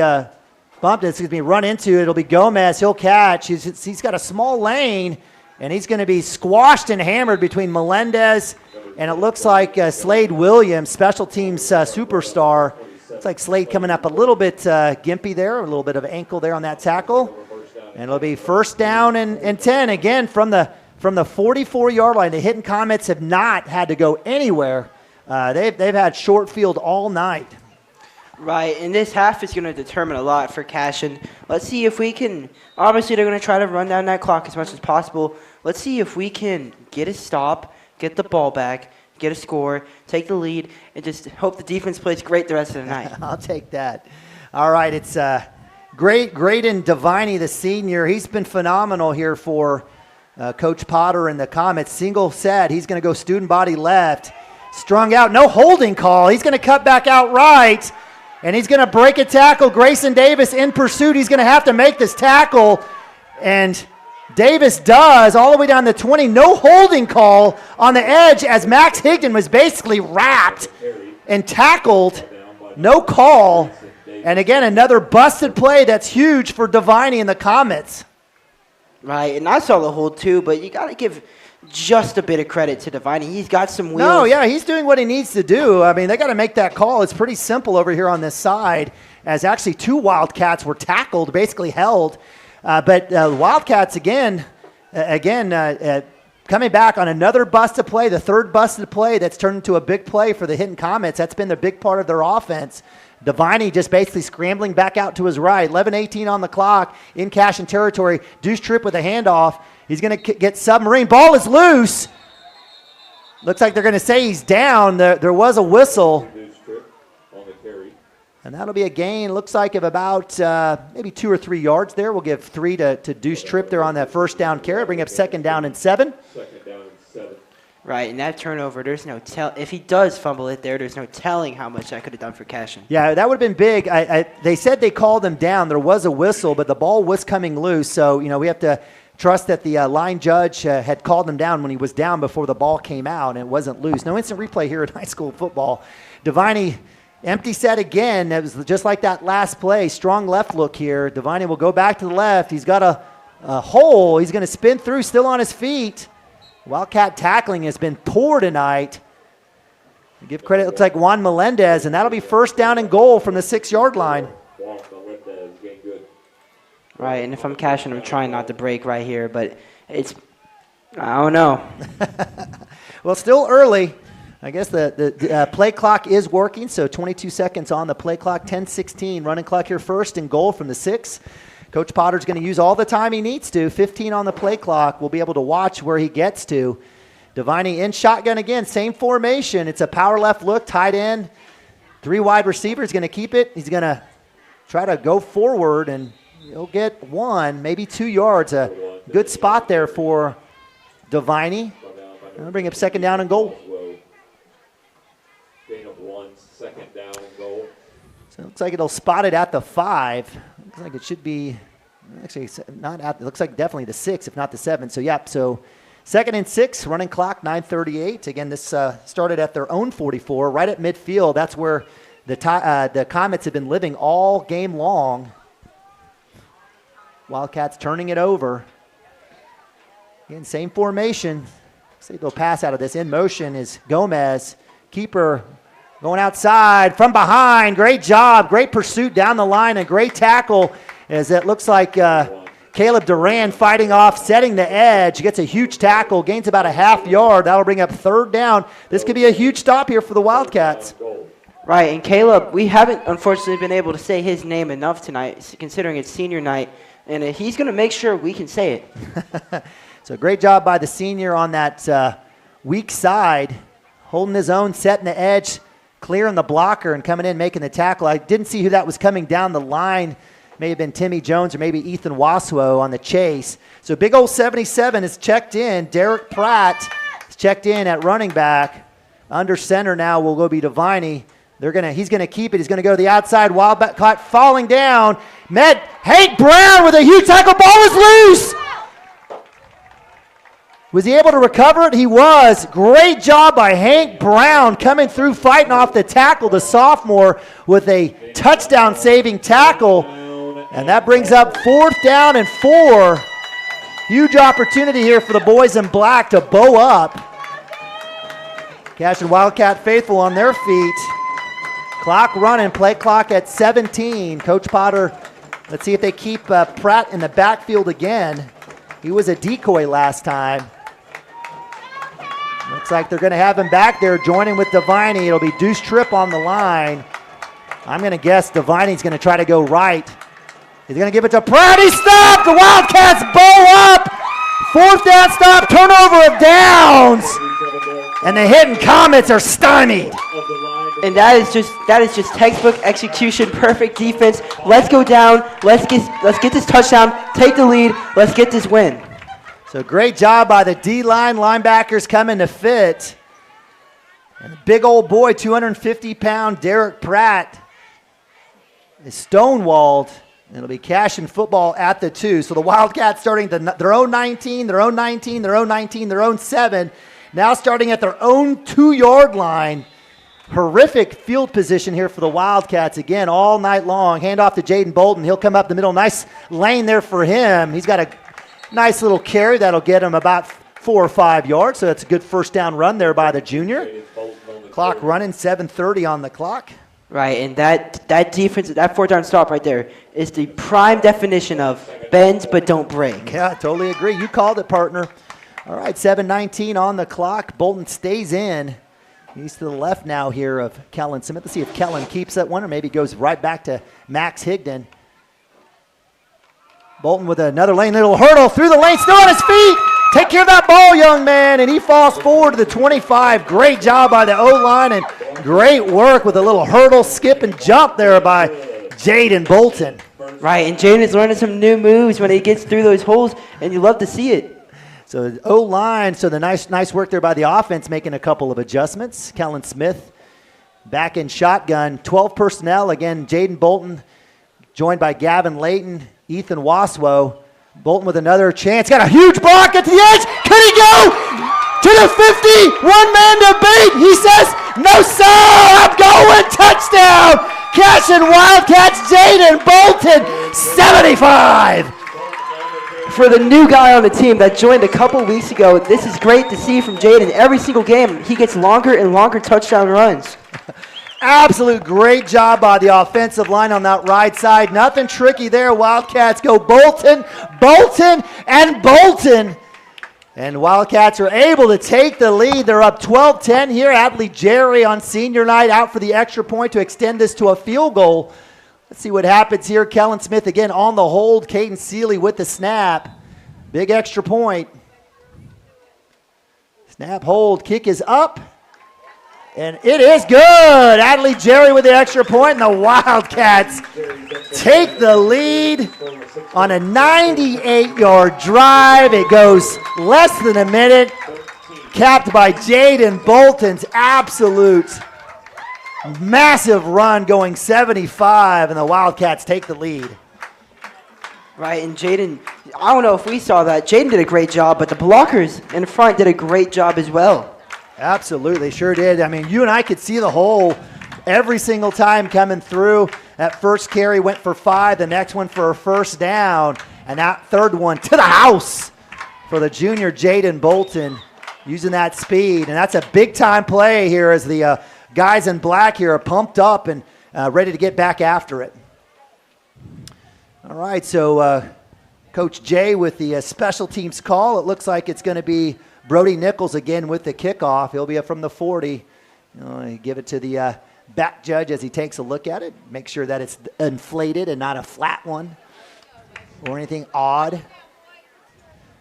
bumped. It's going to be run into. It'll be Gomez. He'll catch. He's got a small lane, and he's going to be squashed and hammered between Melendez and it looks like Slade Williams, special teams superstar. It's like Slade coming up a little bit gimpy there, a little bit of ankle there on that tackle. And it'll be first down and 10 again from the 44-yard line. The Hinton Comets have not had to go anywhere. They've had short field all night. Right, and this half is going to determine a lot for Cashion. Let's see if we can, obviously they're going to try to run down that clock as much as possible. Let's see if we can get a stop, get the ball back, get a score, take the lead, and just hope the defense plays great the rest of the night. I'll take that. All right, it's Graydon Deviney, the senior. He's been phenomenal here for Coach Potter and the Comets. Single set. He's going to go student body left. Strung out. No holding call. He's going to cut back out right. And he's going to break a tackle. Grayson Davis in pursuit. He's going to have to make this tackle. And Davis does all the way down the 20. No holding call on the edge as Max Higdon was basically wrapped and tackled. No call. And again, another busted play that's huge for Deviney and the Comets. Right, and I saw the hold too, but you got to give just a bit of credit to Deviney. He's got some wheels. No, yeah, he's doing what he needs to do. I mean, they got to make that call. It's pretty simple over here on this side, as actually two Wildcats were tackled, basically held. But Wildcats, again, coming back on another busted play, the third busted play that's turned into a big play for the Hinton Comets. That's been the big part of their offense. Deviney just basically scrambling back out to his right. 11:18 on the clock in Cashion territory. Deuce Tripp with a handoff. He's going to get submarine. Ball is loose. Looks like they're going to say he's down. There was a whistle. And that'll be a gain, looks like, of about maybe 2 or 3 yards there. We'll give 3 to Deuce Tripp there on that first down carry. Bring up second down and 7. Right, and that turnover, there's no tell. If he does fumble it there, there's no telling how much that could have done for Cashion. Yeah, that would have been big. They said they called him down. There was a whistle, but the ball was coming loose. So, we have to trust that the line judge had called him down when he was down before the ball came out and it wasn't loose. No instant replay here in high school football. Deviney Empty set again. That was just like that last play. Strong left look here. Devine will go back to the left. He's got a hole. He's going to spin through, still on his feet. Wildcat tackling has been poor tonight. Give credit, it looks like Juan Melendez, and that'll be first down and goal from the 6-yard line. Right, and if I'm Cashion, I'm trying not to break right here, but I don't know. Well, still early. I guess the play clock is working, so 22 seconds on the play clock, 10-16. Running clock here first and goal from the 6. Coach Potter's going to use all the time he needs to. 15 on the play clock. We'll be able to watch where he gets to. Devine in shotgun again, same formation. It's a power left look, tight end. 3 wide receivers, going to keep it. He's going to try to go forward, and he'll get 1, maybe 2 yards. A good spot there for Devine. I'll bring up second down and goal. Gain of 1, second down and goal. So it looks like it'll spot it at the 5. Looks like it should be, actually not at, it looks like definitely the 6, if not the 7. So, yep, so second and 6, running clock, 9:38. Again, this started at their own 44, right at midfield. That's where the Comets have been living all game long. Wildcats turning it over. Again, same formation. Looks like they'll pass out of this. In motion is Gomez. Keeper going outside from behind. Great job. Great pursuit down the line. A great tackle as it looks like Caleb Duran fighting off, setting the edge. He gets a huge tackle, gains about a half yard. That'll bring up third down. This could be a huge stop here for the Wildcats. Right, and Caleb, we haven't unfortunately been able to say his name enough tonight, considering it's senior night, and he's going to make sure we can say it. So great job by the senior on that weak side, holding his own, setting the edge, clearing the blocker, and coming in, making the tackle. I didn't see who that was coming down the line. May have been Timmy Jones or maybe Ethan Waswo on the chase. So big old 77 is checked in. Derek Pratt is checked in at running back. Under center now will go be Devine. He's gonna keep it. He's gonna go to the outside. Wildcat falling down. Hank Brown with a huge tackle. Ball is loose. Was he able to recover it? He was. Great job by Hank Brown coming through, fighting off the tackle, the sophomore, with a touchdown-saving tackle. And that brings up 4th down and 4. Huge opportunity here for the boys in black to bow up. Cashion Wildcat faithful on their feet. Clock running, play clock at 17. Coach Potter, let's see if they keep Pratt in the backfield again. He was a decoy last time. Looks like they're going to have him back there joining with Devine. It'll be Deuce Tripp on the line. I'm going to guess Devine's going to try to go right. He's going to give it to Pratt. He stopped. The Wildcats bow up. 4th down stop, turnover of downs. And the Hinton Comets are stymied. And that is just textbook execution, perfect defense. Let's go down. Let's get this touchdown. Take the lead. Let's get this win. So great job by the D-line. Linebackers coming to fit. And the big old boy, 250-pound Derek Pratt is stonewalled. It'll be Cashion football at the 2. So the Wildcats starting their own 19, their own 19, their own 19, their own 7. Now starting at their own 2-yard line. Horrific field position here for the Wildcats again all night long. Hand off to Jaden Bolton. He'll come up the middle. Nice lane there for him. He's got a nice little carry that'll get him about 4 or 5 yards. So that's a good first down run there by the junior. Clock running, 7:30 on the clock. Right, and that defense, that 4th down stop right there is the prime definition of bend but don't break. Yeah, I totally agree. You called it, partner. All right, 7:19 on the clock. Bolton stays in. He's to the left now here of Kellen Smith. Let's see if Kellen keeps that one or maybe goes right back to Max Higdon. Bolton with another lane, little hurdle through the lane, still on his feet. Take care of that ball, young man, and he falls forward to the 25. Great job by the O-line and great work with a little hurdle, skip, and jump there by Jaden Bolton. Right, and Jaden is learning some new moves when he gets through those holes, and you love to see it. So O-line, so the nice work there by the offense, making a couple of adjustments. Kellen Smith back in shotgun, 12 personnel. Again, Jaden Bolton joined by Gavin Layton, Ethan Waswo. Bolton with another chance. Got a huge block at the edge. Could he go to the 50? One man debate. He says No, sir! I'm going! Touchdown! Cashion Wildcats, Jaden Bolton, 75! For the new guy on the team that joined a couple weeks ago, this is great to see from Jaden. Every single game, he gets longer and longer touchdown runs. Absolute great job by the offensive line on that right side. Nothing tricky there. Wildcats go Bolton, Bolton, and Bolton. And Wildcats are able to take the lead. They're up 12-10 here. Adley Jerry on senior night out for the extra point to extend this to a field goal. Let's see what happens here. Kellen Smith again on the hold. Caden Seeley with the snap. Big extra point. Snap, hold, kick is up. And it is good. Adley Jerry with the extra point, and the Wildcats take the lead on a 98-yard drive. It goes less than a minute. Capped by Jaden Bolton's absolute massive run going 75, and the Wildcats take the lead. Right, and Jaden, I don't know if we saw that. Jaden did a great job, but the blockers in front did a great job as well. Absolutely, sure did. I mean, you and I could see the hole every single time coming through. That first carry went for 5, the next one for a first down, and that third one to the house for the junior Jaden Bolton using that speed. And that's a big-time play here as the guys in black here are pumped up and ready to get back after it. All right, so Coach Jay with the special teams call. It looks like it's going to be Brody Nichols again with the kickoff. He'll be up from the 40. Give it to the back judge as he takes a look at it. Make sure that it's inflated and not a flat one or anything odd.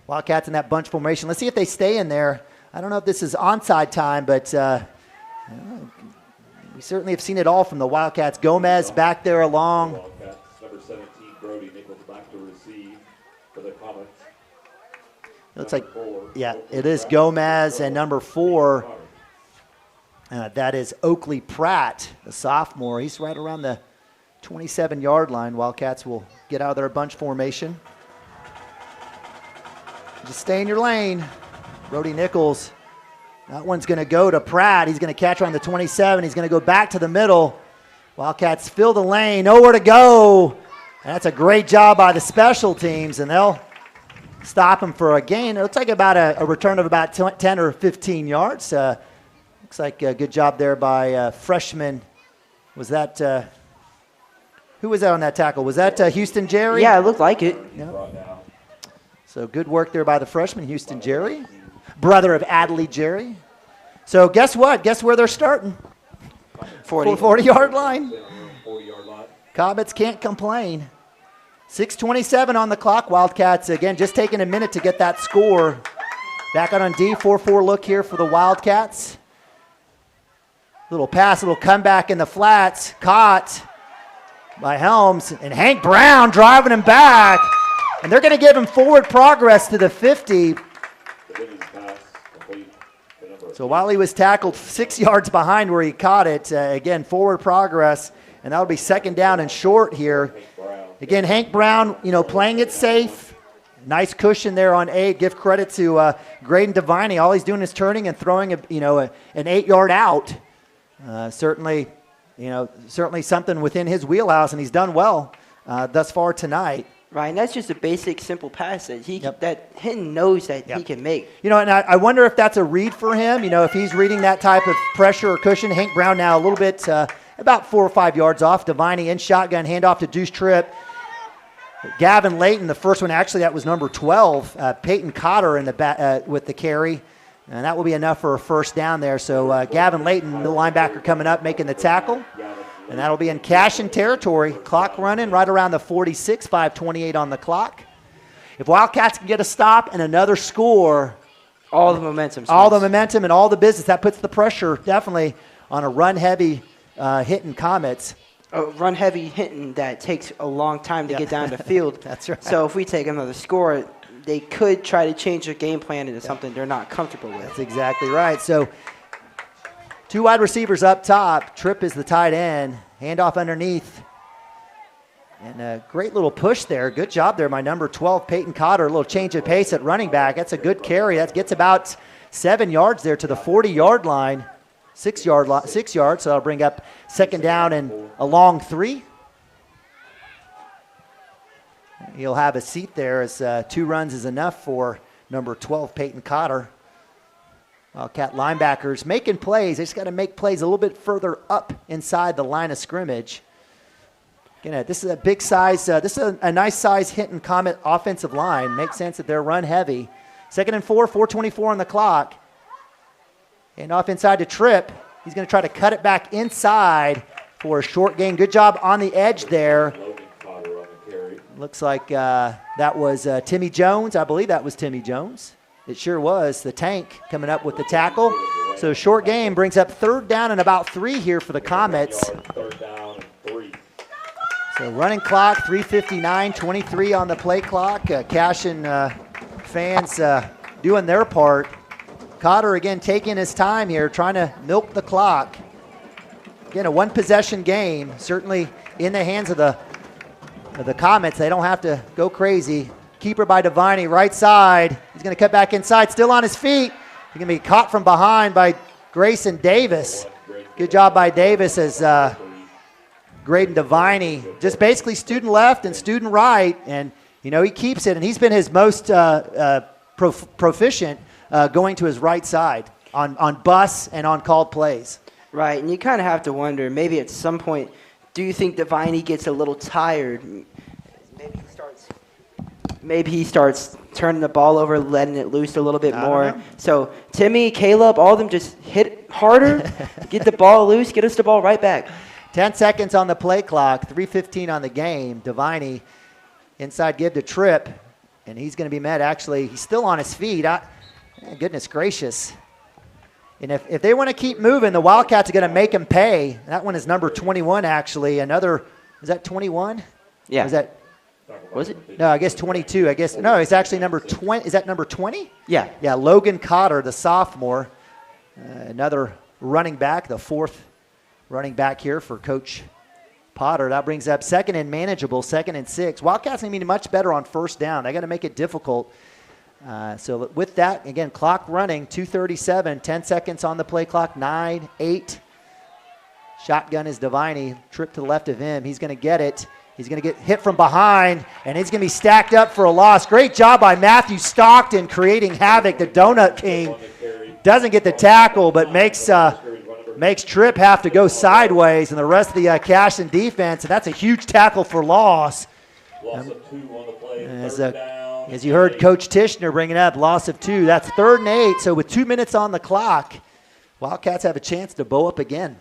Wildcats in that bunch formation. Let's see if they stay in there. I don't know if this is onside time, but we certainly have seen it all from the Wildcats. Gomez back there along. Wildcats, number 17, Brody Nichols back to receive for the Comets. It looks like, yeah, it is Gomez, and number 4, that is Oakley Pratt, the sophomore. He's right around the 27-yard line. Wildcats will get out of their bunch formation. Just stay in your lane. Brody Nichols. That one's going to go to Pratt. He's going to catch her on the 27. He's going to go back to the middle. Wildcats fill the lane. Nowhere to go. And that's a great job by the special teams, and they'll stop him for a gain. It looks like about a return of about 10 or 15 yards. Looks like a good job there by freshman. Was that who was that on that tackle? Was that Houston Jerry? Yeah, it looked like it. Yeah. So good work there by the freshman, Houston Jerry, brother of Adley Jerry. So guess what? Guess where they're starting? 40-yard line. Comets can't complain. 6:27 on the clock. Wildcats, again, just taking a minute to get that score. Back out on D, 4-4 look here for the Wildcats. Little pass, little comeback in the flats. Caught by Helms, and Hank Brown driving him back. And they're going to give him forward progress to the 50. So while he was tackled 6 yards behind where he caught it, again, forward progress, and that'll be second down and short here. Again, Hank Brown, playing it safe. Nice cushion there on 8. Give credit to Graydon Deviney. All he's doing is turning and throwing an 8-yard out. Certainly something within his wheelhouse, and he's done well thus far tonight. Right, and that's just a basic, simple pass that that Hinton knows that he can make. And I wonder if that's a read for him. If he's reading that type of pressure or cushion. Hank Brown now a little bit, about 4 or 5 yards off. Deviney in shotgun, handoff to Deuce Tripp. Gavin Layton, the first one, actually that was number 12. Peyton Cotter in the with the carry. And that will be enough for a first down there. So Gavin Layton, the linebacker, coming up, making the tackle. And that'll be in Cashion territory. Clock running right around the 46, 5:28 on the clock. If Wildcats can get a stop and another score. All the momentum. All the momentum and all the business. That puts the pressure definitely on a run-heavy Hinton Comets. A run-heavy Hinton that takes a long time to get down the field. That's right. So if we take another score, they could try to change their game plan into something they're not comfortable with. That's exactly right. So 2 wide receivers up top. Tripp is the tight end. Handoff underneath. And a great little push there. Good job there by number 12, Peyton Cotter. A little change of pace at running back. That's a good carry. That gets about 7 yards there to the 40-yard line. 6 yards, so that'll bring up second down and a long 3. He'll have a seat there as 2 runs is enough for number 12, Peyton Cotter. Wildcat linebackers making plays. They just got to make plays a little bit further up inside the line of scrimmage. Again, this is a big size. This is a nice size Hinton Comet offensive line. Makes sense that they're run heavy. 2nd and 4, 4:24 on the clock. And off inside to Tripp. He's going to try to cut it back inside for a short gain. Good job on the edge there. Looks like that was Timmy Jones. I believe that was Timmy Jones. It sure was. The tank coming up with the tackle. So short game brings up 3rd down and about 3 here for the Comets. 3rd down and 3. So running clock, 3:59, 23 on the play clock. Cashion fans doing their part. Cotter again taking his time here, trying to milk the clock. Again, a 1-possession game, certainly in the hands of the Comets. They don't have to go crazy. Keeper by Deviney, right side. He's going to cut back inside, still on his feet. He's going to be caught from behind by Grayson Davis. Good job by Davis as Graydon Deviney, just basically student left and student right. And, you know, he keeps it, and he's been his most proficient going to his right side on bus and on called plays. Right, and you kind of have to wonder, maybe at some point, do you think Deviney gets a little tired? Maybe he starts turning the ball over, letting it loose a little bit more. So Timmy, Caleb, all of them just hit harder, get the ball loose, get us the ball right back. 10 seconds on the play clock, 3:15 on the game. Deviney, inside give to Tripp, and he's going to be met. Actually, he's still on his feet. Goodness gracious. And if they want to keep moving, the Wildcats are going to make him pay. That one is number 21, actually. Another, is that 21? Yeah. Or is that? Was it? No, I guess 22. I guess, no, it's actually number 20. Is that number 20? Yeah. Yeah, Logan Cotter, the sophomore. Another running back, the 4th running back here for Coach Potter. That brings up 2nd and manageable, 2nd and 6. Wildcats need to be much better on 1st down. They got to make it difficult. So with that, again, clock running, 2:37, 10 seconds on the play clock, 9, 8. Shotgun is Deviney, Tripp to the left of him. He's going to get it. He's going to get hit from behind, and he's going to be stacked up for a loss. Great job by Matthew Stockton creating havoc. The Donut King doesn't get the tackle, but makes Tripp have to go sideways, and the rest of the Cashion defense, and that's a huge tackle for loss. Loss of 2 on the play, as you heard Coach Tishner bringing up, loss of 2. That's 3rd and 8, so with 2 minutes on the clock, Wildcats have a chance to bow up again.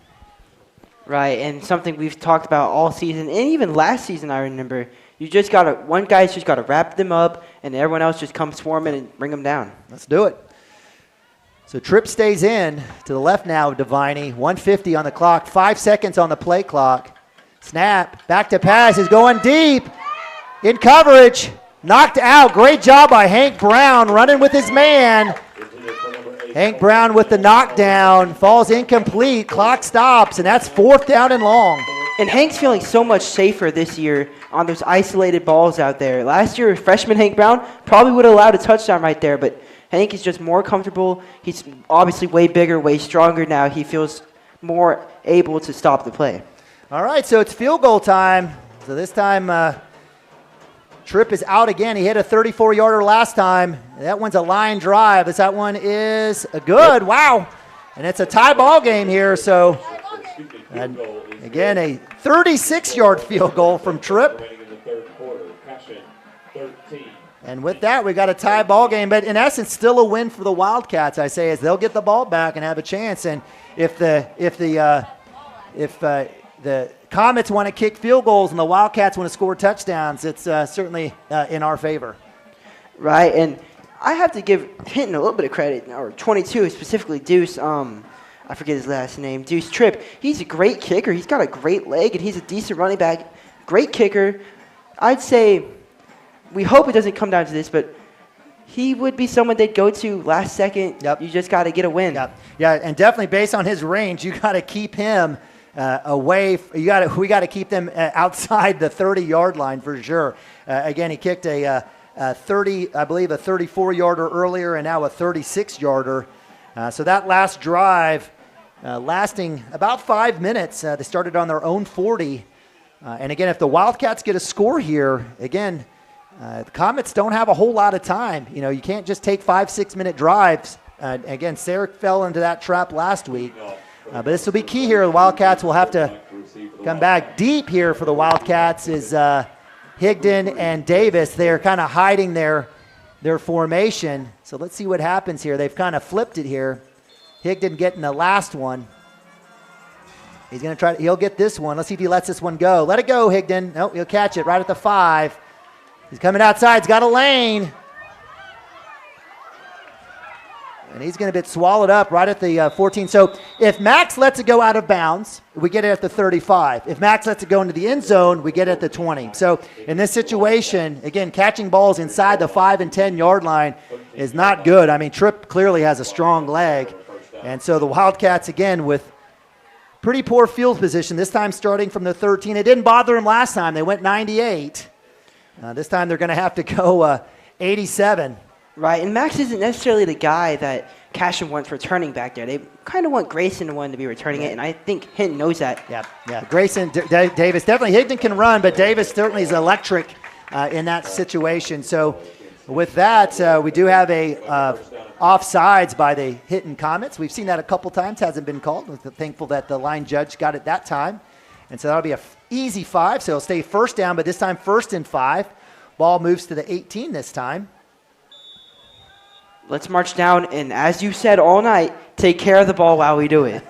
Right, and something we've talked about all season, and even last season, I remember, one guy's just got to wrap them up, and everyone else just comes swarming and bring them down. Let's do it. So Tripp stays in to the left now of Deviney, 1:50 on the clock, 5 seconds on the play clock. Snap, back to pass, he's going deep, in coverage, knocked out. Great job by Hank Brown, running with his man. Hank Brown with the knockdown, falls incomplete, clock stops, and that's 4th down and long. And Hank's feeling so much safer this year on those isolated balls out there. Last year, freshman Hank Brown probably would have allowed a touchdown right there, but Hank is just more comfortable. He's obviously way bigger, way stronger now. He feels more able to stop the play. All right, so it's field goal time. So this time, Tripp is out again. He hit a 34-yarder last time. That one's a line drive. That one is good. Wow. And it's a tie ball game here. So, again, a 36-yard field goal from Tripp. And with that, we got a tie ball game. But in essence, still a win for the Wildcats, I say, as they'll get the ball back and have a chance. And if the Comets want to kick field goals and the Wildcats want to score touchdowns, it's certainly in our favor. Right, and I have to give Hinton a little bit of credit, or 22, specifically Deuce, I forget his last name, Deuce Tripp. He's a great kicker. He's got a great leg, and he's a decent running back. Great kicker. I'd say we hope it doesn't come down to this, but he would be someone they'd go to last second. Yep. You just got to get a win. Yep. Yeah, and definitely based on his range, you got to keep him away. We got to keep them outside the 30-yard line for sure. Again, he kicked a 34-yarder earlier, and now a 36-yarder. So that last drive lasting about 5 minutes. They started on their own 40. And again, if the Wildcats get a score here, again, the Comets don't have a whole lot of time. You know, you can't just take 5-6 minute drives. Again, Sarah fell into that trap last week. But this will be key here. The Wildcats will have to come back deep here for the Wildcats is Higdon and Davis. They're kind of hiding their formation. So let's see what happens here. They've kind of flipped it here. Higdon getting the last one. He's going to try. He'll get this one. Let's see if he lets this one go. Let it go, Higdon. Nope, he'll catch it right at the 5. He's coming outside. He's got a lane. And he's going to get swallowed up right at the 14. So if Max lets it go out of bounds, we get it at the 35. If Max lets it go into the end zone, we get it at the 20. So in this situation, again, catching balls inside the 5 and 10 yard line is not good. I mean, Tripp clearly has a strong leg. And so the Wildcats, again, with pretty poor field position, this time starting from the 13. It didn't bother them last time. They went 98. This time they're going to have to go 87. Right, and Max isn't necessarily the guy that Cashion wants returning back there. They kind of want Grayson to want to be returning it, and I think Hinton knows that. Yeah. Grayson, Davis, definitely. Hinton can run, but Davis certainly is electric in that situation. So with that, we do have a offsides by the Hinton Comets. We've seen that a couple times. Hasn't been called. We're thankful that the line judge got it that time. And so that'll be an easy 5. So it'll stay first down, but this time 1st and 5. Ball moves to the 18 this time. Let's march down, and as you said all night, take care of the ball while we do it.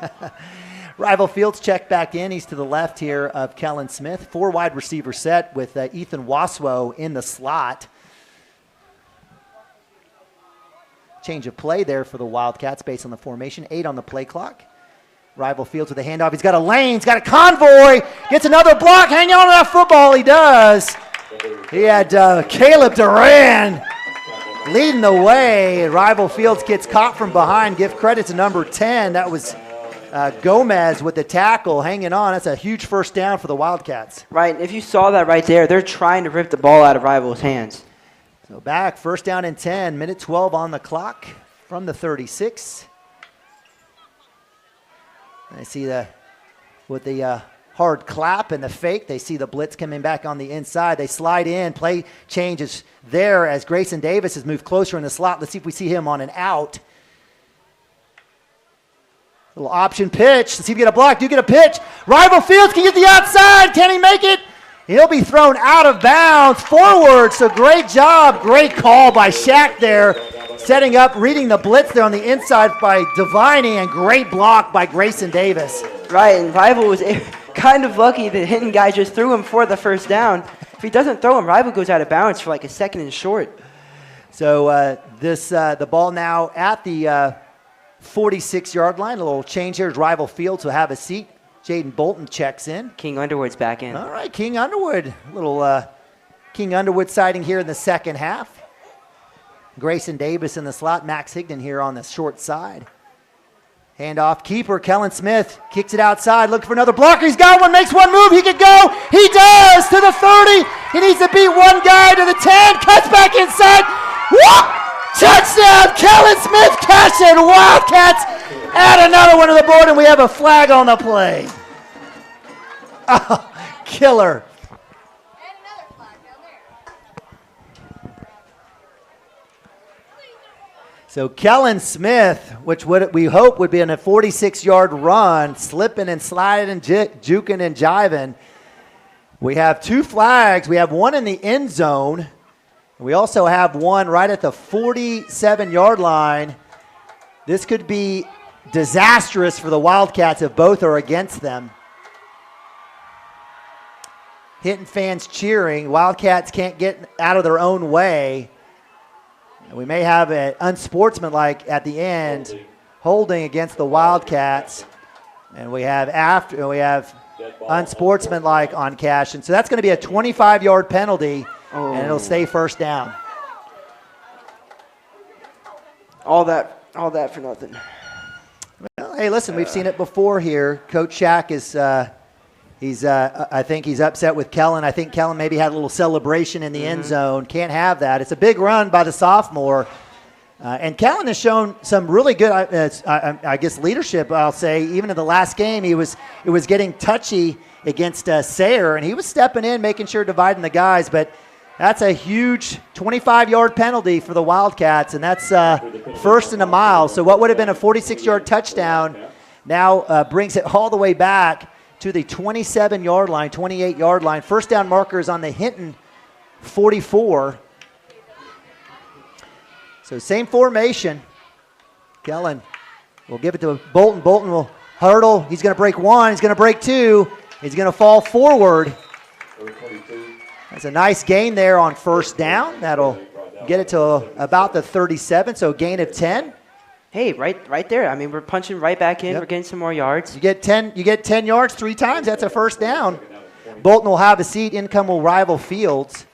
Rival Fields check back in. He's to the left here of Kellen Smith. 4 wide receiver set with Ethan Waswo in the slot. Change of play there for the Wildcats based on the formation. 8 on the play clock. Rival Fields with a handoff. He's got a lane. He's got a convoy. Gets another block. Hang on to that football. He does. He had Caleb Duran leading the way. Rival Fields gets caught from behind. Give credit to number 10. That was Gomez with the tackle hanging on. That's a huge first down for the Wildcats. Right. If you saw that right there, they're trying to rip the ball out of Rival's hands. So back, first down and 10. Minute 12 on the clock from the 36. I see with the hard clap and the fake, they see the blitz coming back on the inside. They slide in. Play changes there as Grayson Davis has moved closer in the slot. Let's see if we see him on an out. Little option pitch. Let's see if we get a block. Do get a pitch. Rival Fields can get the outside. Can he make it? He'll be thrown out of bounds forward. So great job. Great call by Shaq there. Setting up, reading the blitz there on the inside by Deviney, and great block by Grayson Davis. Right, and Rival was kind of lucky the Hinton guy just threw him for the first down. If he doesn't throw him, Rival goes out of bounds for like a second and short. So the ball now at the 46-yard line. A little change here as Rival Fields will have a seat. Jaden Bolton checks in. King Underwood's back in. All right, King Underwood. A little King Underwood sighting here in the second half. Grayson Davis in the slot. Max Higdon here on the short side. Handoff, keeper, Kellen Smith kicks it outside, looking for another blocker. He's got one, makes one move. He could go. He does to the 30. He needs to beat one guy to the 10. Cuts back inside. Whoop! Touchdown, Kellen Smith, Cashion. Wildcats add another one to the board, and we have a flag on the play. Oh, killer. So Kellen Smith, which we hope would be in a 46-yard run, slipping and sliding and juking and jiving. We have 2 flags. We have one in the end zone. We also have one right at the 47-yard line. This could be disastrous for the Wildcats if both are against them. Hinton fans cheering. Wildcats can't get out of their own way. We may have an unsportsmanlike at the end, holding against the Wildcats, and we have unsportsmanlike on Cashion. So that's going to be a 25-yard penalty, and it'll stay first down. All that for nothing. Well, hey, listen, we've seen it before here. Coach Shaq is I think he's upset with Kellen. I think Kellen maybe had a little celebration in the end zone. Can't have that. It's a big run by the sophomore. And Callan has shown some really good, I guess, leadership, I'll say. Even in the last game, it was getting touchy against Sayre, and he was stepping in, making sure dividing the guys. But that's a huge 25-yard penalty for the Wildcats, and that's first and a mile. So what would have been a 46-yard touchdown now brings it all the way back to the 27-yard line, 28-yard line. First down marker is on the Hinton 44. So same formation. Kellen will give it to Bolton. Bolton will hurdle. He's going to break one. He's going to break two. He's going to fall forward. That's a nice gain there on first down. That'll get it to about the 37, so gain of 10. Hey, right there. I mean, we're punching right back in. Yep. We're getting some more yards. You get 10 yards 3 times. That's a first down. Bolton will have a seat. In come will Rival Fields.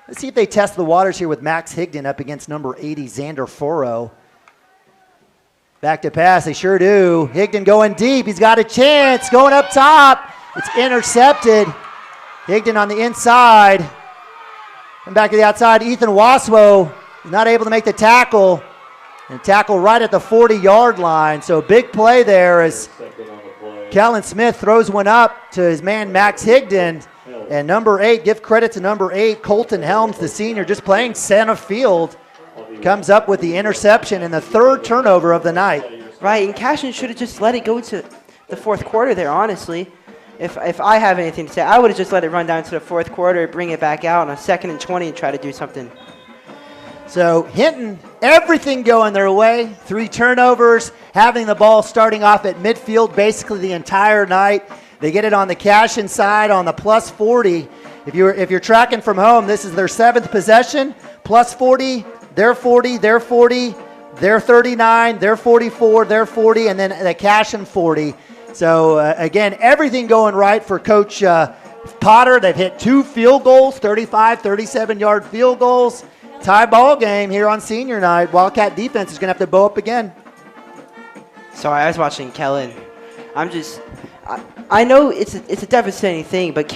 Let's see if they test the waters here with Max Higdon up against number 80, Xander Furrow. Back to pass. They sure do. Higdon going deep. He's got a chance. Going up top. It's intercepted. Higdon on the inside. And back to the outside. Ethan Waswo is not able to make the tackle. And tackle right at the 40-yard line. So big play there as Kellen Smith throws one up to his man Max Higdon. And number 8, give credit to number 8, Colton Helms, the senior, just playing center field, comes up with the interception and the third turnover of the night. Right, and Cashion should have just let it go to the fourth quarter there, honestly. If I have anything to say, I would have just let it run down to the fourth quarter, bring it back out on a 2nd and 20 and try to do something. So Hinton, everything going their way, 3 turnovers, having the ball starting off at midfield basically the entire night. They get it on the Cashion side on the plus 40. If you're tracking from home, this is their 7th possession. Plus 40, their 40, their 40, their 39, their 44, their 40, and then the Cashion 40. So, again, everything going right for Coach Potter. They've hit 2 field goals, 35, 37-yard field goals. Tie ball game here on senior night. Wildcat defense is going to have to bow up again. Sorry, I was watching Kellen. I know it's a devastating thing, but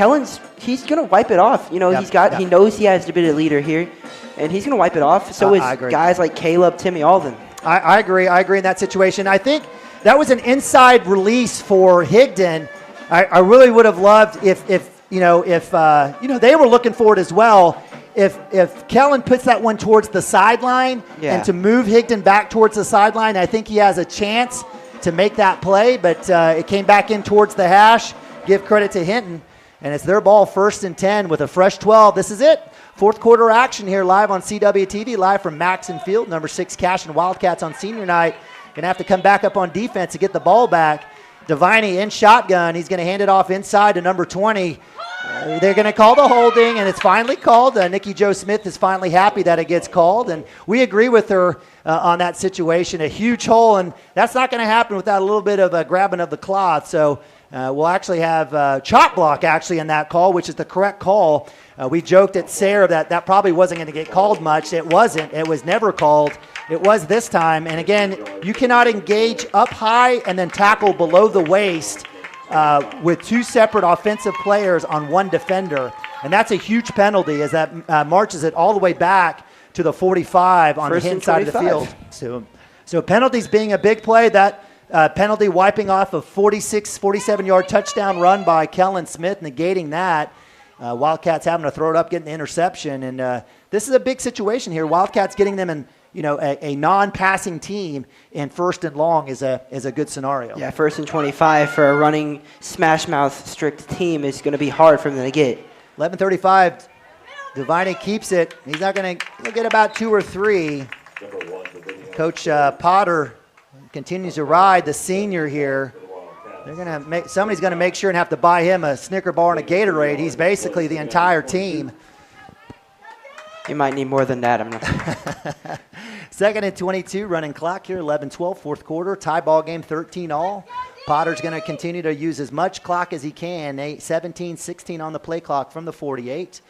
he's gonna wipe it off. You know, he knows he has a bit of leader here, and he's gonna wipe it off. So is guys like Caleb, Timmy, all of them. I agree in that situation. I think that was an inside release for Higdon. I really would have loved if they were looking for it as well. If Kellen puts that one towards the sideline and to move Higdon back towards the sideline, I think he has a chance to make that play, but it came back in towards the hash. Give credit to Hinton, and it's their ball, 1st and 10 with a fresh 12. This is it. Fourth quarter action here live on CWTV, live from Maxon Field. Number 6 Cashion Wildcats on senior night. Going to have to come back up on defense to get the ball back. Deviney in shotgun. He's going to hand it off inside to number 20. They're going to call the holding, and it's finally called. Nikki Jo Smith is finally happy that it gets called, and we agree with her on that situation. A huge hole, and that's not going to happen without a little bit of a grabbing of the cloth. So we'll actually have chop block actually in that call, which is the correct call. We joked at Sayre that probably wasn't going to get called much. It wasn't. It was never called. It was this time. And again, you cannot engage up high and then tackle below the waist with 2 separate offensive players on 1 defender. And that's a huge penalty as that marches it all the way back to the 45 on the Hinton side of the field. So penalties being a big play. That penalty wiping off a 47-yard touchdown run by Kellen Smith, negating that. Wildcats having to throw it up, getting the interception. And this is a big situation here. Wildcats getting them in a non-passing team in 1st and long is a good scenario. Yeah, 1st and 25 for a running smash-mouth strict team is going to be hard for them to get. 11:35. Deviney keeps it. He's not going to get about 2 or 3. Coach Potter continues to ride the senior here. Somebody's going to make sure and have to buy him a Snicker bar and a Gatorade. He's basically the entire team. You might need more than that. I'm not. 2nd and 22, running clock here, 11-12, fourth quarter. Tie ball game, 13-all. Potter's going to continue to use as much clock as he can. 17-16 on the play clock from the 48.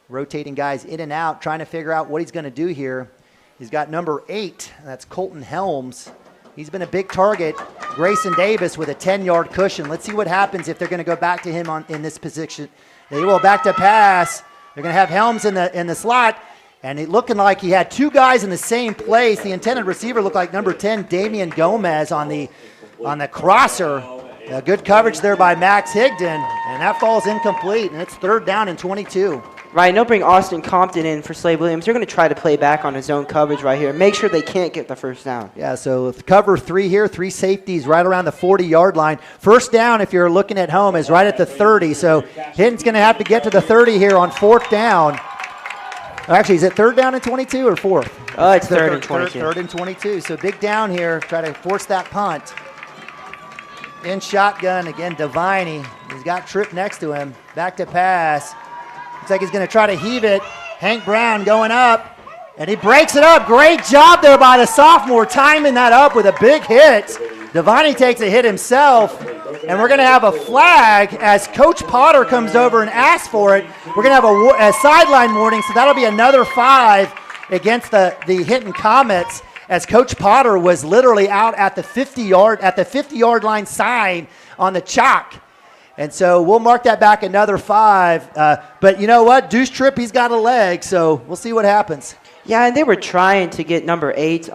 Rotating guys in and out, trying to figure out what he's going to do here. He's got number 8. That's Colton Helms. He's been a big target. Grayson Davis with a 10-yard cushion. Let's see what happens if they're going to go back to him in this position. They will back to pass. They're going to have Helms in the slot. And it looking like he had two guys in the same place. The intended receiver looked like number 10, Damian Gomez, on the crosser. Good coverage there by Max Higdon, and that falls incomplete, and it's 3rd down and 22. Right, and they'll bring Austin Compton in for Slade Williams. They're going to try to play back on his own coverage right here. Make sure they can't get the first down. Yeah, so with cover 3 here, 3 safeties right around the 40-yard line. First down, if you're looking at home, is right at the 30. So Hinton's going to have to get to the 30 here on 4th down. Actually, is it 3rd down and 22 or 4th? It's 3rd and 22. 3rd and 22. So big down here. Try to force that punt. In shotgun, again, Deviney. He's got Tripp next to him. Back to pass. Looks like he's going to try to heave it. Hank Brown going up, and he breaks it up. Great job there by the sophomore, timing that up with a big hit. Deviney takes a hit himself, and we're going to have a flag as Coach Potter comes over and asks for it. We're going to have a sideline warning, so that'll be another 5 against the Hinton Comets, as Coach Potter was literally out at the 50-yard line sign on the chalk. And so we'll mark that back another 5. But you know what? Deuce Tripp, he's got a leg, so we'll see what happens. Yeah, and they were trying to get number 8,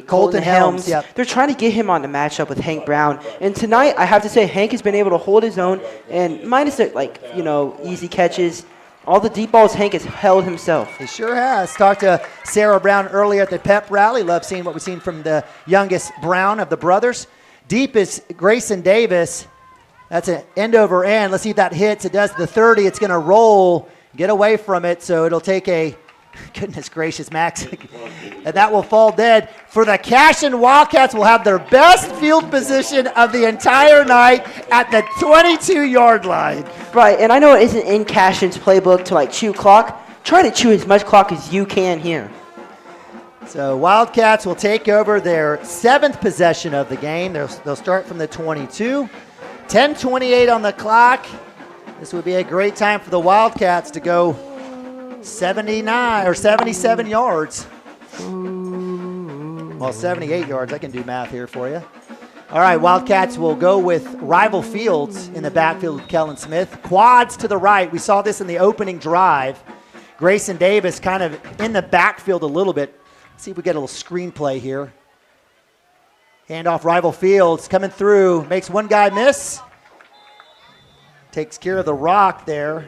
Colton Helms. Yep. They're trying to get him on the matchup with Hank Brown. And tonight, I have to say, Hank has been able to hold his own, and minus the, easy catches, all the deep balls Hank has held himself. He sure has. Talked to Sarah Brown earlier at the pep rally. Love seeing what we've seen from the youngest Brown of the brothers. Deep is Grayson Davis. That's an end over end. Let's see if that hits. It does the 30. It's going to roll, get away from it. So it'll take a, goodness gracious, Max. And that will fall dead. For the Cashion Wildcats will have their best field position of the entire night at the 22-yard line. Right, and I know it isn't in Cashion's playbook to chew clock. Try to chew as much clock as you can here. So Wildcats will take over their 7th possession of the game. They'll start from the 22. 10:28 on the clock. This would be a great time for the Wildcats to go 79 or 77 yards. Well, 78 yards. I can do math here for you. All right, Wildcats will go with Rival Fields in the backfield with Kellen Smith. Quads to the right. We saw this in the opening drive. Grayson Davis kind of in the backfield a little bit. Let's see if we get a little screenplay here. Handoff, Rival Fields coming through. Makes one guy miss. Takes care of the rock there.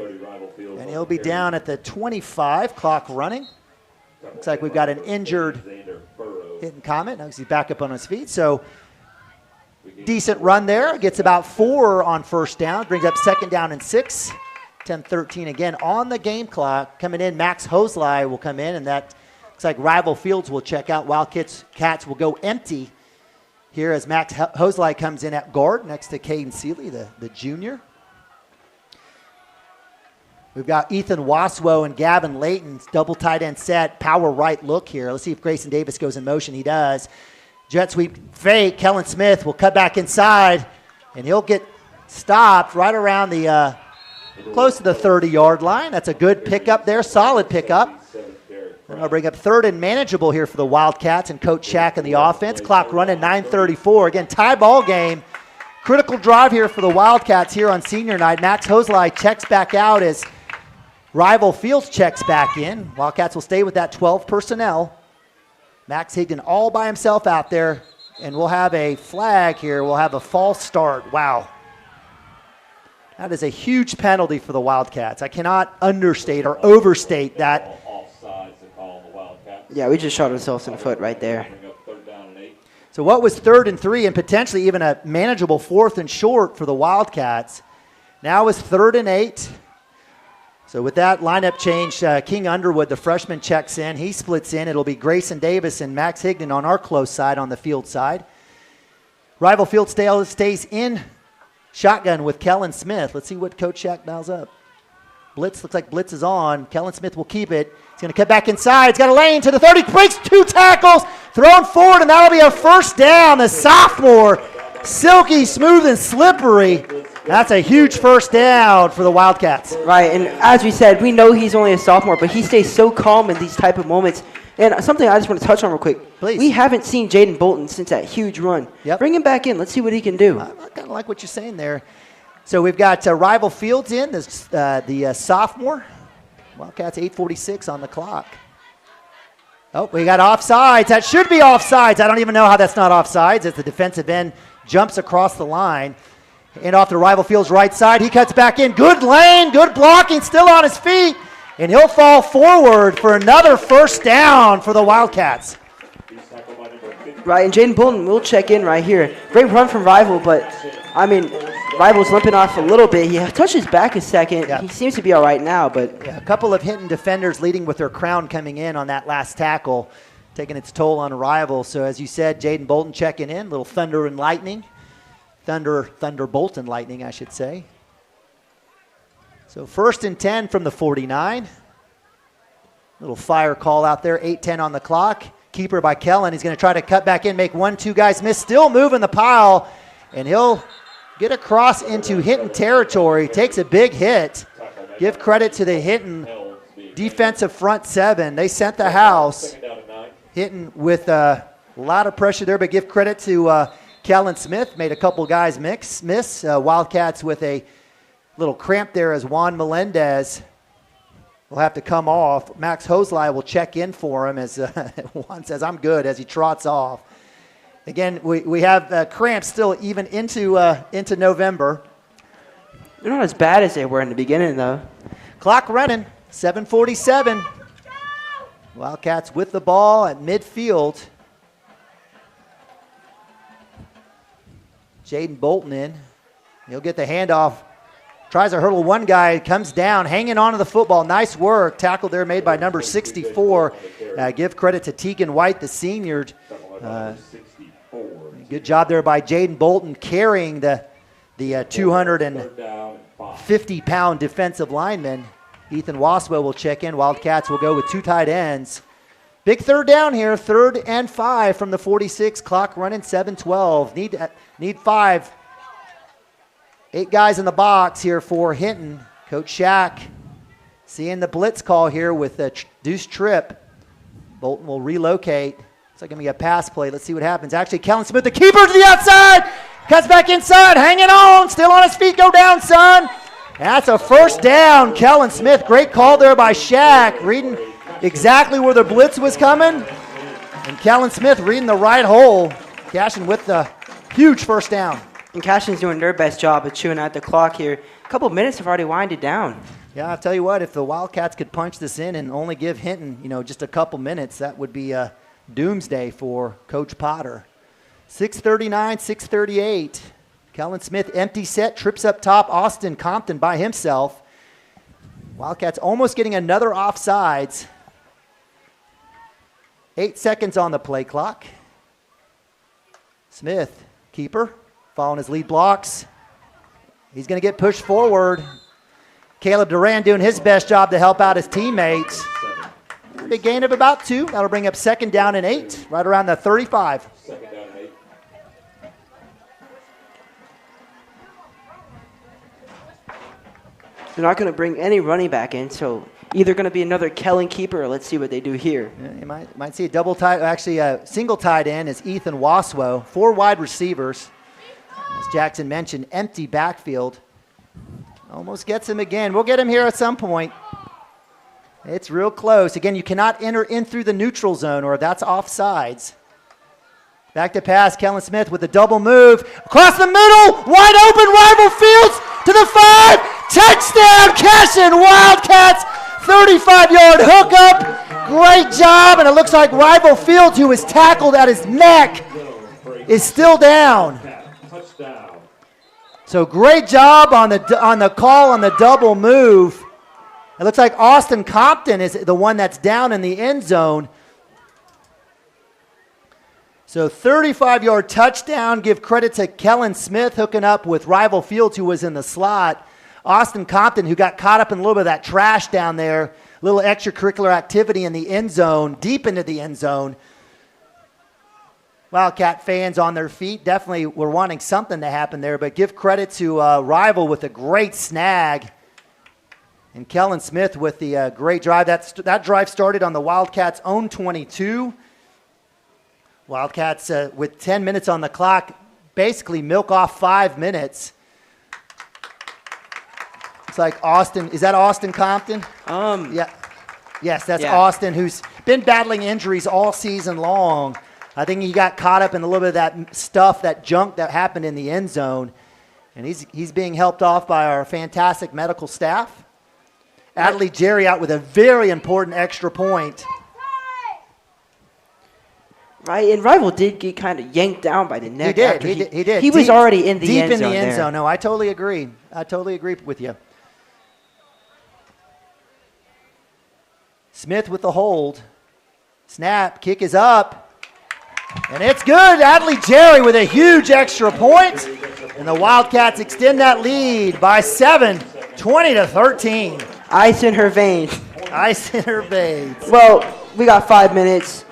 And he'll be down at the 25, clock running. Looks like we've got an injured Hinton Comet. Now he's back up on his feet. So decent run there. Gets about 4 on first down. Brings up 2nd down and 6. 10-13 again on the game clock. Coming in, Max Hosley will come in, and that looks like Rival Fields will check out. Wildcats will go empty here as Max Hosley comes in at guard next to Caden Seeley, the junior. We've got Ethan Waswo and Gavin Layton, double tight end set, power right look here. Let's see if Grayson Davis goes in motion. He does. Jet sweep fake. Kellen Smith will cut back inside, and he'll get stopped right around the close to the 30-yard line. That's a good pickup there, solid pickup. And I'll bring up 3rd and manageable here for the Wildcats and Coach Shack and the offense. Clock running, 9:34. Again, tie ball game. Critical drive here for the Wildcats here on senior night. Max Hosley checks back out as Rival Fields checks back in. Wildcats will stay with that 12 personnel. Max Higdon all by himself out there, and we'll have a flag here. We'll have a false start. Wow. That is a huge penalty for the Wildcats. I cannot understate or overstate that. Yeah, we just shot ourselves in the foot right there. So what was 3rd and 3 and potentially even a manageable 4th and short for the Wildcats, now is 3rd and 8. So with that lineup change, King Underwood, the freshman, checks in. He splits in. It'll be Grayson Davis and Max Higdon on our close side on the field side. Rival Field stays in shotgun with Kellen Smith. Let's see what Coach Shack dials up. Blitz, looks like blitz is on. Kellen Smith will keep it. He's going to cut back inside. He's got a lane to the 30. Breaks 2 tackles. Thrown forward, and that'll be a first down. The sophomore, silky, smooth, and slippery. That's a huge first down for the Wildcats. Right, and as we said, we know he's only a sophomore, but he stays so calm in these type of moments. And something I just want to touch on real quick. Please. We haven't seen Jaden Bolton since that huge run. Yep. Bring him back in. Let's see what he can do. I kind of like what you're saying there. So we've got Rival Fields in, the sophomore. Wildcats 8:46 on the clock. Oh, we got offsides. That should be offsides. I don't even know how that's not offsides as the defensive end jumps across the line. And off to Rival Field's right side. He cuts back in. Good lane, good blocking, still on his feet. And he'll fall forward for another first down for the Wildcats. Right, and Jaden Bolton will check in right here. Great run from Rival, but, I mean, Rival's limping off a little bit. He touches back a second. Yeah. He seems to be all right now, but... Yeah, a couple of Hinton defenders leading with their crown coming in on that last tackle, taking its toll on Rival. So as you said, Jaden Bolton checking in. Little thunder and lightning. Thunderbolt and lightning, I should say. So 1st and 10 from the 49. Little fire call out there, 8:10 on the clock. Keeper by Kellen. He's going to try to cut back in, make 1-2 guys miss. Still moving the pile, and he'll get across into Hinton territory. Takes a big hit. Give credit to the Hinton defensive front seven. They sent the house. Hinton with a lot of pressure there, but give credit to Kellen Smith. Made a couple guys miss. Wildcats with a little cramp there as Juan Melendez will have to come off. Max Hosley will check in for him as Juan says, I'm good, as he trots off. Again, we have cramps still even into November. They're not as bad as they were in the beginning, though. Clock running, 7:47. Wildcats with the ball at midfield. Jaden Bolton in. He'll get the handoff. Tries to hurdle one guy, comes down, hanging on to the football. Nice work. Tackle there made by number 64. Give credit to Tegan White, the senior. Good job there by Jaden Bolton carrying the 250-pound defensive lineman. Ethan Waswell will check in. Wildcats will go with 2 tight ends. Big third down here, 3rd and 5 from the 46. Clock running, 7:12. Need 5. 8 guys in the box here for Hinton. Coach Shack seeing the blitz call here with a Deuce Tripp. Bolton will relocate. It's like going to be a pass play. Let's see what happens. Actually, Kellen Smith, the keeper to the outside. Cuts back inside, hanging on. Still on his feet. Go down, son. That's a first down. Kellen Smith, great call there by Shack. Reading exactly where the blitz was coming. And Kellen Smith reading the right hole. Cashion with the huge first down. And Cashion's doing their best job of chewing out the clock here. A couple of minutes have already winded down. Yeah, I'll tell you what, if the Wildcats could punch this in and only give Hinton, just a couple minutes, that would be a doomsday for Coach Potter. 6:39, 6:38. Kellen Smith, empty set, trips up top. Austin Compton by himself. Wildcats almost getting another offsides. 8 seconds on the play clock. Smith, keeper. Following his lead blocks. He's going to get pushed forward. Caleb Duran doing his best job to help out his teammates. Big gain of about 2. That'll bring up 2nd down and 8, right around the 35. They're not going to bring any running back in, so either going to be another Kellen keeper, or let's see what they do here. Yeah, you might see a double tight, actually a single tight end is Ethan Waswo. 4 wide receivers. As Jackson mentioned, empty backfield. Almost gets him again. We'll get him here at some point. It's real close. Again, you cannot enter in through the neutral zone or that's offsides. Back to pass, Kellen Smith with a double move. Across the middle, wide open, Rival Fields to the 5. Touchdown, Cashion Wildcats. 35-yard hookup. Great job, and it looks like Rival Fields, who was tackled at his neck, is still down. So great job on the call on the double move. It looks like Austin Compton is the one that's down in the end zone. So 35-yard touchdown. Give credit to Kellen Smith hooking up with Rival Fields, who was in the slot. Austin Compton, who got caught up in a little bit of that trash down there. A little extracurricular activity in the end zone, deep into the end zone. Wildcat fans on their feet definitely were wanting something to happen there, but give credit to Rival with a great snag. And Kellen Smith with the great drive. That drive started on the Wildcats' own 22. Wildcats with 10 minutes on the clock basically milk off 5 minutes. It's like Austin. Is that Austin Compton? Yeah. Yes, that's Austin, who's been battling injuries all season long. I think he got caught up in a little bit of that stuff, that junk that happened in the end zone. And he's being helped off by our fantastic medical staff. Adley Jerry out with a very important extra point. Right, and Rival did get kind of yanked down by the neck. He did. He was already in the deep end zone. Deep in the end there. zone. No, I totally agree. I totally agree with you. Smith with the hold. Snap, kick is up. And it's good. Adley Jerry with a huge extra point. And the Wildcats extend that lead by 7, 20-13. Ice in her veins. Ice in her veins. Well, we got 5 minutes.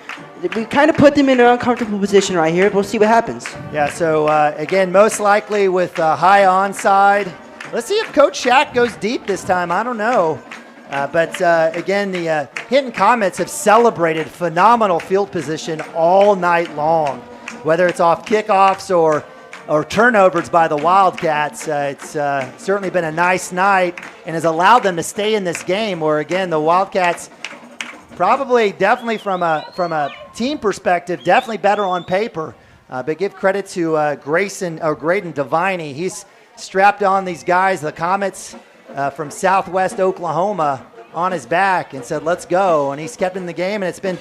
We kind of put them in an uncomfortable position right here. We'll see what happens. Yeah, so again, most likely with high onside. Let's see if Coach Shack goes deep this time. I don't know. But again, the Hinton Comets have celebrated phenomenal field position all night long. Whether it's off kickoffs or turnovers by the Wildcats, it's certainly been a nice night and has allowed them to stay in this game where, again, the Wildcats definitely from a team perspective, definitely better on paper. But give credit to Graydon Deviney. He's strapped on these guys, the Comets, from Southwest Oklahoma, on his back and said, let's go. And he's kept in the game, and it's been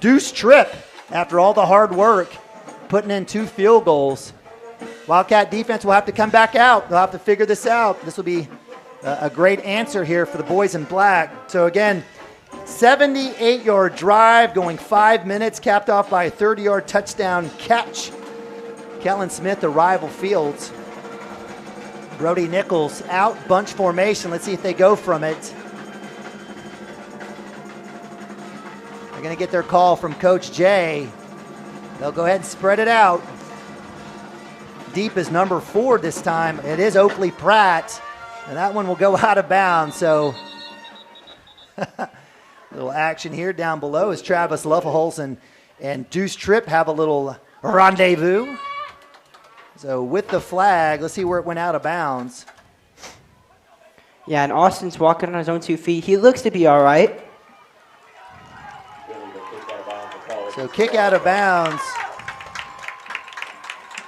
Deuce Tripp after all the hard work, putting in 2 field goals. Wildcat defense will have to come back out. They'll have to figure this out. This will be a great answer here for the boys in black. So again, 78-yard drive going 5 minutes, capped off by a 30-yard touchdown catch. Kellen Smith, the Rival Fields. Brody Nichols out, bunch formation. Let's see if they go from it. They're going to get their call from Coach Jay. They'll go ahead and spread it out. Deep is number 4 this time. It is Oakley Pratt, and that one will go out of bounds. So a little action here down below as Travis Luffelholz and Deuce Tripp have a little rendezvous. So with the flag, let's see where it went out of bounds. Yeah, and Austin's walking on his own 2 feet. He looks to be all right. So kick out of bounds.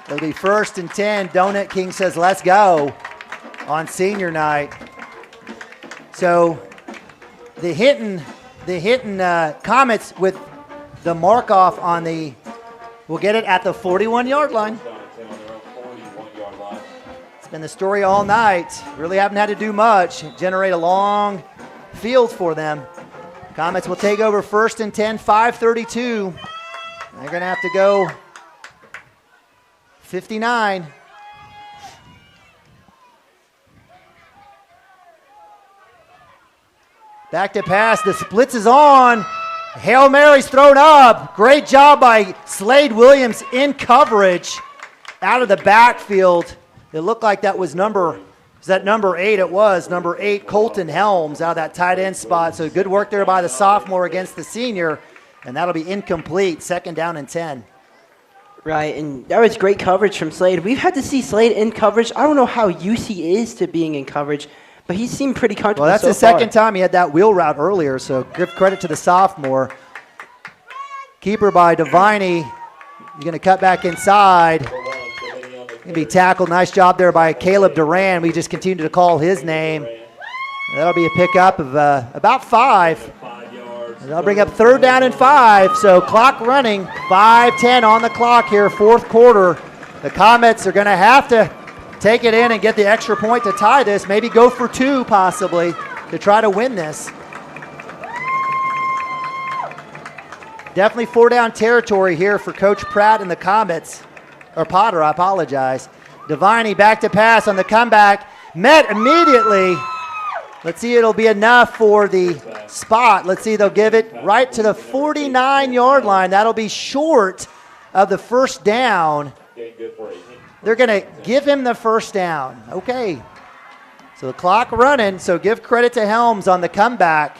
It'll be 1st and 10. Donut King says, let's go on senior night. So the Hinton Comets with the mark off on the, we'll get it at the 41-yard line. It's been the story all night. Really haven't had to do much. Generate a long field for them. Comets will take over 1st and 10, 5:32. They're going to have to go 59. Back to pass. The splits is on. Hail Mary's thrown up. Great job by Slade Williams in coverage out of the backfield. It looked like that was number 8? It was number 8, Colton Helms, out of that tight end spot. So good work there by the sophomore against the senior, and that'll be incomplete. 2nd down and 10. Right, and that was great coverage from Slade. We've had to see Slade in coverage. I don't know how used he is to being in coverage, but he seemed pretty comfortable. Well, that's the second time he had that wheel route earlier, so give credit to the sophomore. Keeper by Deviney. He's going to cut back inside. Going to be tackled. Nice job there by Caleb Duran. We just continue to call his name. That'll be a pickup of about 5. They'll bring up 3rd down and 5. So clock running. 5:10 on the clock here, 4th quarter. The Comets are going to have to take it in and get the extra point to tie this. Maybe go for 2 possibly to try to win this. Definitely 4-down territory here for Coach Pratt and the Comets. Or Potter, I apologize. Deviney back to pass on the comeback. Met immediately. Let's see, it'll be enough for the spot. Let's see, they'll give it right to the 49-yard line. That'll be short of the 1st down. They're going to give him the 1st down. Okay. So the clock running, so give credit to Helms on the comeback.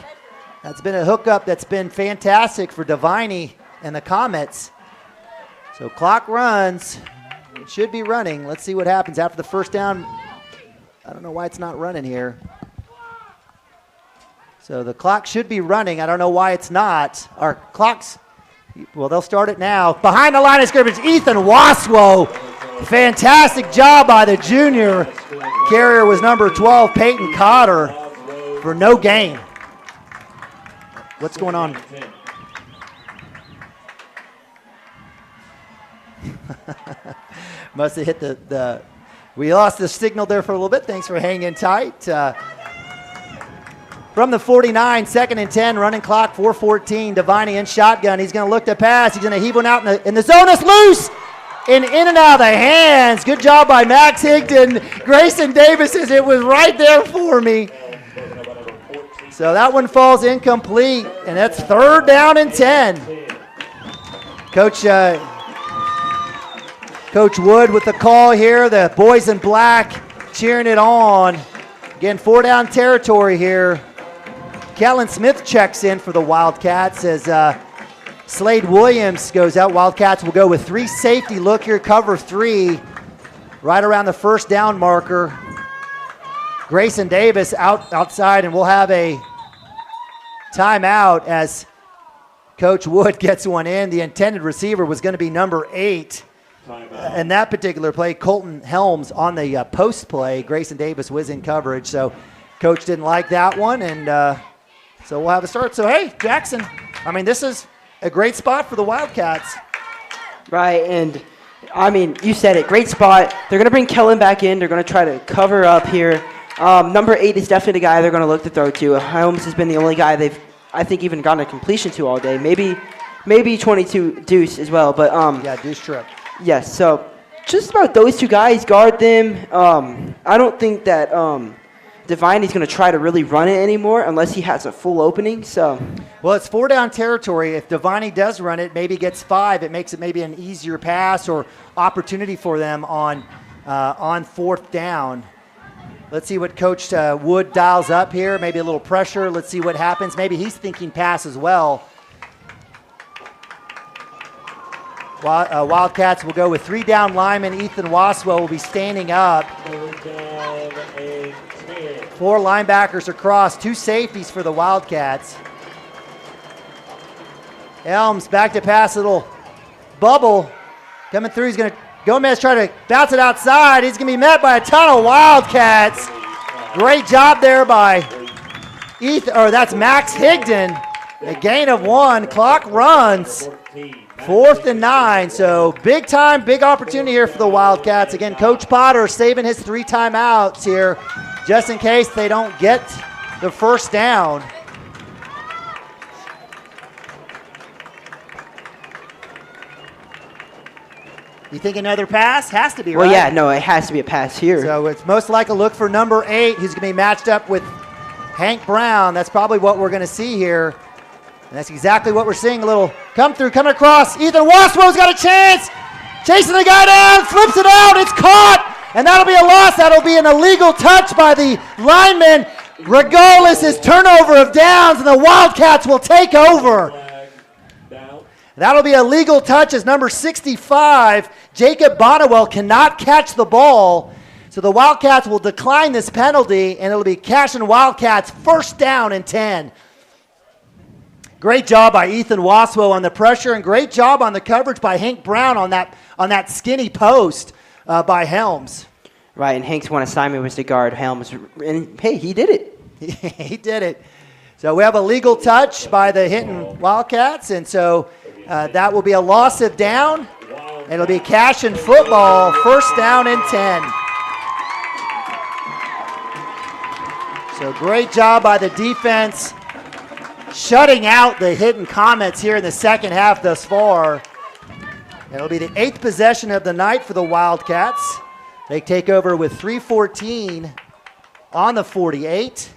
That's been a hookup that's been fantastic for Deviney and the Comets. So clock runs. It should be running. Let's see what happens after the 1st down. I don't know why it's not running here. So the clock should be running. I don't know why it's not. Our clock's, well, they'll start it now. Behind the line of scrimmage, Ethan Waswo. Fantastic job by the junior. Carrier was number 12, Peyton Cotter, for no gain. What's going on? Must have hit the we lost the signal there for a little bit. Thanks for hanging tight. From the 49, 2nd and 10, running clock, 4:14. Deviney in shotgun. He's going to look to pass. He's going to heave one out in the zone. It's loose and in and out of the hands. Good job by Max Hinton. Grayson Davis says it was right there for me. So that one falls incomplete, and that's 3rd down and 10. Coach Wood with the call here. The boys in black cheering it on. Again, 4-down territory here. Kellen Smith checks in for the Wildcats as Slade Williams goes out. Wildcats will go with 3 safety look here, cover 3, right around the 1st down marker. Grayson Davis outside, and we'll have a timeout as Coach Wood gets one in. The intended receiver was going to be number 8. In that particular play, Colton Helms on the post play. Grayson Davis was in coverage, so Coach didn't like that one, and so we'll have a start. So, hey, Jackson, I mean, this is a great spot for the Wildcats. Right, and, I mean, you said it, great spot. They're going to bring Kellen back in. They're going to try to cover up here. Number 8 is definitely the guy they're going to look to throw to. Helms has been the only guy they've, I think, even gotten a completion to all day. Maybe 22 Deuce as well, but yeah, Deuce Trip. Yes, so just about those 2 guys, guard them. I don't think that Deviney's going to try to really run it anymore unless he has a full opening. So, well, it's 4-down territory. If Deviney does run it, maybe gets 5. It makes it maybe an easier pass or opportunity for them on 4th down. Let's see what Coach Wood dials up here. Maybe a little pressure. Let's see what happens. Maybe he's thinking pass as well. Wildcats will go with 3 down linemen. Ethan Waswell will be standing up. 4 linebackers across, 2 safeties for the Wildcats. Elms back to pass, a little bubble coming through. He's going to, Gomez try to bounce it outside. He's going to be met by a ton of Wildcats. Great job there by that's Max Higdon. A gain of 1. Clock runs. 4th and 9, so big time, big opportunity here for the Wildcats. Again, Coach Potter saving his 3 timeouts here just in case they don't get the 1st down. You think another pass? Has to be, right? Well, yeah, no, it has to be a pass here. So it's most likely a look for number 8, who's going to be matched up with Hank Brown. That's probably what we're going to see here. And that's exactly what we're seeing. A little come through, coming across. Ethan Waswell's got a chance. Chasing the guy down, flips it out. It's caught, and that'll be a loss. That'll be an illegal touch by the lineman. Regardless, is turnover of downs, and the Wildcats will take over. That'll be a legal touch as number 65, Jacob Bonnewell, cannot catch the ball. So the Wildcats will decline this penalty, and it'll be Cashion Wildcats 1st down and 10. Great job by Ethan Waswo on the pressure, and great job on the coverage by Hank Brown on that skinny post by Helms. Right, and Hank's one assignment was to guard Helms, and hey, he did it. He did it. So we have a legal touch by the Hinton Wildcats, and so that will be a loss of down. It'll be Cashion football, 1st down and 10. So great job by the defense, shutting out the Hinton Comets here in the 2nd half thus far. It'll be the 8th possession of the night for the Wildcats. They take over with 3:14 on the 48.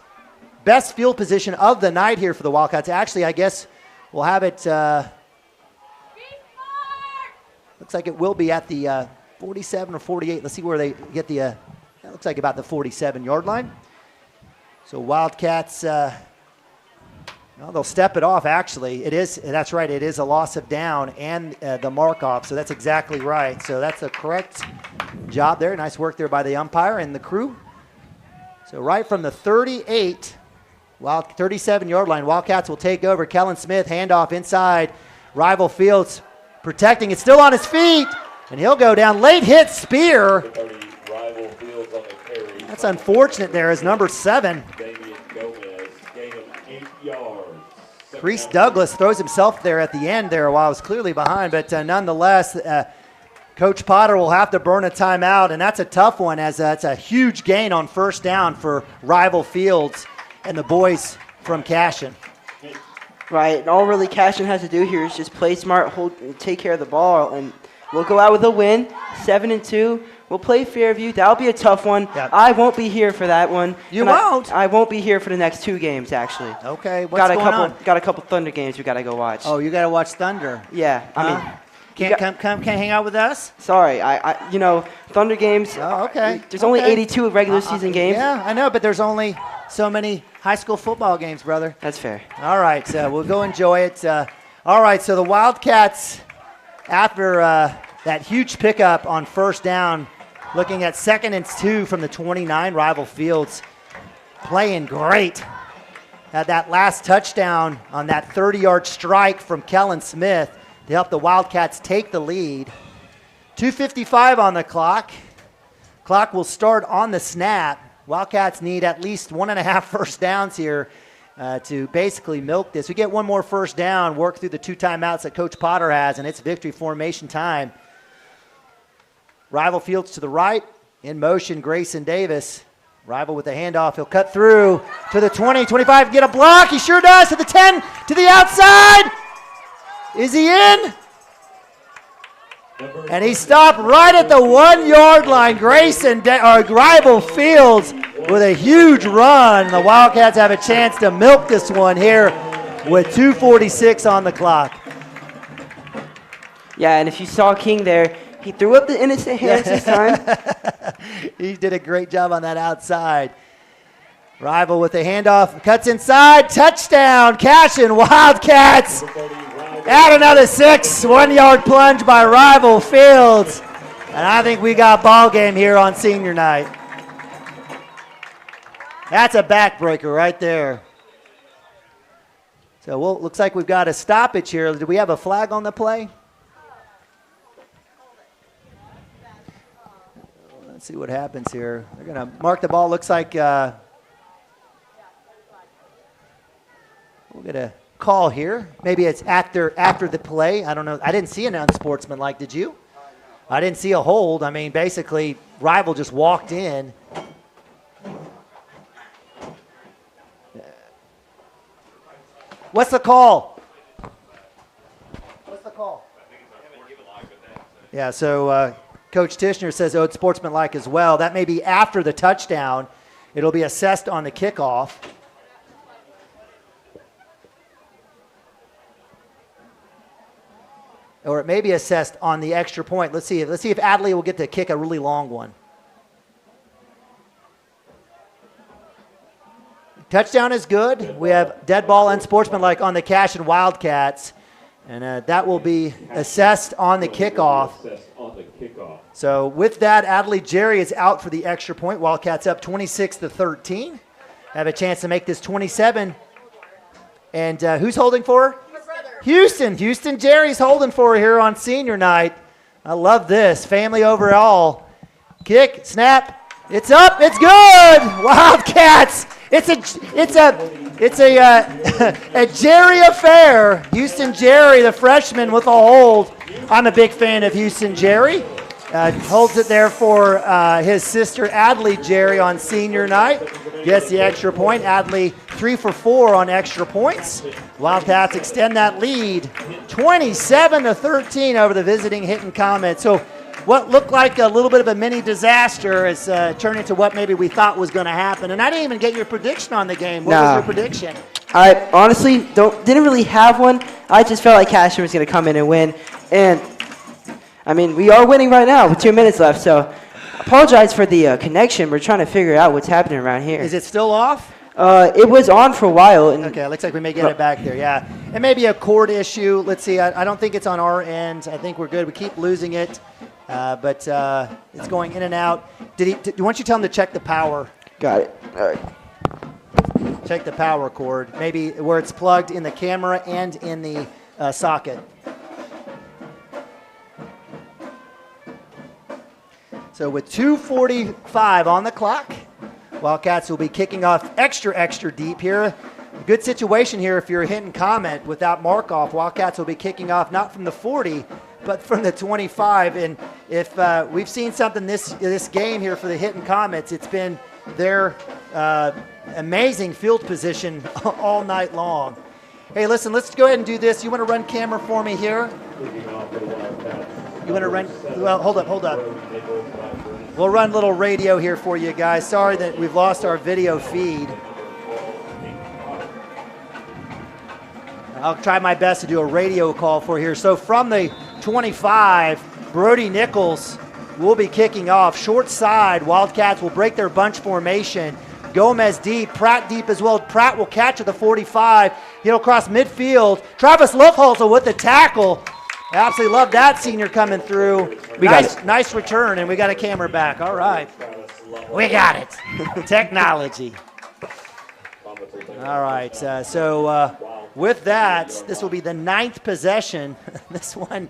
Best field position of the night here for the Wildcats. Actually, I guess we'll have it, looks like it will be at the 47 or 48. Let's see where they get the, that looks like about the 47-yard line. So Wildcats, no, they'll step it off, actually. That's right, it is a loss of down and the mark-off, so that's exactly right. So that's a correct job there. Nice work there by the umpire and the crew. So right from the 38, Wild 37-yard line. Wildcats will take over. Kellen Smith, handoff inside. Rival Fields protecting. It's still on his feet, and he'll go down. Late hit spear. That's unfortunate there as number 7. Reese Douglas throws himself there at the end there while I was clearly behind, but nonetheless, Coach Potter will have to burn a timeout, and that's a tough one as it's a huge gain on first down for Rival Fields and the boys from Cashion. Right, and all really Cashion has to do here is just play smart, take care of the ball, and we'll go out with a win, 7-2. We'll play Fairview. That'll be a tough one. Yep. I won't be here for that one. You won't? I won't be here for the next 2 games, actually. Okay, what's going on? Got a couple Thunder games we got to go watch. Oh, you got to watch Thunder. Yeah, I mean. Can't hang out with us? Sorry, Thunder games. Oh, okay. There's only 82 regular season games. Yeah, I know, but there's only so many high school football games, brother. That's fair. All right, we'll go enjoy it. All right, so the Wildcats, after that huge pickup on first down, looking at 2nd and 2 from the 29, Rival Fields playing great. Had that last touchdown on that 30-yard strike from Kellen Smith to help the Wildcats take the lead. 2:55 on the clock. Clock will start on the snap. Wildcats need at least 1.5 first downs here to basically milk this. We get one more first down, work through the 2 timeouts that Coach Potter has, and it's victory formation time. Rival Fields to the right. In motion, Grayson Davis. Rival with the handoff. He'll cut through to the 20, 25, get a block. He sure does. To the 10, to the outside. Is he in? And he stopped right at the 1-yard line. Rival Fields with a huge run. The Wildcats have a chance to milk this one here with 2:46 on the clock. Yeah, and if you saw King there, he threw up the innocent hands this time. He did a great job on that outside. Rival with the handoff, cuts inside, touchdown, Cashion Wildcats. Add another 6, 1-yard plunge by Rival Fields. And I think we got ball game here on senior night. That's a backbreaker right there. So looks like we've got a stoppage here. Do we have a flag on the play? Let's see what happens here. They're going to mark the ball. Looks like we'll get a call here. Maybe it's after the play. I don't know. I didn't see an unsportsmanlike. Did you? I didn't see a hold. I mean, basically, Rival just walked in. What's the call? What's the call? Yeah, so Coach Tishner says, it's sportsmanlike as well. That may be after the touchdown. It'll be assessed on the kickoff. Or it may be assessed on the extra point. Let's see if Adley will get to kick a really long one. Touchdown is good. We have dead ball unsportsmanlike on the Cashion Wildcats. And that will be assessed on the kickoff. So with that, Adley Jerry is out for the extra point. Wildcats up 26-13. Have a chance to make this 27. And who's holding for her? Houston Jerry's holding for her here on senior night. I love this. Family overall. Kick, snap. It's up. It's good. Wildcats. It's a Jerry affair. Houston Jerry, the freshman, with a hold. I'm a big fan of Houston Jerry. Holds it there for his sister Adley Jerry on senior night. Gets the extra point. Adley 3 for 4 on extra points. Wildcats extend that lead 27-13 over the visiting Hinton Comet. So what looked like a little bit of a mini disaster has turned into what maybe we thought was going to happen. And I didn't even get your prediction on the game. What was your prediction? I honestly didn't really have one. I just felt like Cashion was going to come in and win. And, I mean, we are winning right now with 2 minutes left. So apologize for the connection. We're trying to figure out what's happening around here. Is it still off? It was on for a while. Okay, looks like we may get it back there, yeah. It may be a cord issue. Let's see. I don't think it's on our end. I think we're good. We keep losing it, but it's going in and out. Why don't you tell him to check the power? Got it. All right. check the power cord, maybe where it's plugged in the camera and in the socket. So with 2:45 on the clock, Wildcats will be kicking off extra deep here. Good situation here if you're a Hinton Comet without Markoff. Wildcats will be kicking off not from the 40, but from the 25. And if we've seen something this game here for the Hinton Comets, it's been their amazing field position all night long. Hey, listen, let's go ahead and do this. You want to run camera for me here? You want to run? Well, hold up. We'll run a little radio here for you guys. Sorry that we've lost our video feed. I'll try my best to do a radio call for here. So from the 25, Brody Nichols will be kicking off. Short side, Wildcats will break their bunch formation. Gomez deep, Pratt deep as well. Pratt will catch at the 45. He'll cross midfield. Travis Lovehalsel with the tackle. I absolutely love that senior coming through. Nice return, and we got a camera back. All right. We got it. Technology. All right. With that, this will be the 9th possession. This one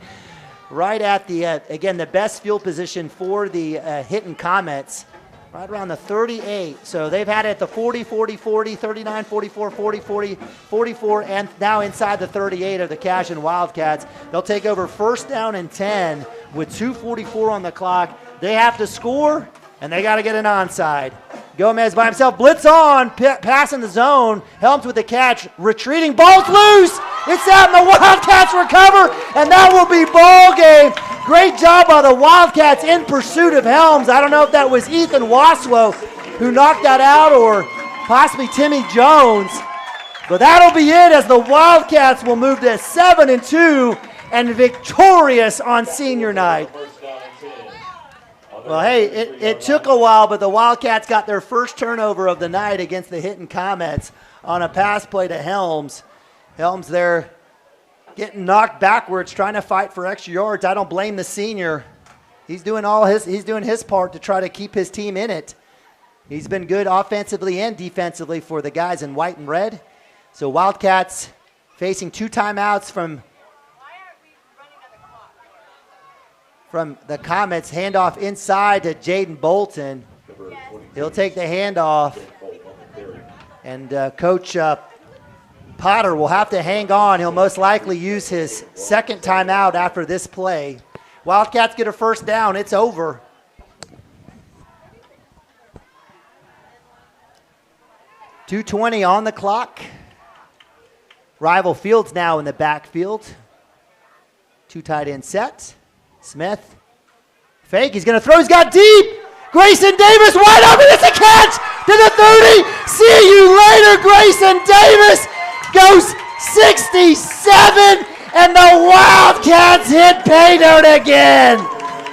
right at the, again, the best field position for the Hinton Comets. Right around the 38. So they've had it at the 40, 40, 40, 39, 44, 40, 40, 44, and now inside the 38 of the Cashion Wildcats. They'll take over first down and 10 with 2:44 on the clock. They have to score, and they got to get an onside. Gomez by himself, blitz on, pass in the zone. Helms with the catch, retreating, ball's loose. It's out, and the Wildcats recover, and that will be ball game. Great job by the Wildcats in pursuit of Helms. I don't know if that was Ethan Waswo who knocked that out or possibly Timmy Jones, but that'll be it as the Wildcats will move to 7-2 and victorious on senior night. Well, hey, it took a while, but the Wildcats got their first turnover of the night against the Hinton Comets on a pass play to Helms. Helms there getting knocked backwards, trying to fight for extra yards. I don't blame the senior. He's doing his part to try to keep his team in it. He's been good offensively and defensively for the guys in white and red. So Wildcats facing 2 timeouts from the Comets. Handoff inside to Jaden Bolton. He'll take the handoff. And Coach Potter will have to hang on. He'll most likely use his second timeout after this play. Wildcats get a first down. It's over. .220 on the clock. Rival Fields now in the backfield. 2 tight end set. Smith. Fake. He's going to throw. He's got deep. Grayson Davis wide open. It's a catch to the 30. See you later, Grayson Davis. Goes 67, and the Wildcats hit pay dirt again.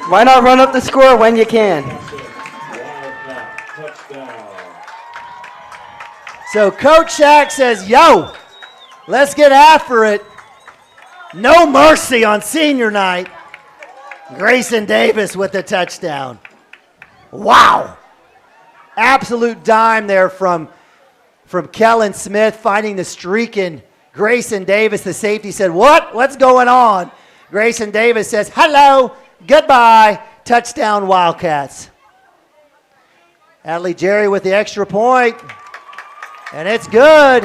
Why not run up the score when you can? So Coach Shack says, yo, let's get after it. No mercy on senior night. Grayson Davis with the touchdown. Wow. Absolute dime there from Kellen Smith, finding the streak in Grayson Davis. The safety said, what? What's going on? Grayson Davis says, hello, goodbye, touchdown Wildcats. Adley Jerry with the extra point, and it's good.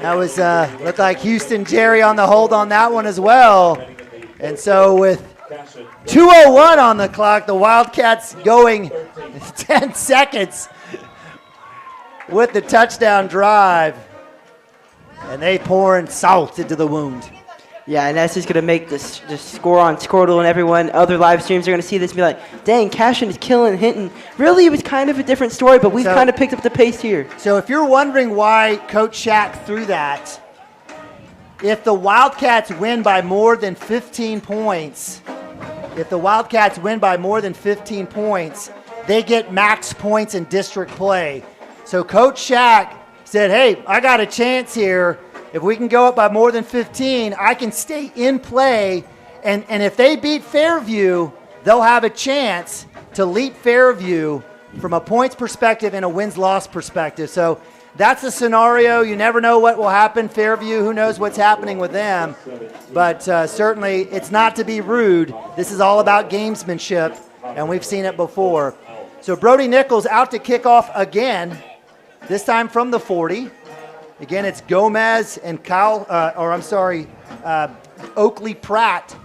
That was looked like Houston Jerry on the hold on that one as well. And so with 2:01 on the clock, the Wildcats going 10 seconds with the touchdown drive, and they pouring salt into the wound. Yeah, and that's just going to make this score on Squirtle and everyone, other live streams are going to see this and be like, dang, Cashion is killing Hinton. Really, it was kind of a different story, but we've kind of picked up the pace here. So if you're wondering why Coach Shack threw that, if the Wildcats win by more than 15 points, they get max points in district play. So Coach Shack said, hey, I got a chance here. If we can go up by more than 15, I can stay in play. And if they beat Fairview, they'll have a chance to leap Fairview from a points perspective and a wins-loss perspective. So that's a scenario. You never know what will happen. Fairview, who knows what's happening with them. But certainly it's not to be rude. This is all about gamesmanship, and we've seen it before. So Brody Nichols out to kick off again, this time from the 40. Again, it's Gomez and Oakley Pratt.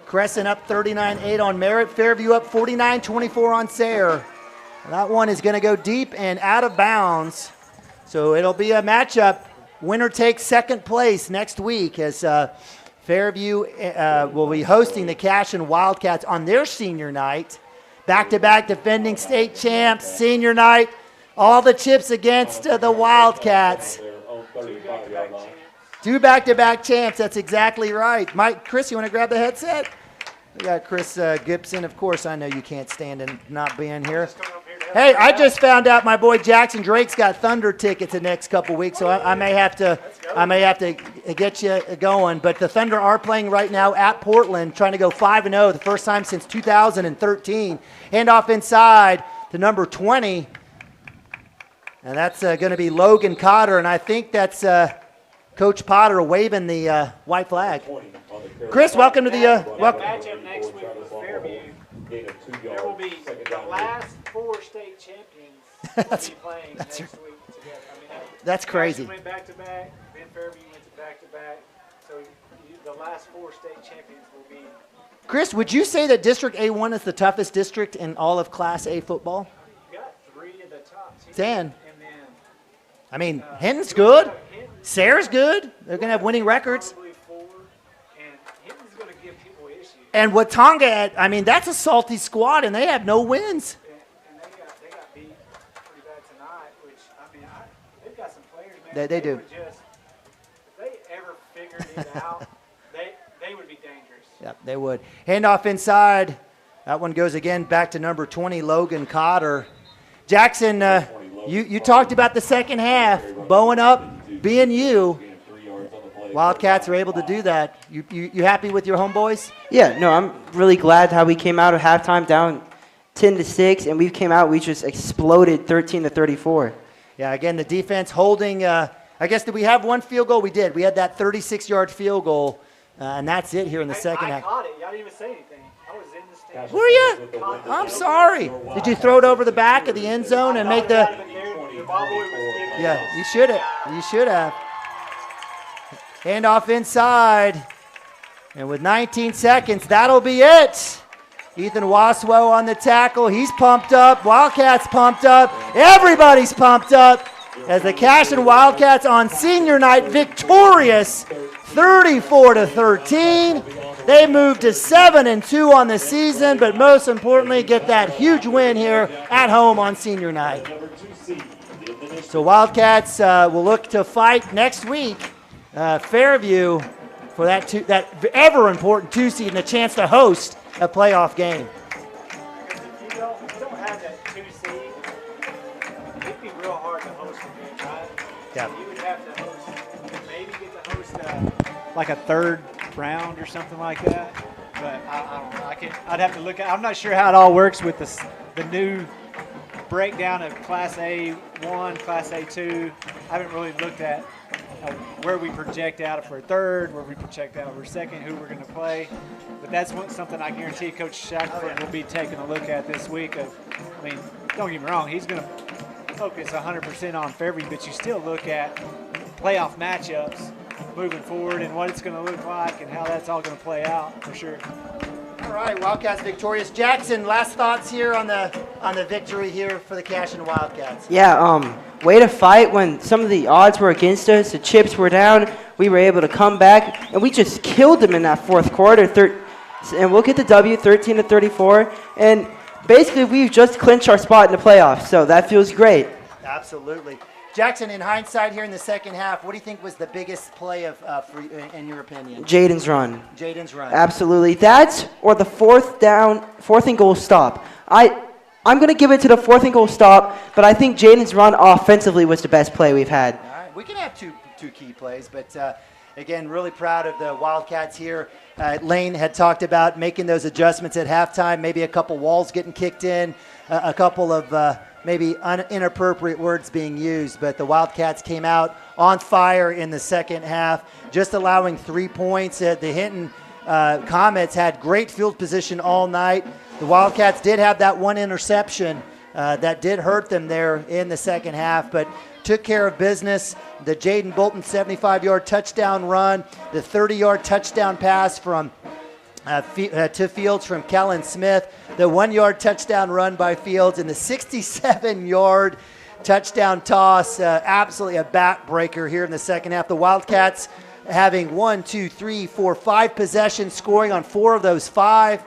Crescent up 39-8 on Merritt. Fairview up 49-24 on Sayre. That one is going to go deep and out of bounds. So it'll be a matchup. Winner takes second place next week as Fairview will be hosting the Cashion Wildcats on their senior night. Back-to-back defending state champs, senior night. All the chips against the Wildcats. 2 back-to-back champs, that's exactly right. Chris, you want to grab the headset? We got Chris Gibson. Of course, I know you can't stand in not being here. Hey, I just found out my boy Jackson Drake's got Thunder tickets the next couple weeks, so I may have to get you going. But the Thunder are playing right now at Portland, trying to go 5-0, the first time since 2013. Handoff inside to number 20, and that's going to be Logan Cotter, and I think that's Coach Potter waving the white flag. Chris, welcome to the matchup next week with Fairview. There will be the last 4 state champions will be playing next week together. That's crazy. Went back to back. Then Fairview went to back to back. So the last 4 state champions will be. Chris, would you say that District A1 is the toughest district in all of Class A football? You got 3 of the top teams. 10. Hinton's good. Sayre's good. They're going to have winning records. And Watonga, that's a salty squad, and they have no wins. And they got beat pretty bad tonight, which, they've got some players, man. They do. If they ever figured it out, they would be dangerous. Yep, they would. Handoff inside. That one goes again back to number 20, Logan Cotter. Jackson, you talked about the second half, bowing up, being you. Wildcats are able to do that. You happy with your homeboys? Yeah, no, I'm really glad how we came out of halftime down 10-6, and we came out, we just exploded 13-34. Yeah, again, the defense holding, I guess, did we have one field goal? We did. We had that 36-yard field goal, and that's it here in the second half. I caught it. Y'all didn't even say anything. I was in the stands. Were you? I'm sorry. Did you throw it over the back of the end zone and make the... Yeah, you should have. You should have. Handoff inside. And with 19 seconds, that'll be it. Ethan Waswo on the tackle. He's pumped up. Wildcats pumped up. Everybody's pumped up as the Cashion Wildcats on senior night victorious 34-13. They moved to 7-2 on the season, but most importantly, get that huge win here at home on senior night. So Wildcats will look to fight next week. Fairview for that ever important 2 seed and a chance to host a playoff game. If you don't have that 2 seed, it'd be real hard to host a game, right? Yeah. You would have to host, maybe get to host like a 3rd round or something like that. But I don't know. I'd have to look at. I'm not sure how it all works with the new breakdown of Class A1, Class A2. I haven't really looked at where we project out for a 3rd, where we project out for a 2nd, who we're going to play. But that's something I guarantee Coach Shackelford will be taking a look at this week. Don't get me wrong, he's going to focus 100% on Fairview, but you still look at playoff matchups moving forward and what it's going to look like and how that's all going to play out for sure. All right, Wildcats victorious. Jackson, last thoughts here on the victory here for the Cashion Wildcats. Yeah, way to fight when some of the odds were against us. The chips were down. We were able to come back, and we just killed them in that 4th quarter. And we'll get the W, 13-34. And basically, we've just clinched our spot in the playoffs, so that feels great. Absolutely. Jackson, in hindsight here in the second half, what do you think was the biggest play in your opinion? Jaden's run. Jaden's run. Absolutely. That or the 4th and goal stop. I'm going to give it to the 4th and goal stop, but I think Jaden's run offensively was the best play we've had. All right. We can have two key plays, but again, really proud of the Wildcats here. Lane had talked about making those adjustments at halftime, maybe a couple walls getting kicked in, a couple of maybe inappropriate words being used, but the Wildcats came out on fire in the second half, just allowing 3 points. The Hinton Comets had great field position all night. The Wildcats did have that one interception that did hurt them there in the second half, but took care of business. The Jaden Bolton 75-yard touchdown run, the 30-yard touchdown pass from to Fields from Kellen Smith, the 1-yard touchdown run by Fields, and the 67-yard touchdown toss, absolutely a backbreaker here in the second half. The Wildcats having 5 possessions, scoring on 4 of those 5,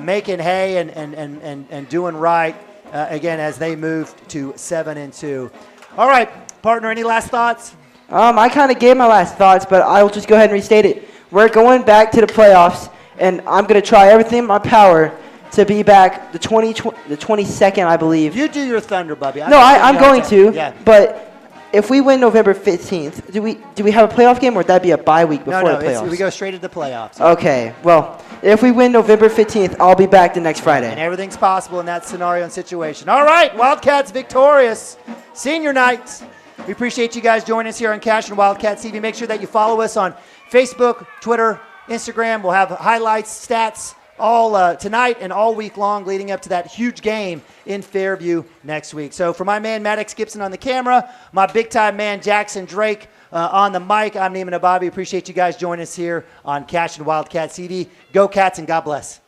making hay and doing right again as they moved to 7-2. All right, partner, any last thoughts? I kind of gave my last thoughts, but I'll just go ahead and restate it. We're going back to the playoffs, and I'm going to try everything in my power to be back the 22nd, I believe. You do your thunder, Bubby. I'm going to. Yeah. But if we win November 15th, do we have a playoff game, or would that be a bye week before the playoffs? We go straight into the playoffs. Okay. Well, if we win November 15th, I'll be back the next Friday. And everything's possible in that scenario and situation. All right, Wildcats victorious. Senior night. We appreciate you guys joining us here on Cashion Wildcats TV. Make sure that you follow us on Facebook, Twitter, Instagram. We'll have highlights, stats, all tonight and all week long leading up to that huge game in Fairview next week. So for my man Maddox Gibson on the camera, my big-time man Jackson Drake on the mic, I'm Neiman Ababi. Appreciate you guys joining us here on Cashion Wildcats TV. Go Cats and God bless.